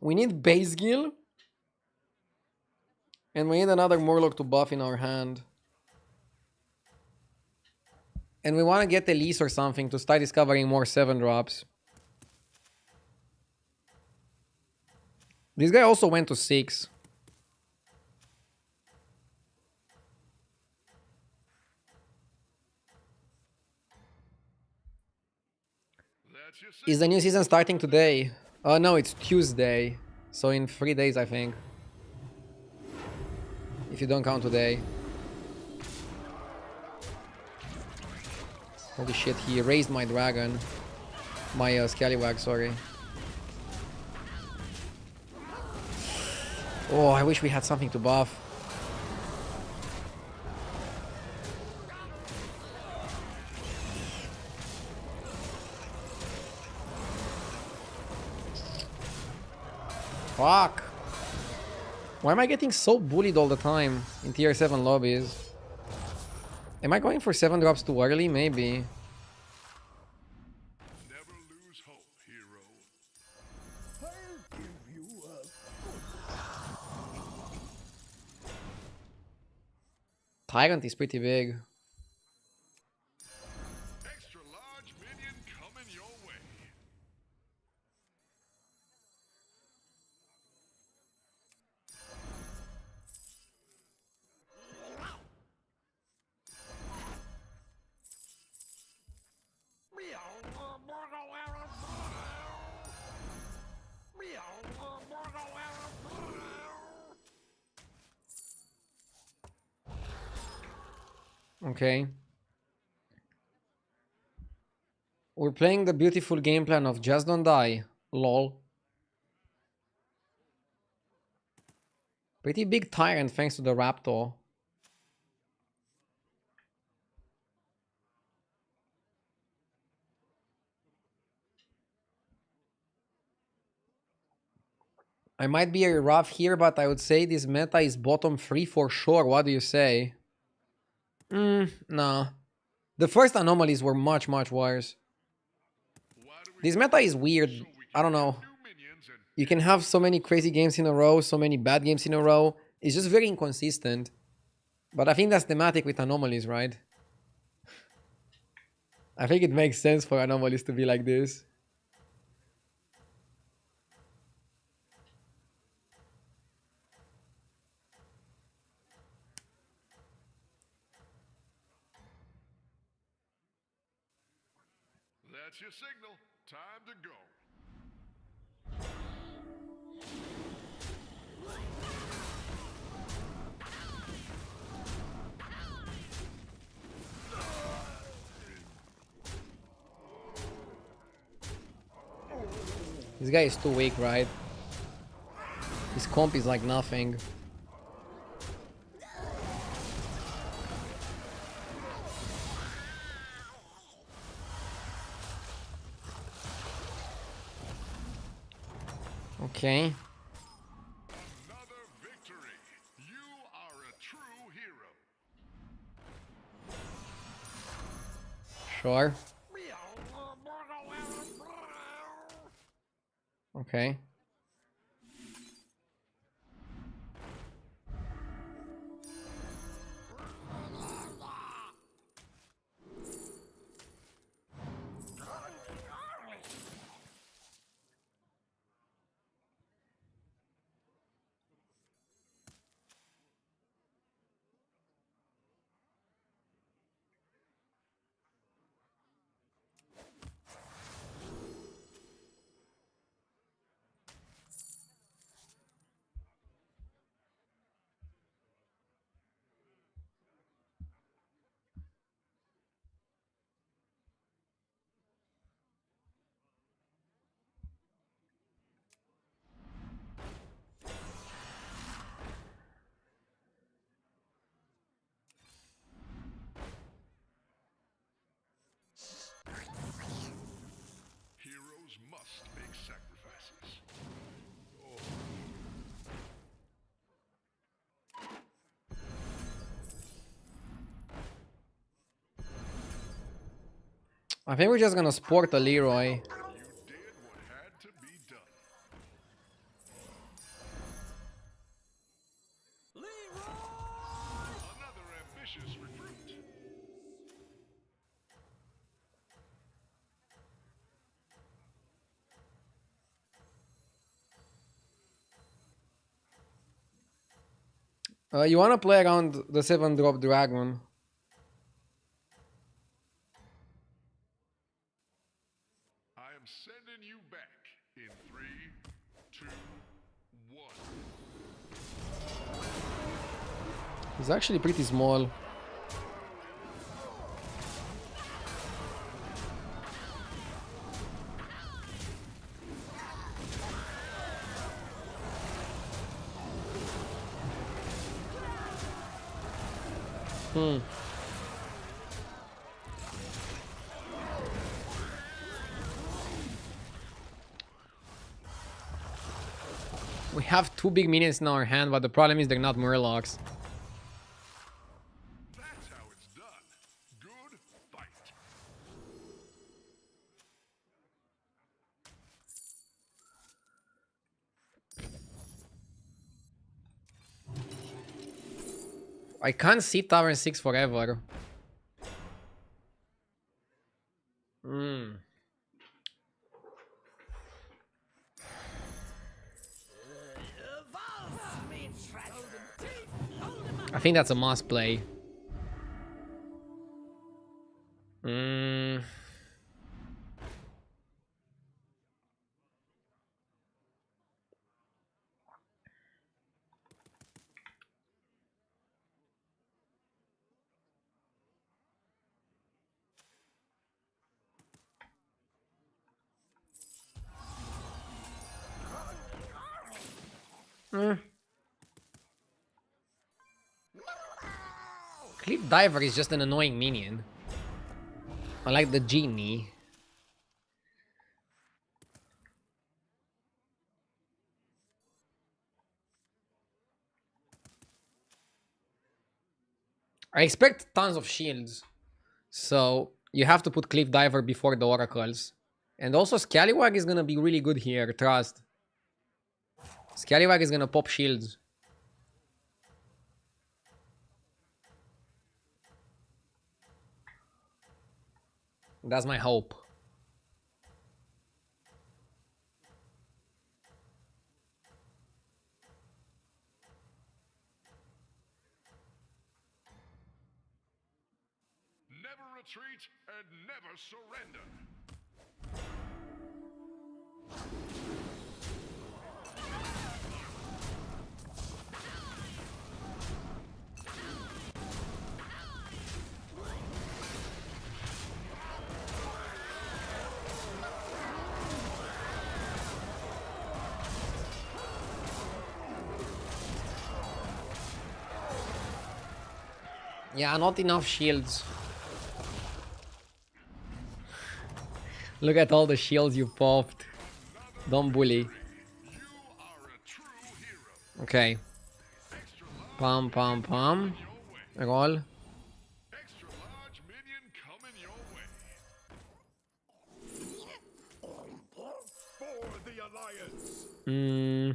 We need base Gil. And we need another Murloc to buff in our hand. And we want to get Elise or something to start discovering more 7-drops. This guy also went to 6. That's your Is the new season starting today? Oh no, it's Tuesday. So in 3 days, I think. If you don't count today. Holy shit, he raised my dragon. My Scallywag, sorry. Oh, I wish we had something to buff. Fuck. Why am I getting so bullied all the time in tier 7 lobbies? Am I going for 7-drops too early? Maybe. Never lose hope, hero. I'll give you a Tyrant is pretty big. Extra large minion coming your way. Okay. We're playing the beautiful game plan of just don't die. Lol. Pretty big Tyrant thanks to the Raptor. I might be rough here, but I would say this meta is bottom 3 for sure. What do you say? No. The first anomalies were much, much worse. This meta is weird. I don't know. New minions and You can have so many crazy games in a row, so many bad games in a row. It's just very inconsistent. But I think that's thematic with anomalies, right? I think it makes sense for anomalies to be like this. that's your signal. Time to go. This guy is too weak, right? His comp is like nothing. Okay. Another victory. You are a true hero. Sure. Okay. Heroes must make sacrifices. I think we're just gonna sport a Leroy. You did what had to be done. Another ambitious recruit. You wanna play around the 7-drop dragon? I am sending you back in 3, 2, 1. He's actually pretty small. We have 2 big minions in our hand, but the problem is they're not Murlocs. That's how it's done. Good fight. I can't see Tower 6 forever. I think that's a must play. Cliff Diver is just an annoying minion. I like the genie. I expect tons of shields. So you have to put Cliff Diver before the oracles. And also Scallywag is gonna be really good here, trust. Scallywag is gonna pop shields. That's my hope. Never retreat and never surrender. Yeah, not enough shields. Look at all the shields you popped. Don't bully. Okay. Pam, pam, pam. Roll. Extra large minion coming your way. For the Alliance. Hmm.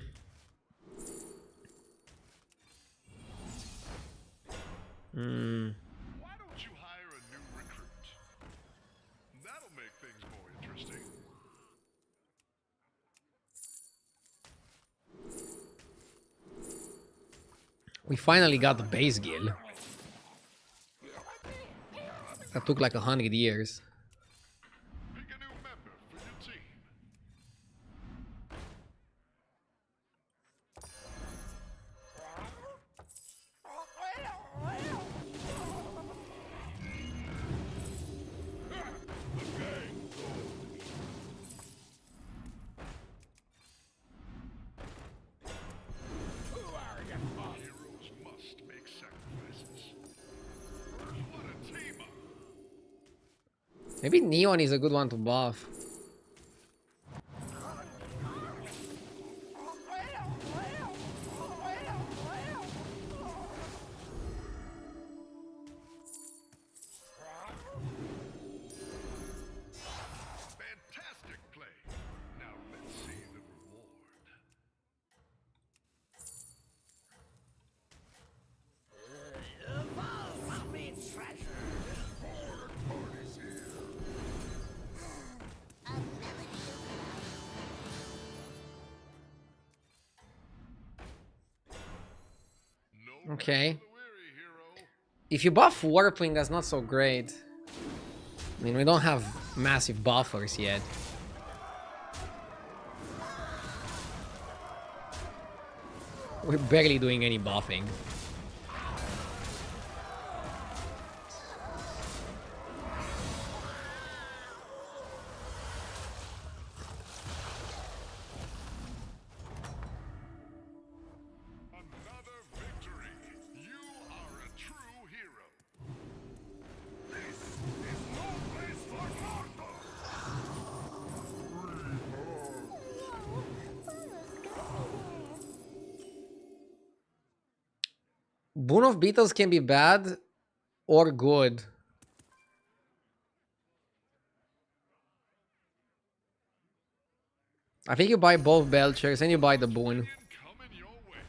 Why don't you hire a new recruit? That'll make things more interesting. We finally got the base guild. That took like 100 years. Pick a new member for your team. Heroes must make sacrifices. What a team up! Maybe Neon is a good one to buff. Fantastic play. Now let's see the reward. No Okay. rest for the weary, hero. If you buff Warping, that's not so great. I mean, we don't have massive buffers yet. We're barely doing any buffing. Another victory. You are a true hero. This is no place for mortals. Boon of Beetles can be bad or good. I think you buy both Belchers and you buy the Boon. Minion coming your way.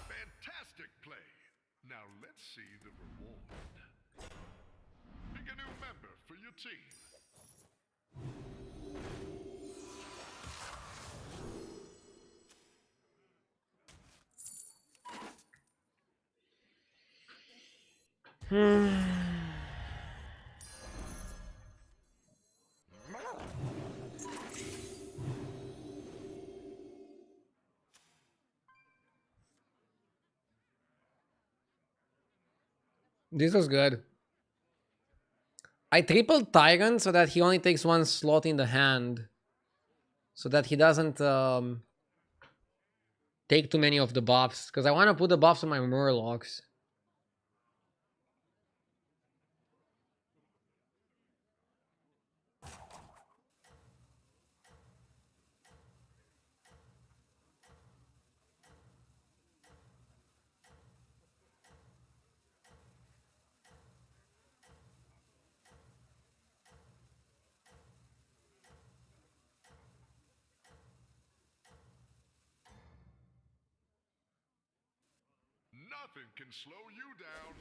Fantastic play. Now let's see the reward. Pick a new member for your team. This was good. I tripled Tyrant so that he only takes one slot in the hand. So that he doesn't take too many of the buffs. Because I want to put the buffs on my Murlocs. Nothing can slow you down.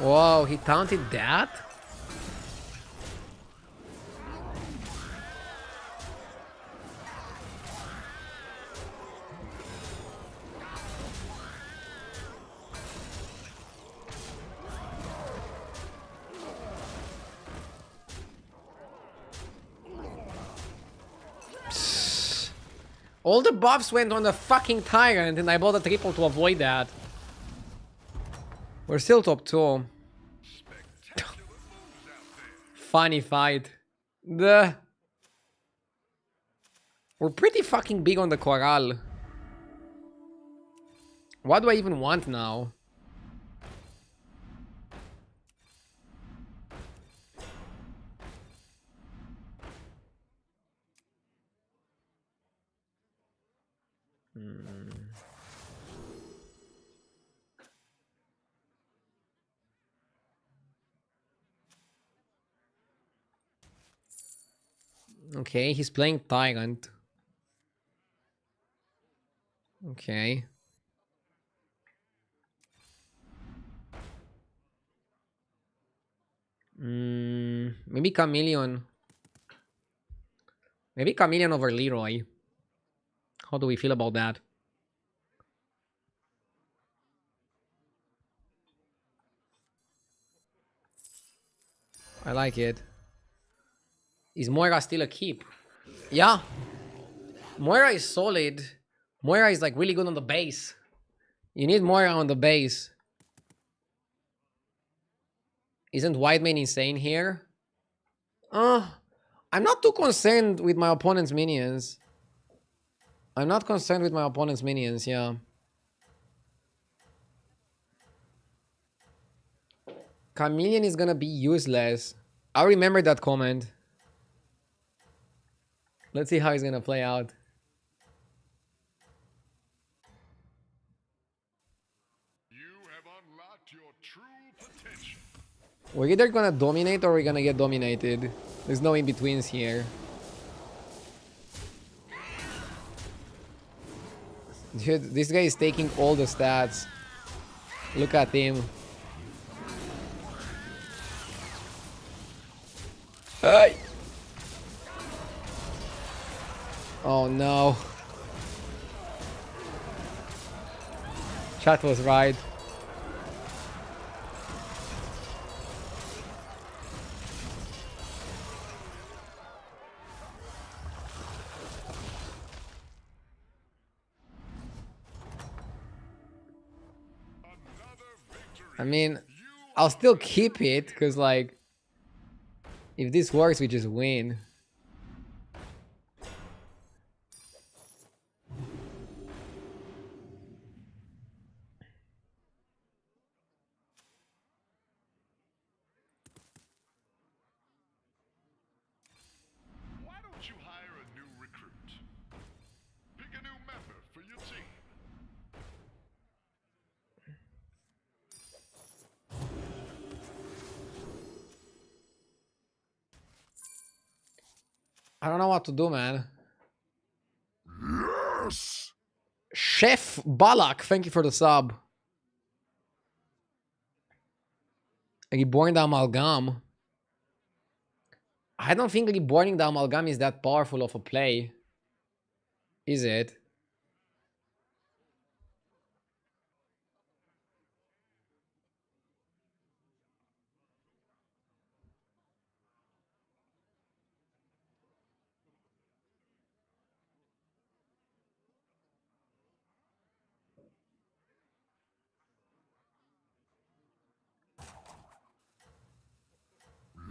Whoa, he taunted that? All the buffs went on the fucking Tyrant and I bought a triple to avoid that. We're still top 2. Spectacular moves out there. Funny fight. We're pretty fucking big on the corral. What do I even want now? Okay, he's playing Tyrant. Okay. Maybe Chameleon. Maybe Chameleon over Leroy. How do we feel about that? I like it. Is Moira still a keep? Yeah. Moira is solid. Moira is like really good on the base. You need Moira on the base. Isn't Whitemane insane here? I'm not too concerned with my opponent's minions. I'm not concerned with my opponent's minions, yeah. Chameleon is gonna be useless. I'll remember that comment. Let's see how he's gonna play out. You have unlocked your true potential. We're either gonna dominate or we're gonna get dominated. There's no in-betweens here. Dude, this guy is taking all the stats. Look at him. Hey! Oh no. Chat was right. I mean, I'll still keep it, because, like, if this works, we just win. Why don't you hire a new recruit? Pick a new member for your team. I don't know what to do, man. Yes! Chef Balak, thank you for the sub. Reborn the Amalgam. I don't think reborning the Amalgam is that powerful of a play. Is it?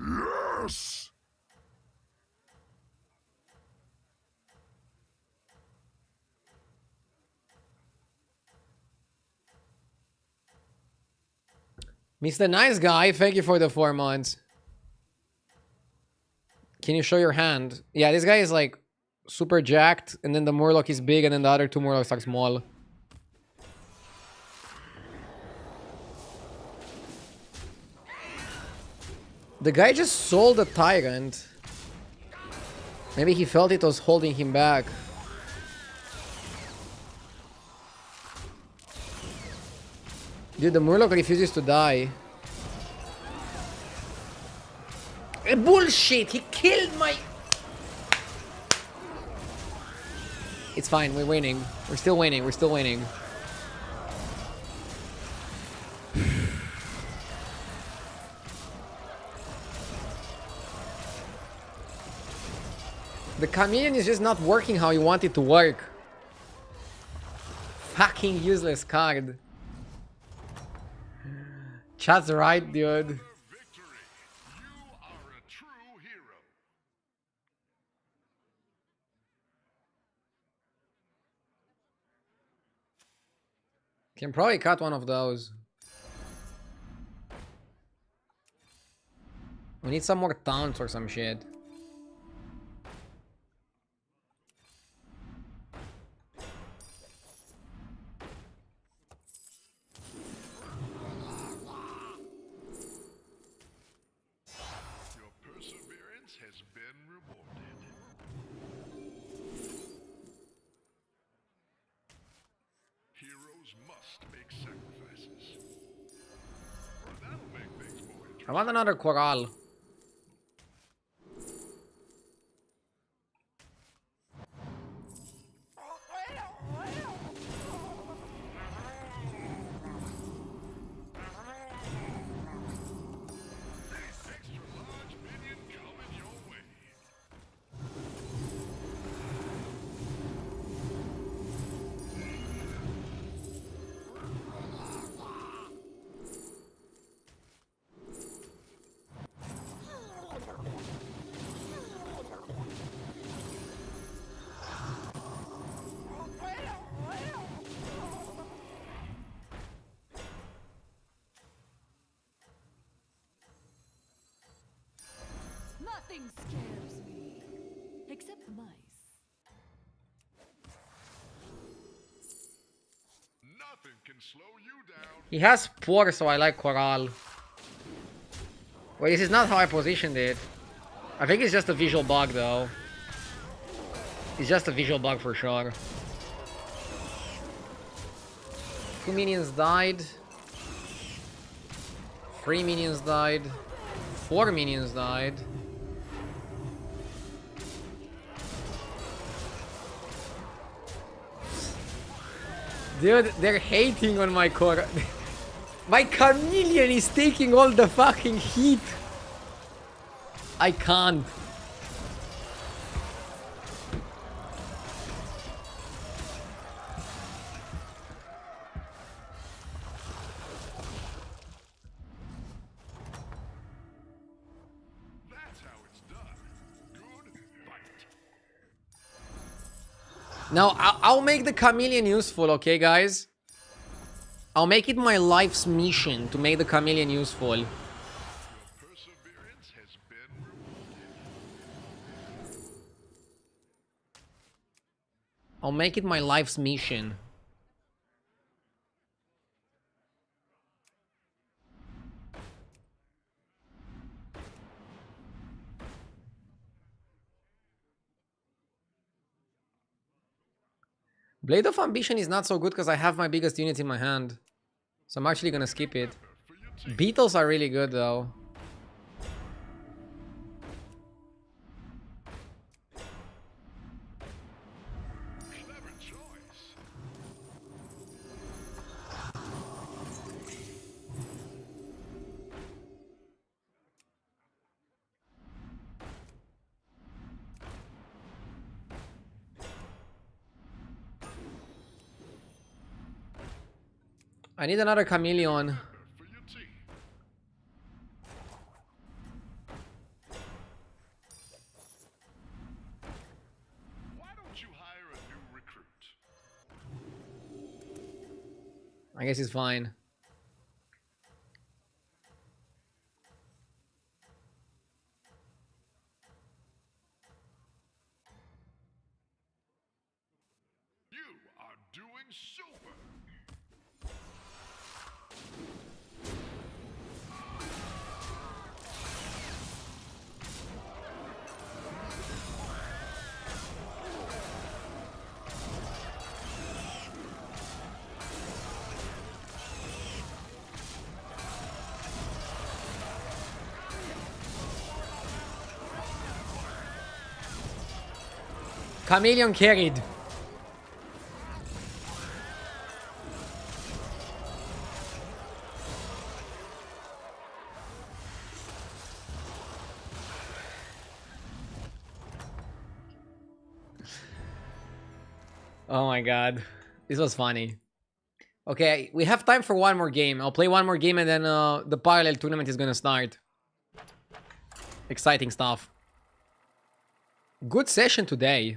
Yes! Mr. Nice Guy, thank you for the 4 months. Can you show your hand? Yeah, this guy is like super jacked, and then the Murloc is big, and then the other 2 Murlocs are small. The guy just sold the Tyrant. Maybe he felt it was holding him back. Dude, the Murloc refuses to die. Bullshit! He killed my... It's fine, we're winning. We're still winning, we're still winning. The Chameleon is just not working how you want it to work. Fucking useless card. Chat's right, dude. Victory! You are a true hero. Can probably cut one of those. We need some more taunts or some shit. Your perseverance has been rewarded. Heroes must make sacrifices. That'll make things more I interesting. want another Coral. Extra large minion coming your way. Nothing scares me. Except the mice. Nothing can slow you down. He has Poor, so I like Coral. Wait, this is not how I positioned it. I think it's just a visual bug, though. It's just a visual bug for sure. 2 minions died. 3 minions died. 4 minions died. Dude, they're hating on my core. My Chameleon is taking all the fucking heat. I can't. That's how it's done. Good fight. Now, I'll make the Chameleon useful, okay, guys? I'll make it my life's mission to make the Chameleon useful. Your perseverance has been rewarded. I'll make it my life's mission. Blade of Ambition is not so good because I have my biggest unit in my hand. So I'm actually gonna skip it. For your team. Beetles are really good though. Clever choice. I need another Chameleon. For your team. Why don't you hire a new recruit? I guess it's fine. You are doing super. Chameleon carried. Oh my god. This was funny. Okay, we have time for one more game. I'll play one more game and then the parallel tournament is gonna start. Exciting stuff. Good session today.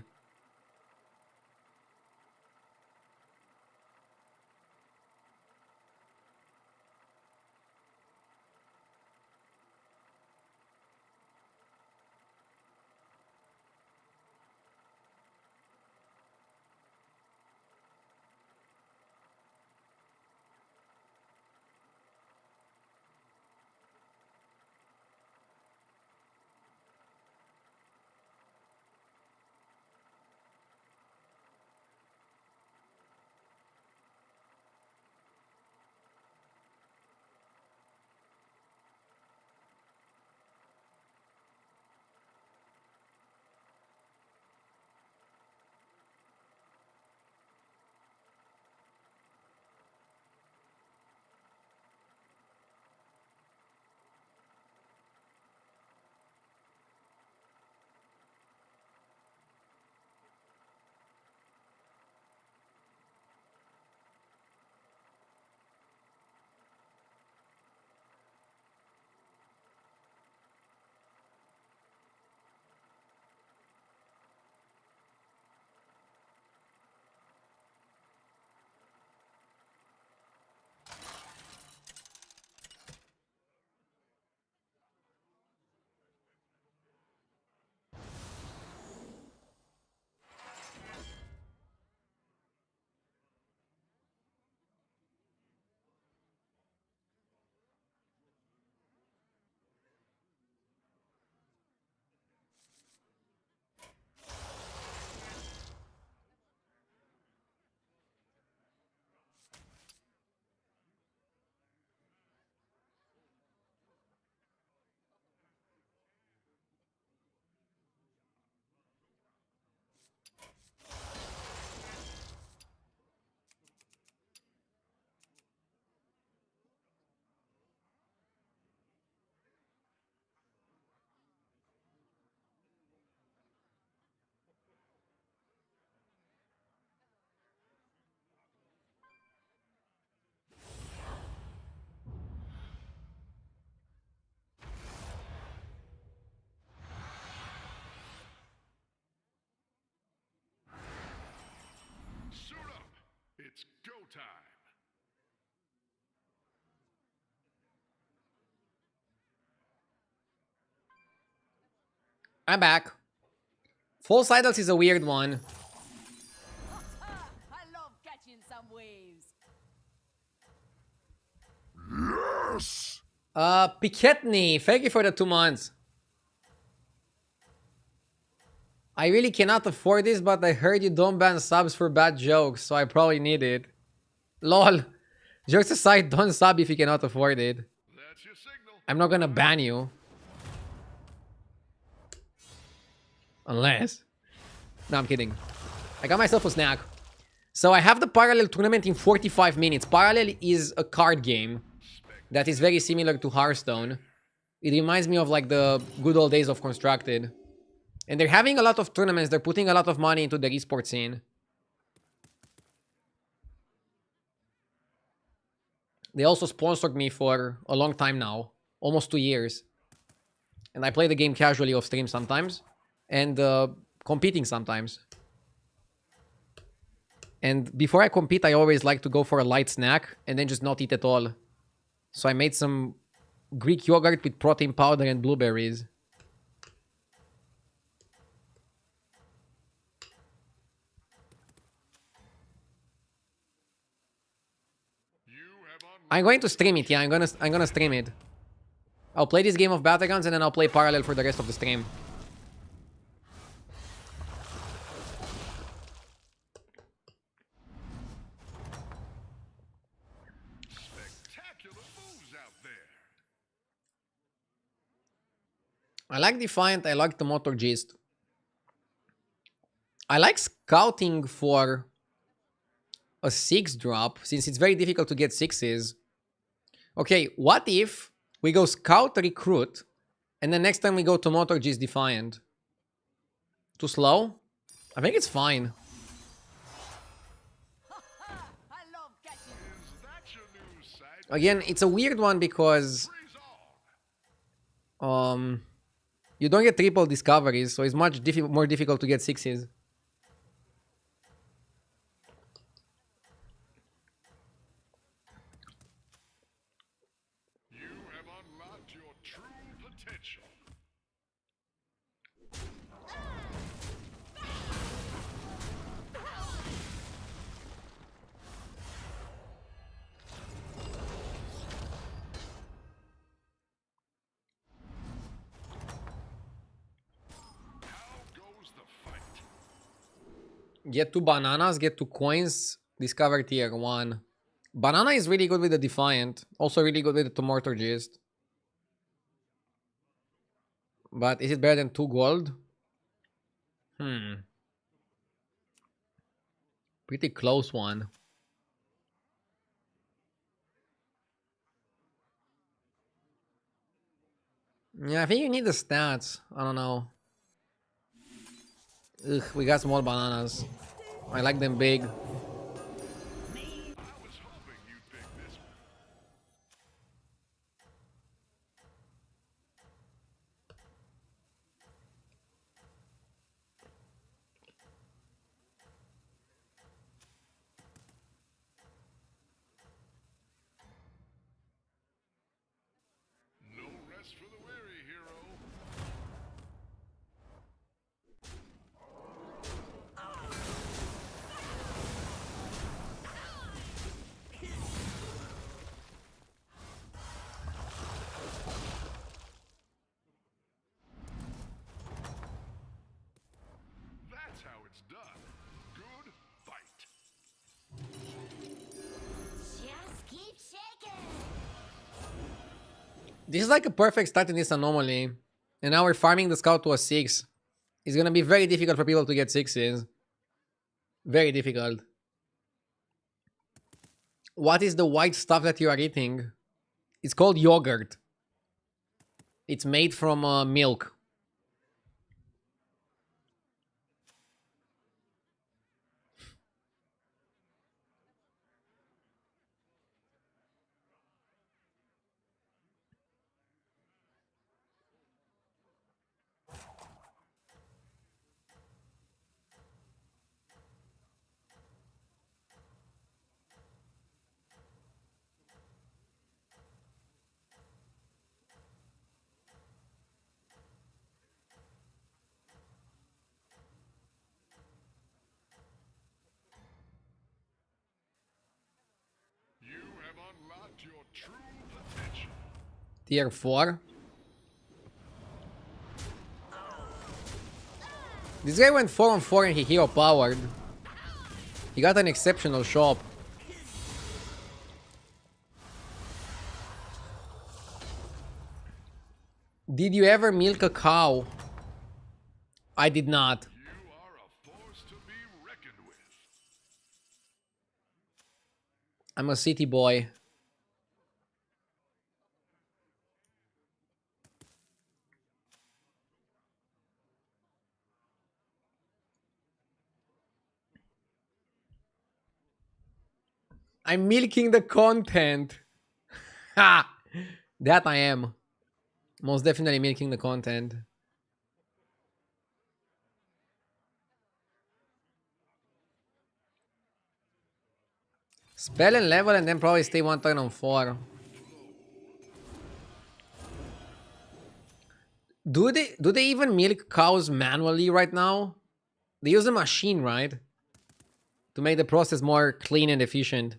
Suit up. It's go time. I'm back. Full Sidles is a weird one. I love catching some waves. Yes. Piketny, thank you for the 2 months. I really cannot afford this, but I heard you don't ban subs for bad jokes, so I probably need it. Lol. Jokes aside, don't sub if you cannot afford it. That's your signal. I'm not gonna ban you. Unless. No, I'm kidding. I got myself a snack. So I have the Parallel tournament in 45 minutes. Parallel is a card game that is very similar to Hearthstone. It reminds me of like the good old days of Constructed. And they're having a lot of tournaments. They're putting a lot of money into the esports scene. They also sponsored me for a long time now. Almost 2 years. And I play the game casually off stream sometimes. And competing sometimes. And before I compete, I always like to go for a light snack and then just not eat at all. So I made some Greek yogurt with protein powder and blueberries. I'm going to stream it, yeah, I'm gonna stream it. I'll play this game of battlegrounds and then I'll play Parallel for the rest of the stream. Spectacular moves out there. I like Defiant, I like the Motor Gist. I like scouting for a 6 drop, since it's very difficult to get 6s. Okay, what if we go Scout Recruit, and then next time we go to Motor Gist Defiant? Too slow? I think it's fine. I love catching. Again, it's a weird one because Freeze on! you don't get triple discoveries, so it's much more difficult to get sixes. You have unlocked your true potential. How goes the fight? Get 2 bananas, get 2 coins, discover tier 1. Banana is really good with the Defiant. Also really good with the Mortargist. But is it better than 2 gold? Pretty close one. Yeah, I think you need the stats. I don't know. Ugh, we got small bananas. I like them big. I was hoping you'd pick this one. No rest for the weary, hero. That's how it's done. Good fight. Just keep shaking. This is like a perfect start in this anomaly. And now we're farming the scout to a 6. It's gonna be very difficult for people to get 6s. Very difficult. What is the white stuff that you are eating? It's called yogurt. It's made from milk. You have unlocked your true potential. Tier 4. This guy went 4 on 4 and he hero powered. He got an exceptional shop. Did you ever milk a cow? I did not. You are a force to be reckoned with. I'm a city boy. I'm milking the content. Ha! That I am. Most definitely milking the content. Spell and level and then probably stay 1 turn on 4. Do they even milk cows manually right now? They use a machine, right? To make the process more clean and efficient.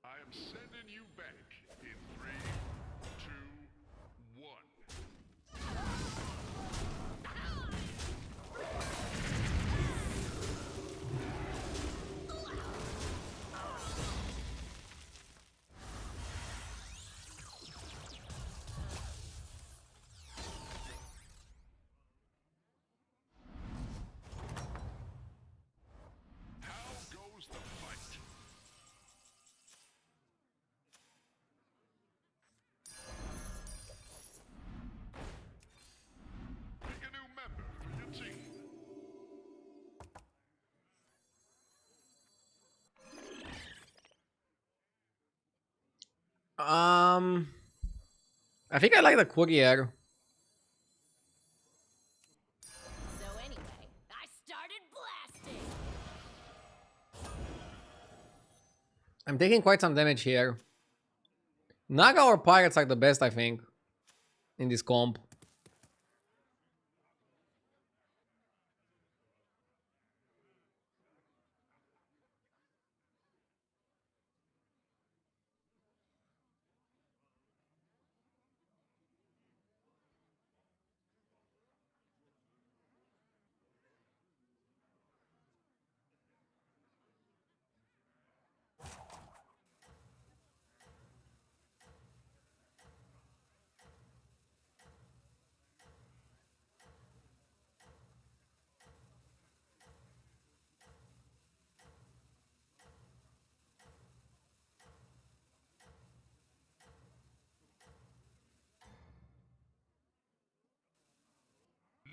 I am sending you back in 3, 2, 1. I think I like the Courier. So anyway, I started blasting. I'm taking quite some damage here. Naga or Pirates are the best, I think, in this comp.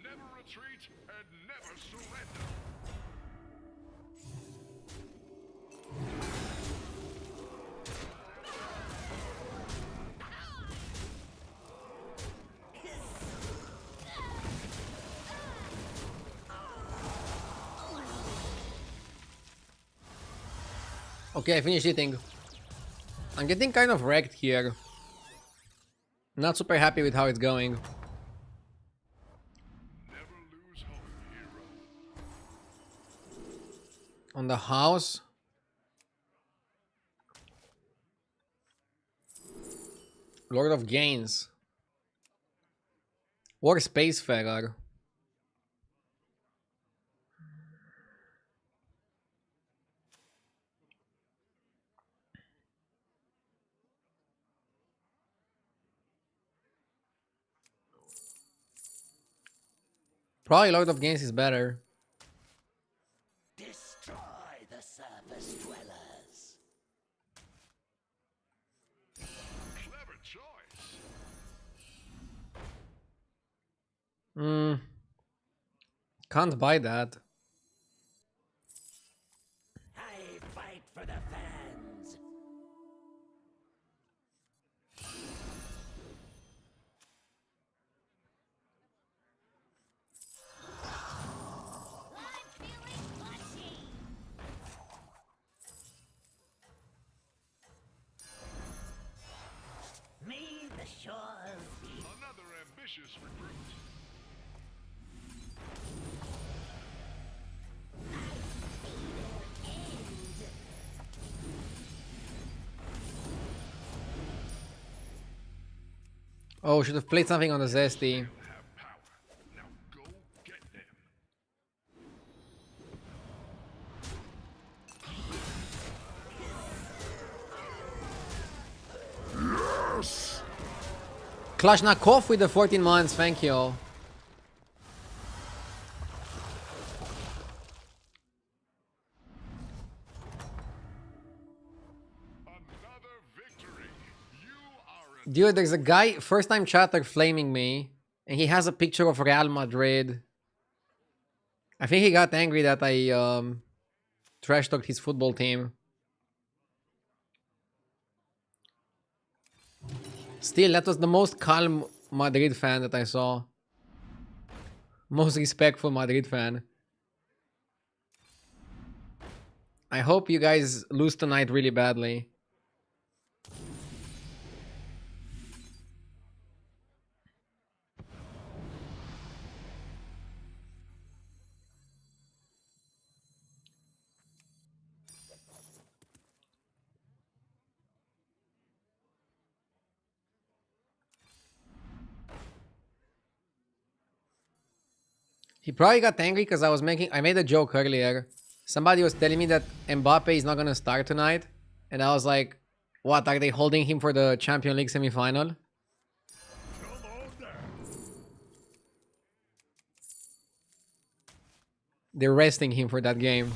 Never retreat and never surrender. Okay, I finished eating. I'm getting kind of wrecked here. Not super happy with how it's going. Never lose hope, hero. On the house. Lord of Gains. Or Spacefarer. Probably Lord of Gains is better. Destroy the surface dwellers. Clever choice. Can't buy that. I fight for the fans. I'm feeling mushy. May the shores be. Another ambitious recruit. Oh, should have played something on the Zesty. Have power. Now go get them. Kalashnikov with the 14 months, thank you. Another victory. You are a Dude, there's a guy, first time chatter flaming me, and he has a picture of Real Madrid. I think he got angry that I trash talked his football team. Still, that was the most calm Madrid fan that I saw. Most respectful Madrid fan. I hope you guys lose tonight really badly. He probably got angry because I made a joke earlier. Somebody was telling me that Mbappe is not gonna start tonight, and I was like, "What? Are they holding him for the Champions League semi-final?" come on down. They're resting him for that game.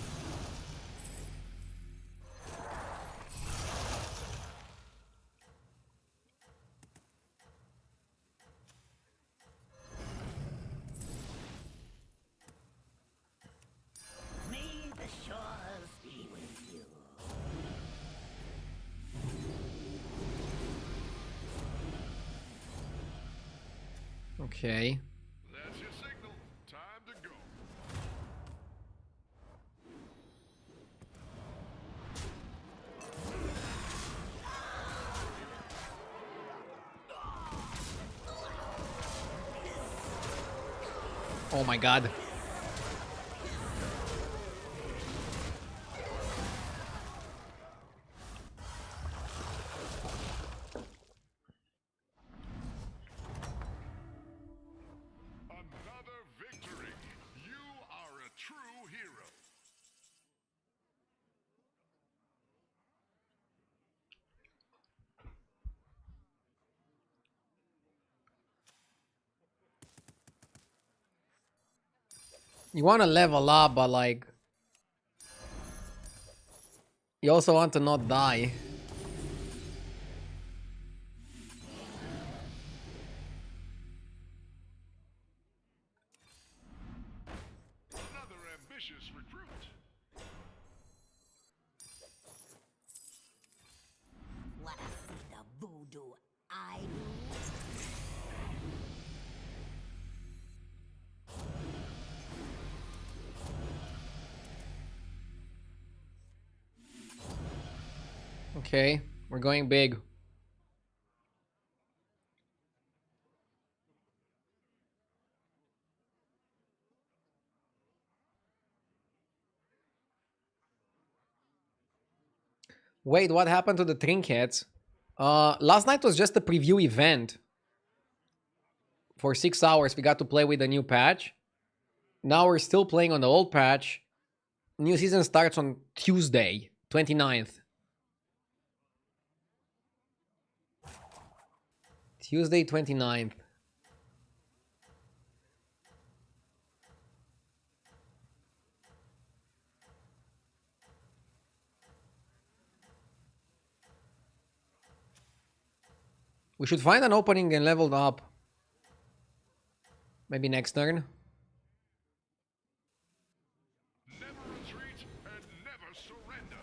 May the shores be with you. Okay. That's your signal. Time to go. Oh my god. Another victory. You are a true hero. You want to level up, but like... You also want to not die. Another ambitious recruit. Wanna see the voodoo I do? Okay, we're going big. Wait, what happened to the Trinkets? Last night was just a preview event. For 6 hours, we got to play with the new patch. Now we're still playing on the old patch. New season starts on Tuesday, 29th. Tuesday, 29th. We should find an opening and leveled up. Maybe next turn. Never retreat and never surrender.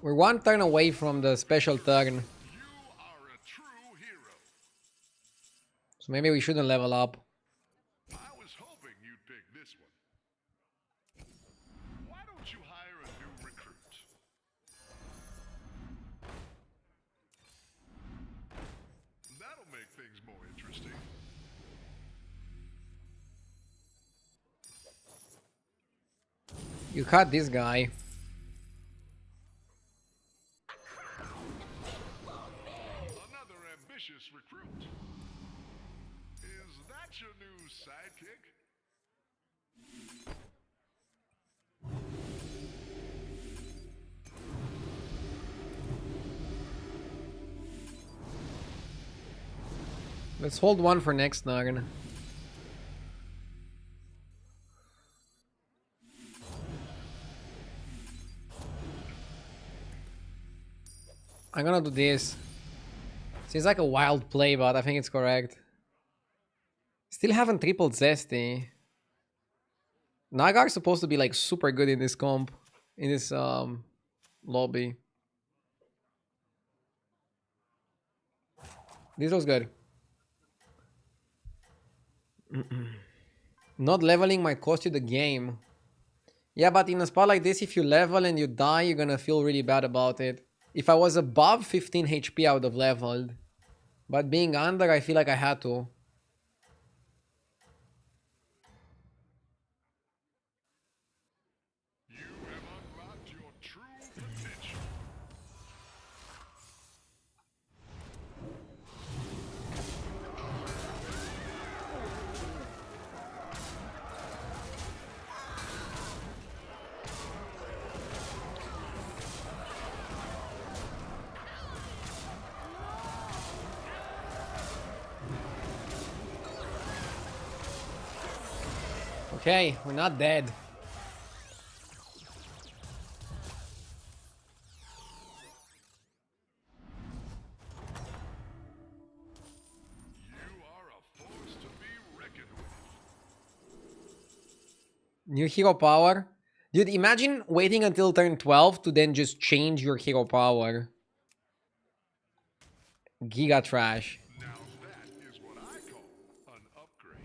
We're one turn away from the special turn. You are a true hero. So maybe we shouldn't level up. I was hoping you'd pick this one. Why don't you hire a new recruit? That'll make things more interesting. You cut this guy. Another ambitious recruit. Is that your new sidekick? Let's hold one for next turn. I'm gonna do this. Seems like a wild play, but I think it's correct. Still haven't tripled Zesty. Naga is supposed to be like super good in this comp. In this lobby. This was good. Not leveling might cost you the game. Yeah, but in a spot like this, if you level and you die, you're gonna feel really bad about it. If I was above 15 HP, I would have leveled. But being under, I feel like I had to. You have unlocked your true potential. Okay, we're not dead. You are a force to be reckoned with. New hero power? Dude, imagine waiting until turn 12 to then just change your hero power. Giga trash. Now that is what I call an upgrade.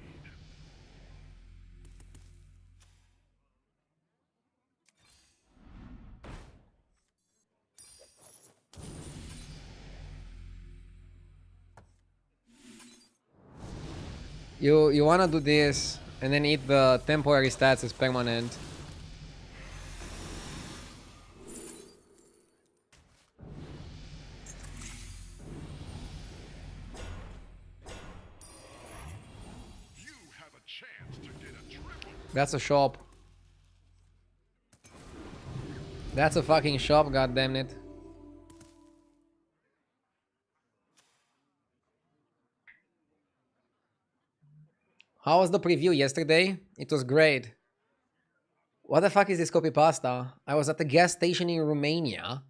You wanna do this and then eat the temporary stats as permanent. You have a chance to get a triple. That's a shop. That's a fucking shop, goddammit. How was the preview yesterday? It was great. What the fuck is this copy pasta? I was at the gas station in Romania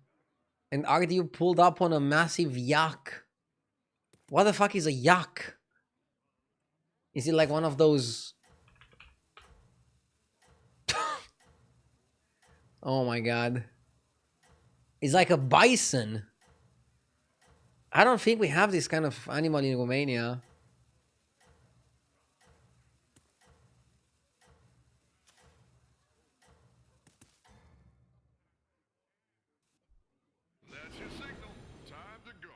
and RDU pulled up on a massive yak. What the fuck is a yak? Is it like one of those... Oh my god. It's like a bison. I don't think we have this kind of animal in Romania. That's your signal. Time to go.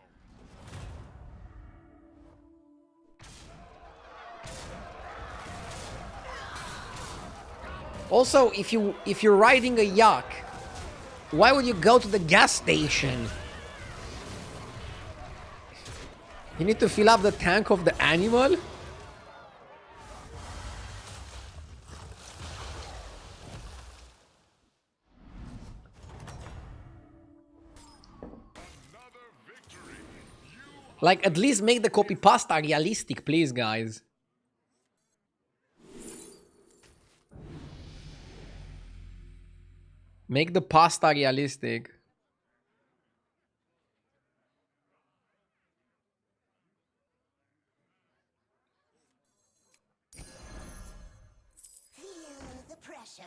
Also, if you're riding a yak, why would you go to the gas station? You need to fill up the tank of the animal? Another victory. You Like, at least make the copy pasta realistic, please, guys. Make the pasta realistic. Feel the pressure?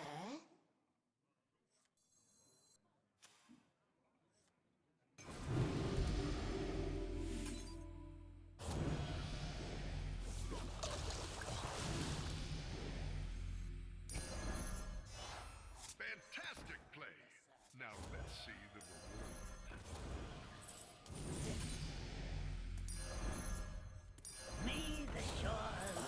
fantastic play. Now let's see the reward. May the shores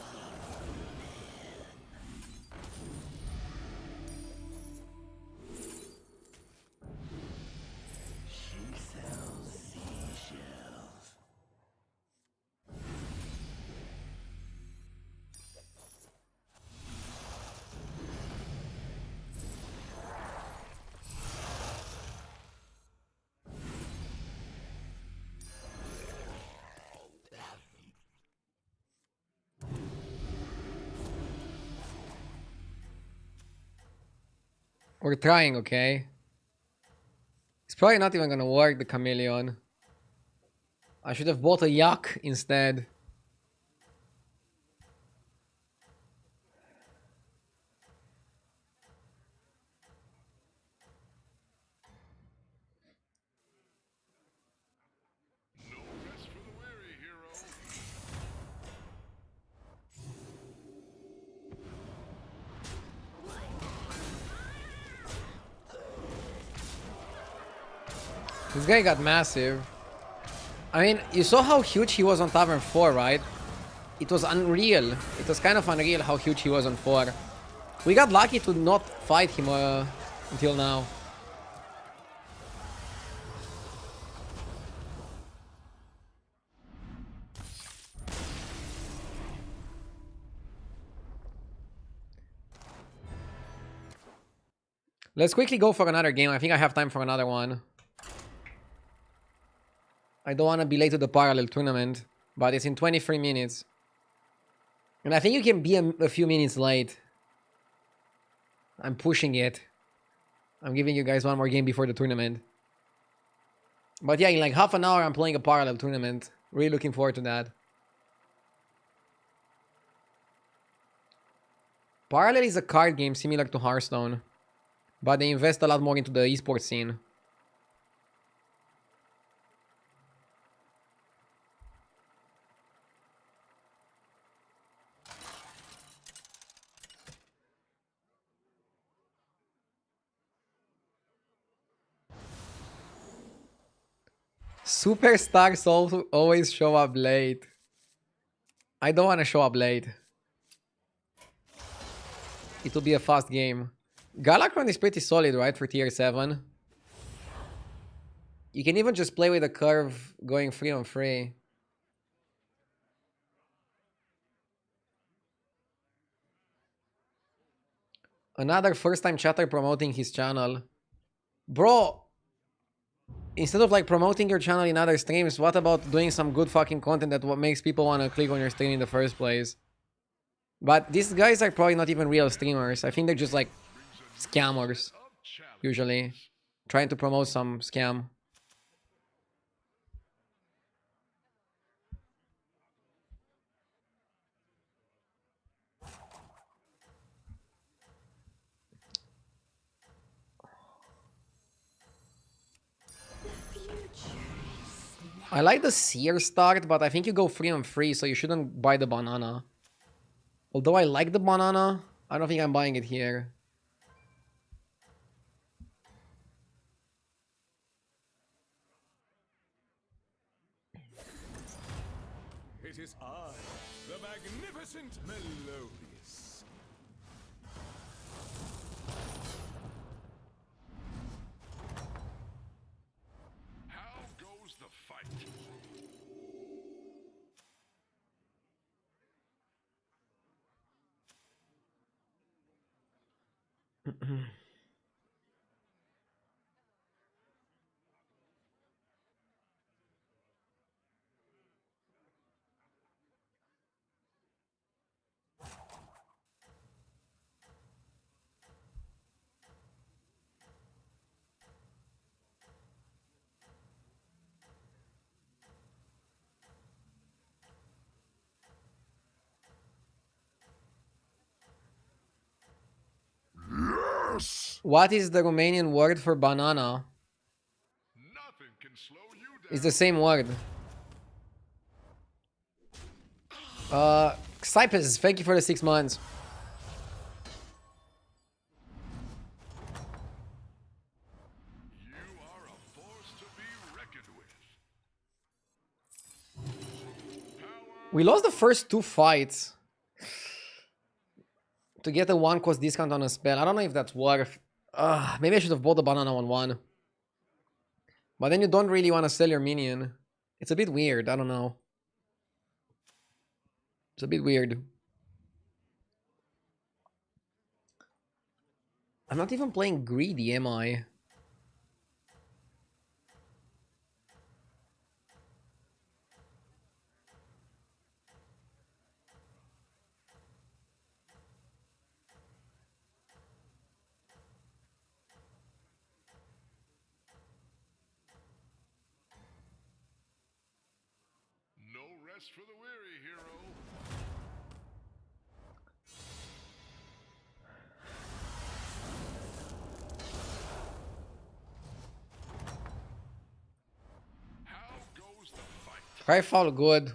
she sells seashells. We're trying, okay? It's probably not even gonna work, the Chameleon. I should have bought a yak instead. No rest for the weary, hero. This guy got massive. I mean, you saw how huge he was on Tavern 4, right? It was unreal. It was kind of unreal how huge he was on 4. We got lucky to not fight him until now. Let's quickly go for another game. I think I have time for another one. I don't want to be late to the parallel tournament, but it's in 23 minutes. And I think you can be a few minutes late. I'm pushing it. I'm giving you guys one more game before the tournament. But yeah, in like half an hour, I'm playing a parallel tournament. Really looking forward to that. Parallel is a card game similar to Hearthstone, but they invest a lot more into the esports scene. Superstars also always show up late. I don't want to show up late. It will be a fast game. Galakron is pretty solid, right, for tier 7? You can even just play with a curve going 3-on-3. Another first-time chatter promoting his channel. Bro, instead of like promoting your channel in other streams, what about doing some good fucking content that what makes people want to click on your stream in the first place? But these guys are probably not even real streamers. I think they're just like scammers, usually. Trying to promote some scam. I like the Seer start, but I think you go 3-on-3, so you shouldn't buy the banana. Although I like the banana, I don't think I'm buying it here. It is I, the magnificent Melodious. How goes the fight? What is the Romanian word for banana? Nothing can slow you down. It's the same word. Cypers, thank you for the 6 months. You are a force to be reckoned with. Power. We lost the first 2 fights to get a 1-cost discount on a spell. I don't know if that's worth. Maybe I should have bought the banana on 1. But then you don't really want to sell your minion. It's a bit weird. I don't know. It's a bit weird. I'm not even playing greedy, am I? No rest for the weary, hero. How goes the fight? Try foul good.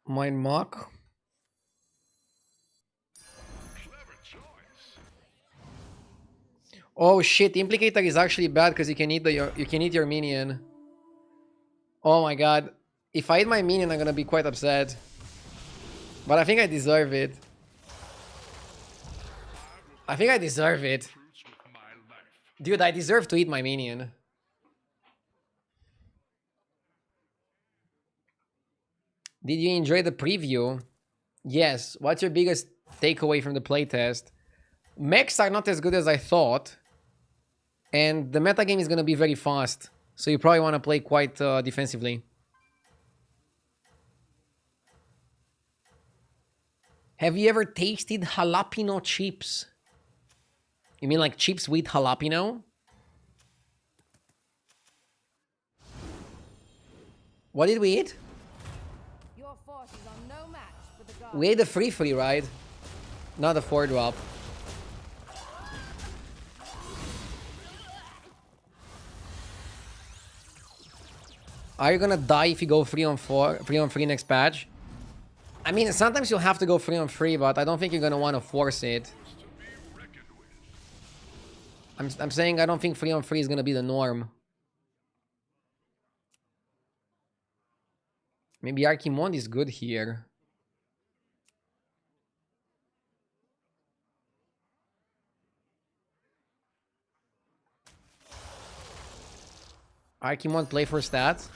Mine mock. Clever choice. Oh shit, Implicator is actually bad because you can eat your minion. Oh my god. If I eat my minion, I'm gonna be quite upset. But I think I deserve it. I think I deserve it. Fruits with my life. Dude, I deserve to eat my minion. Did you enjoy the preview? Yes. What's your biggest takeaway from the playtest? Mechs are not as good as I thought. And the metagame is going to be very fast. So you probably want to play quite defensively. Have you ever tasted jalapeno chips? You mean like chips with jalapeno? What did we eat? Your forces are no match for the gods. We ate the free ride, not the 4-drop. Are you gonna die if you go 3-on-3 next patch? I mean, sometimes you'll have to go 3-on-3, but I don't think you're gonna want to force it. I'm saying I don't think 3-on-3 is gonna be the norm. Maybe Archimond is good here. Archimond play for stats.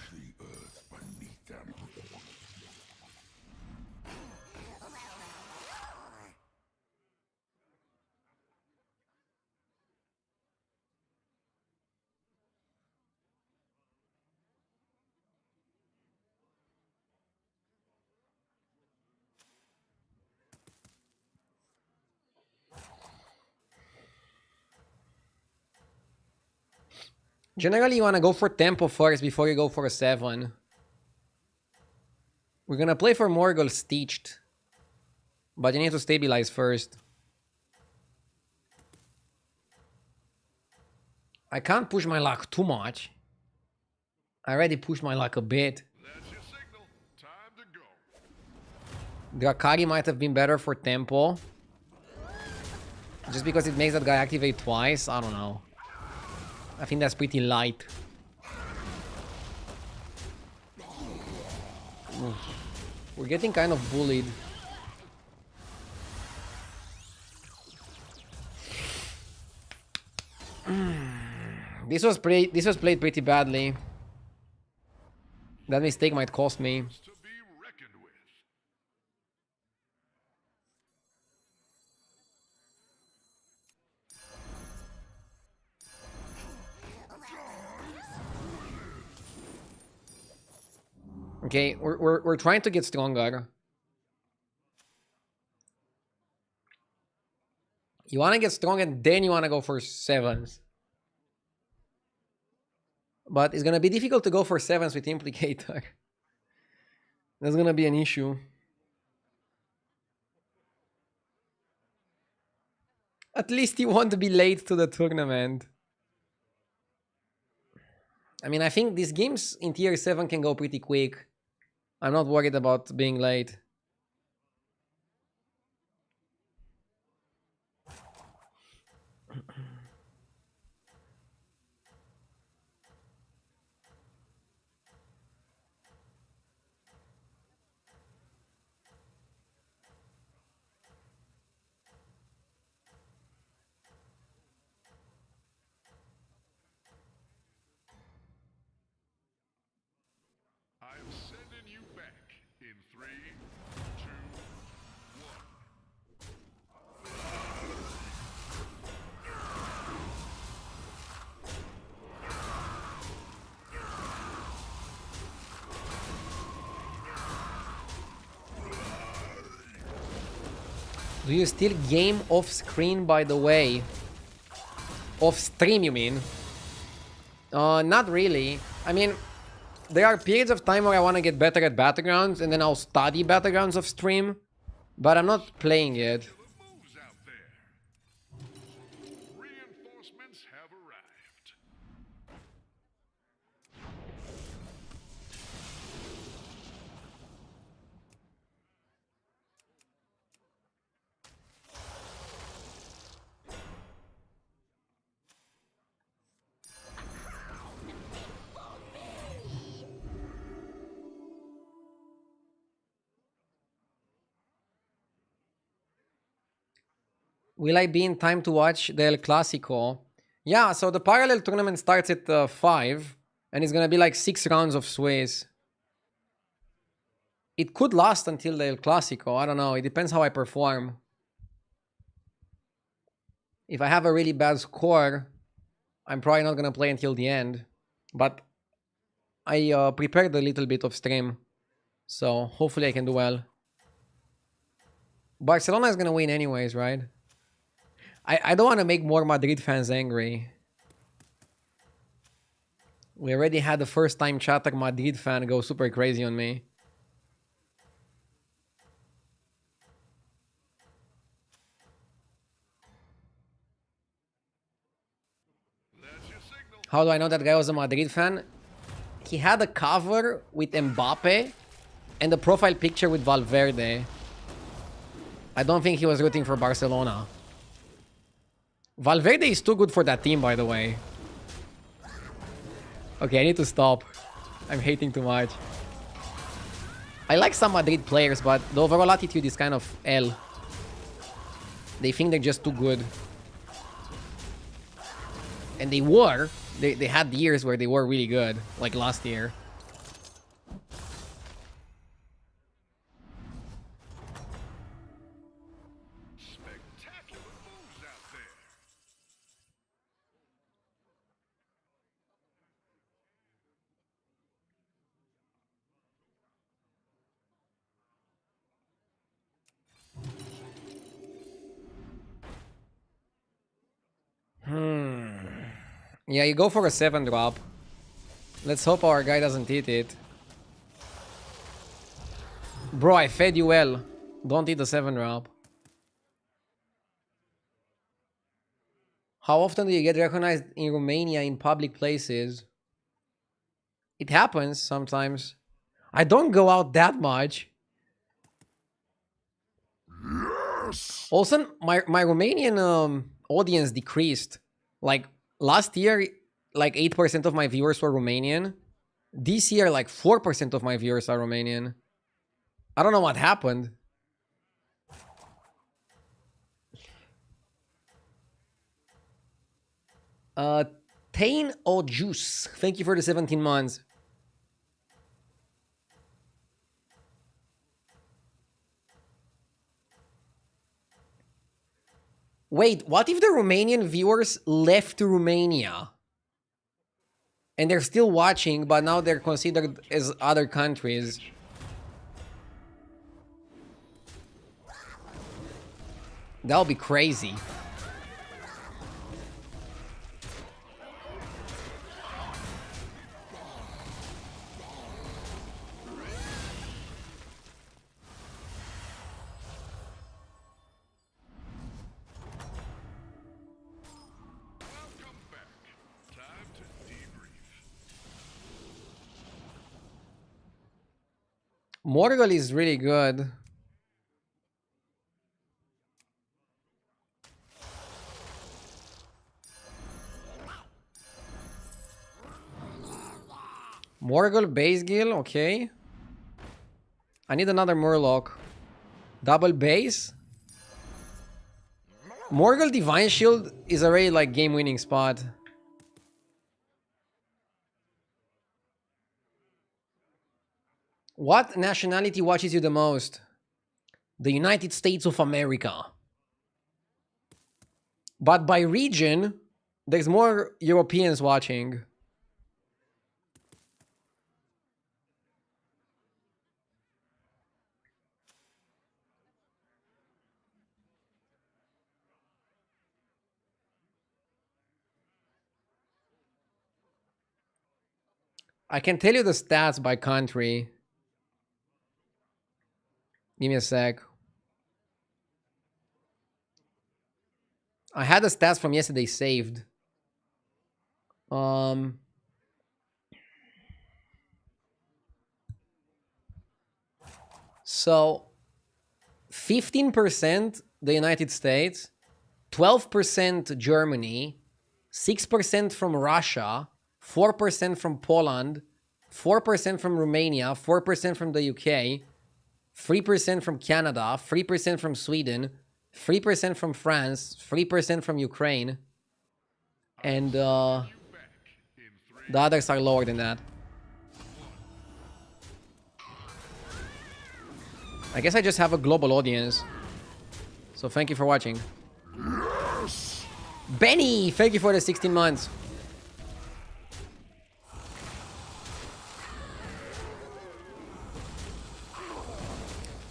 Generally, you want to go for tempo first before you go for a 7. We're gonna play for Morgul Stitched, but you need to stabilize first. I can't push my luck too much. I already pushed my luck a bit. That's your signal. Time to go. Drakari might have been better for tempo. Just because it makes that guy activate twice, I don't know. I think that's pretty light. Oof. We're getting kind of bullied. This was played pretty badly. That mistake might cost me. To be reckoned with. Okay, we're trying to get stronger. You want to get strong and then you want to go for 7s. But it's going to be difficult to go for 7s with Implicator. That's going to be an issue. At least you want to be late to the tournament. I mean, I think these games in tier 7 can go pretty quick. I'm not worried about being late. I'm sending you back in 3, 2, 1. Do you still game off screen, by the way? Off stream, you mean? Not really. I mean, there are periods of time where I want to get better at battlegrounds, and then I'll study battlegrounds off stream. But I'm not playing it. The moves out there. Reinforcements have arrived. Will I be in time to watch the El Clasico? Yeah, so the parallel tournament starts at 5, and it's gonna be like 6 rounds of Sways. It could last until the El Clasico, I don't know, it depends how I perform. If I have a really bad score, I'm probably not gonna play until the end. But I prepared a little bit of stream, so hopefully I can do well. Barcelona is gonna win anyways, right? I don't want to make more Madrid fans angry. We already had the first time chatter Madrid fan go super crazy on me. That's your signal. How do I know that guy was a Madrid fan? He had a cover with Mbappe and a profile picture with Valverde. I don't think he was rooting for Barcelona. Valverde is too good for that team, by the way. Okay, I need to stop. I'm hating too much. I like some Madrid players, but the overall attitude is kind of L. They think they're just too good. And they were. They had years where they were really good, like last year. Spectacular moves out there. Yeah, you go for a 7 drop. Let's hope our guy doesn't hit it. Bro, I fed you well. Don't hit the 7 drop. How often do you get recognized in Romania in public places? It happens sometimes. I don't go out that much. Also, my Romanian audience decreased. Like last year, like 8% of my viewers were Romanian. This year, like 4% of my viewers are Romanian. I don't know what happened. Tain or Juice, thank you for the 17 months. Wait, what if the Romanian viewers left Romania? And they're still watching, but now they're considered as other countries. That'll be crazy. Welcome back. Time to debrief. Morgul is really good. Morgul, base gill, okay. I need another Murloc. Double base. Morgul Divine Shield is already like game-winning spot. What nationality watches you the most? The United States of America. But by region, there's more Europeans watching. I can tell you the stats by country. Give me a sec. I had the stats from yesterday saved. So 15% the United States, 12% Germany, 6% from Russia, 4% from Poland, 4% from Romania, 4% from the UK, 3% from Canada, 3% from Sweden, 3% from France, 3% from Ukraine, and the others are lower than that. I guess I just have a global audience. So thank you for watching. Benny, thank you for the 16 months.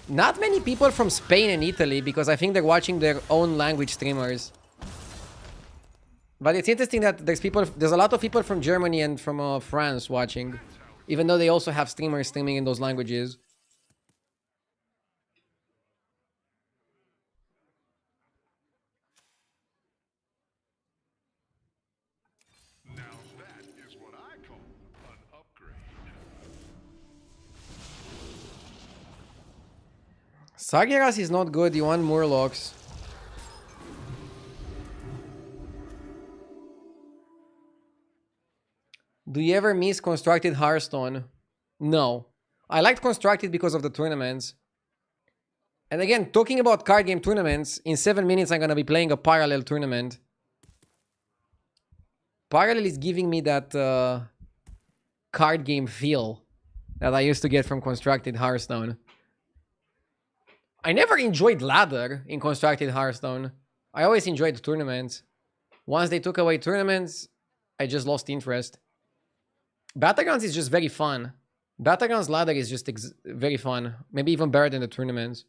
Not many people from Spain and Italy because I think they're watching their own language streamers. But it's interesting that there's a lot of people from Germany and from France watching, even though they also have streamers streaming in those languages. Now that is what I call an upgrade. Sagiras is not good. You want Murlocs. Do you ever miss Constructed Hearthstone? No. I liked Constructed because of the tournaments. And again, talking about card game tournaments, in 7 minutes I'm going to be playing a Parallel tournament. Parallel is giving me that card game feel that I used to get from Constructed Hearthstone. I never enjoyed ladder in Constructed Hearthstone. I always enjoyed tournaments. Once they took away tournaments, I just lost interest. Battlegrounds is just very fun. Battlegrounds ladder is just very fun. Maybe even better than the tournaments.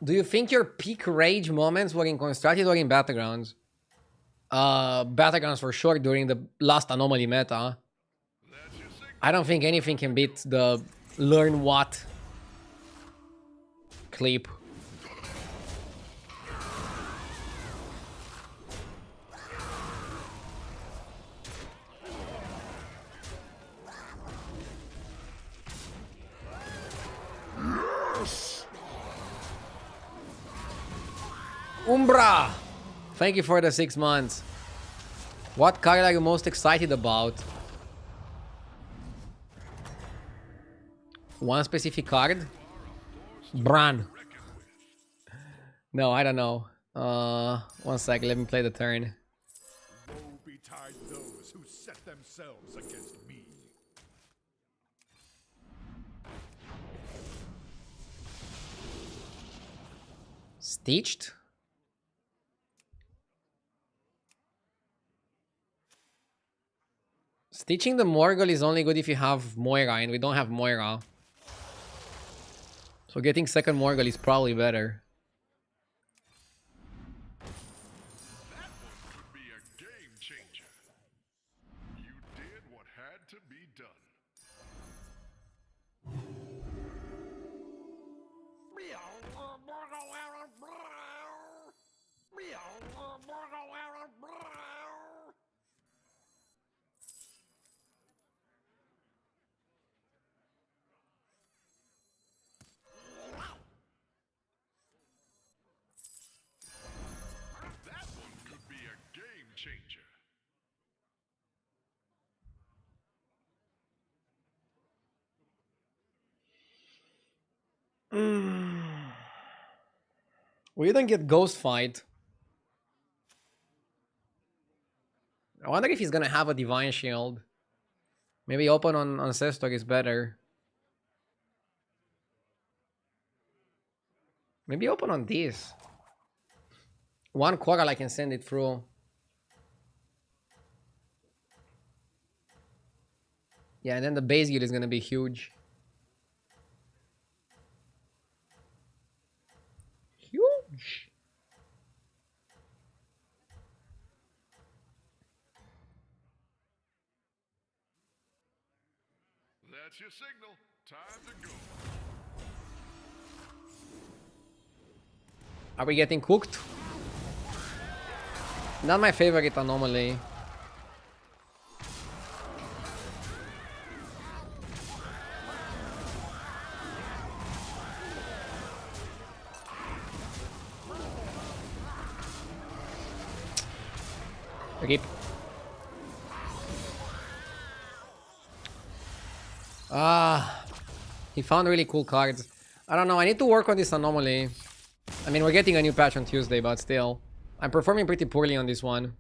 Do you think your peak rage moments were in Constructed or in Battlegrounds? Battlegrounds for sure during the last Anomaly meta. I don't think anything can beat the learn what clip. Umbra! Thank you for the 6 months. What card are you most excited about? One specific card? Bran. No, I don't know. 1 sec, let me play the turn. Woe betide those who set themselves against me. Stitched? Stitching the Morgul is only good if you have Moira, and we don't have Moira. So getting second Morgul is probably better. That one could be a game changer. You did what had to be done. That one could be a game changer. We didn't get Ghost Fight. I wonder if he's gonna have a Divine Shield. Maybe open on Ancestor is better. Maybe open on this. 1 Coral I can send it through. Yeah, and then the base gear is gonna be huge. Huge. That's your signal. Time to go. Are we getting cooked? Not my favorite anomaly. Rip. He found really cool cards. I don't know, I need to work on this anomaly. I mean, we're getting a new patch on Tuesday, but still. I'm performing pretty poorly on this one.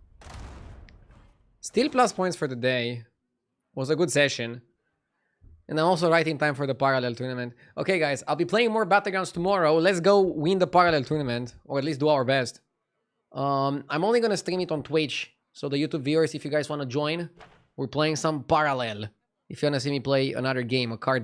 Still plus points for the day. Was a good session. And I'm also right in time for the parallel tournament. Okay, guys, I'll be playing more battlegrounds tomorrow. Let's go win the parallel tournament, or at least do our best. I'm only gonna stream it on Twitch, so the YouTube viewers, if you guys want to join, we're playing some parallel. If you want to see me play another game, a card game.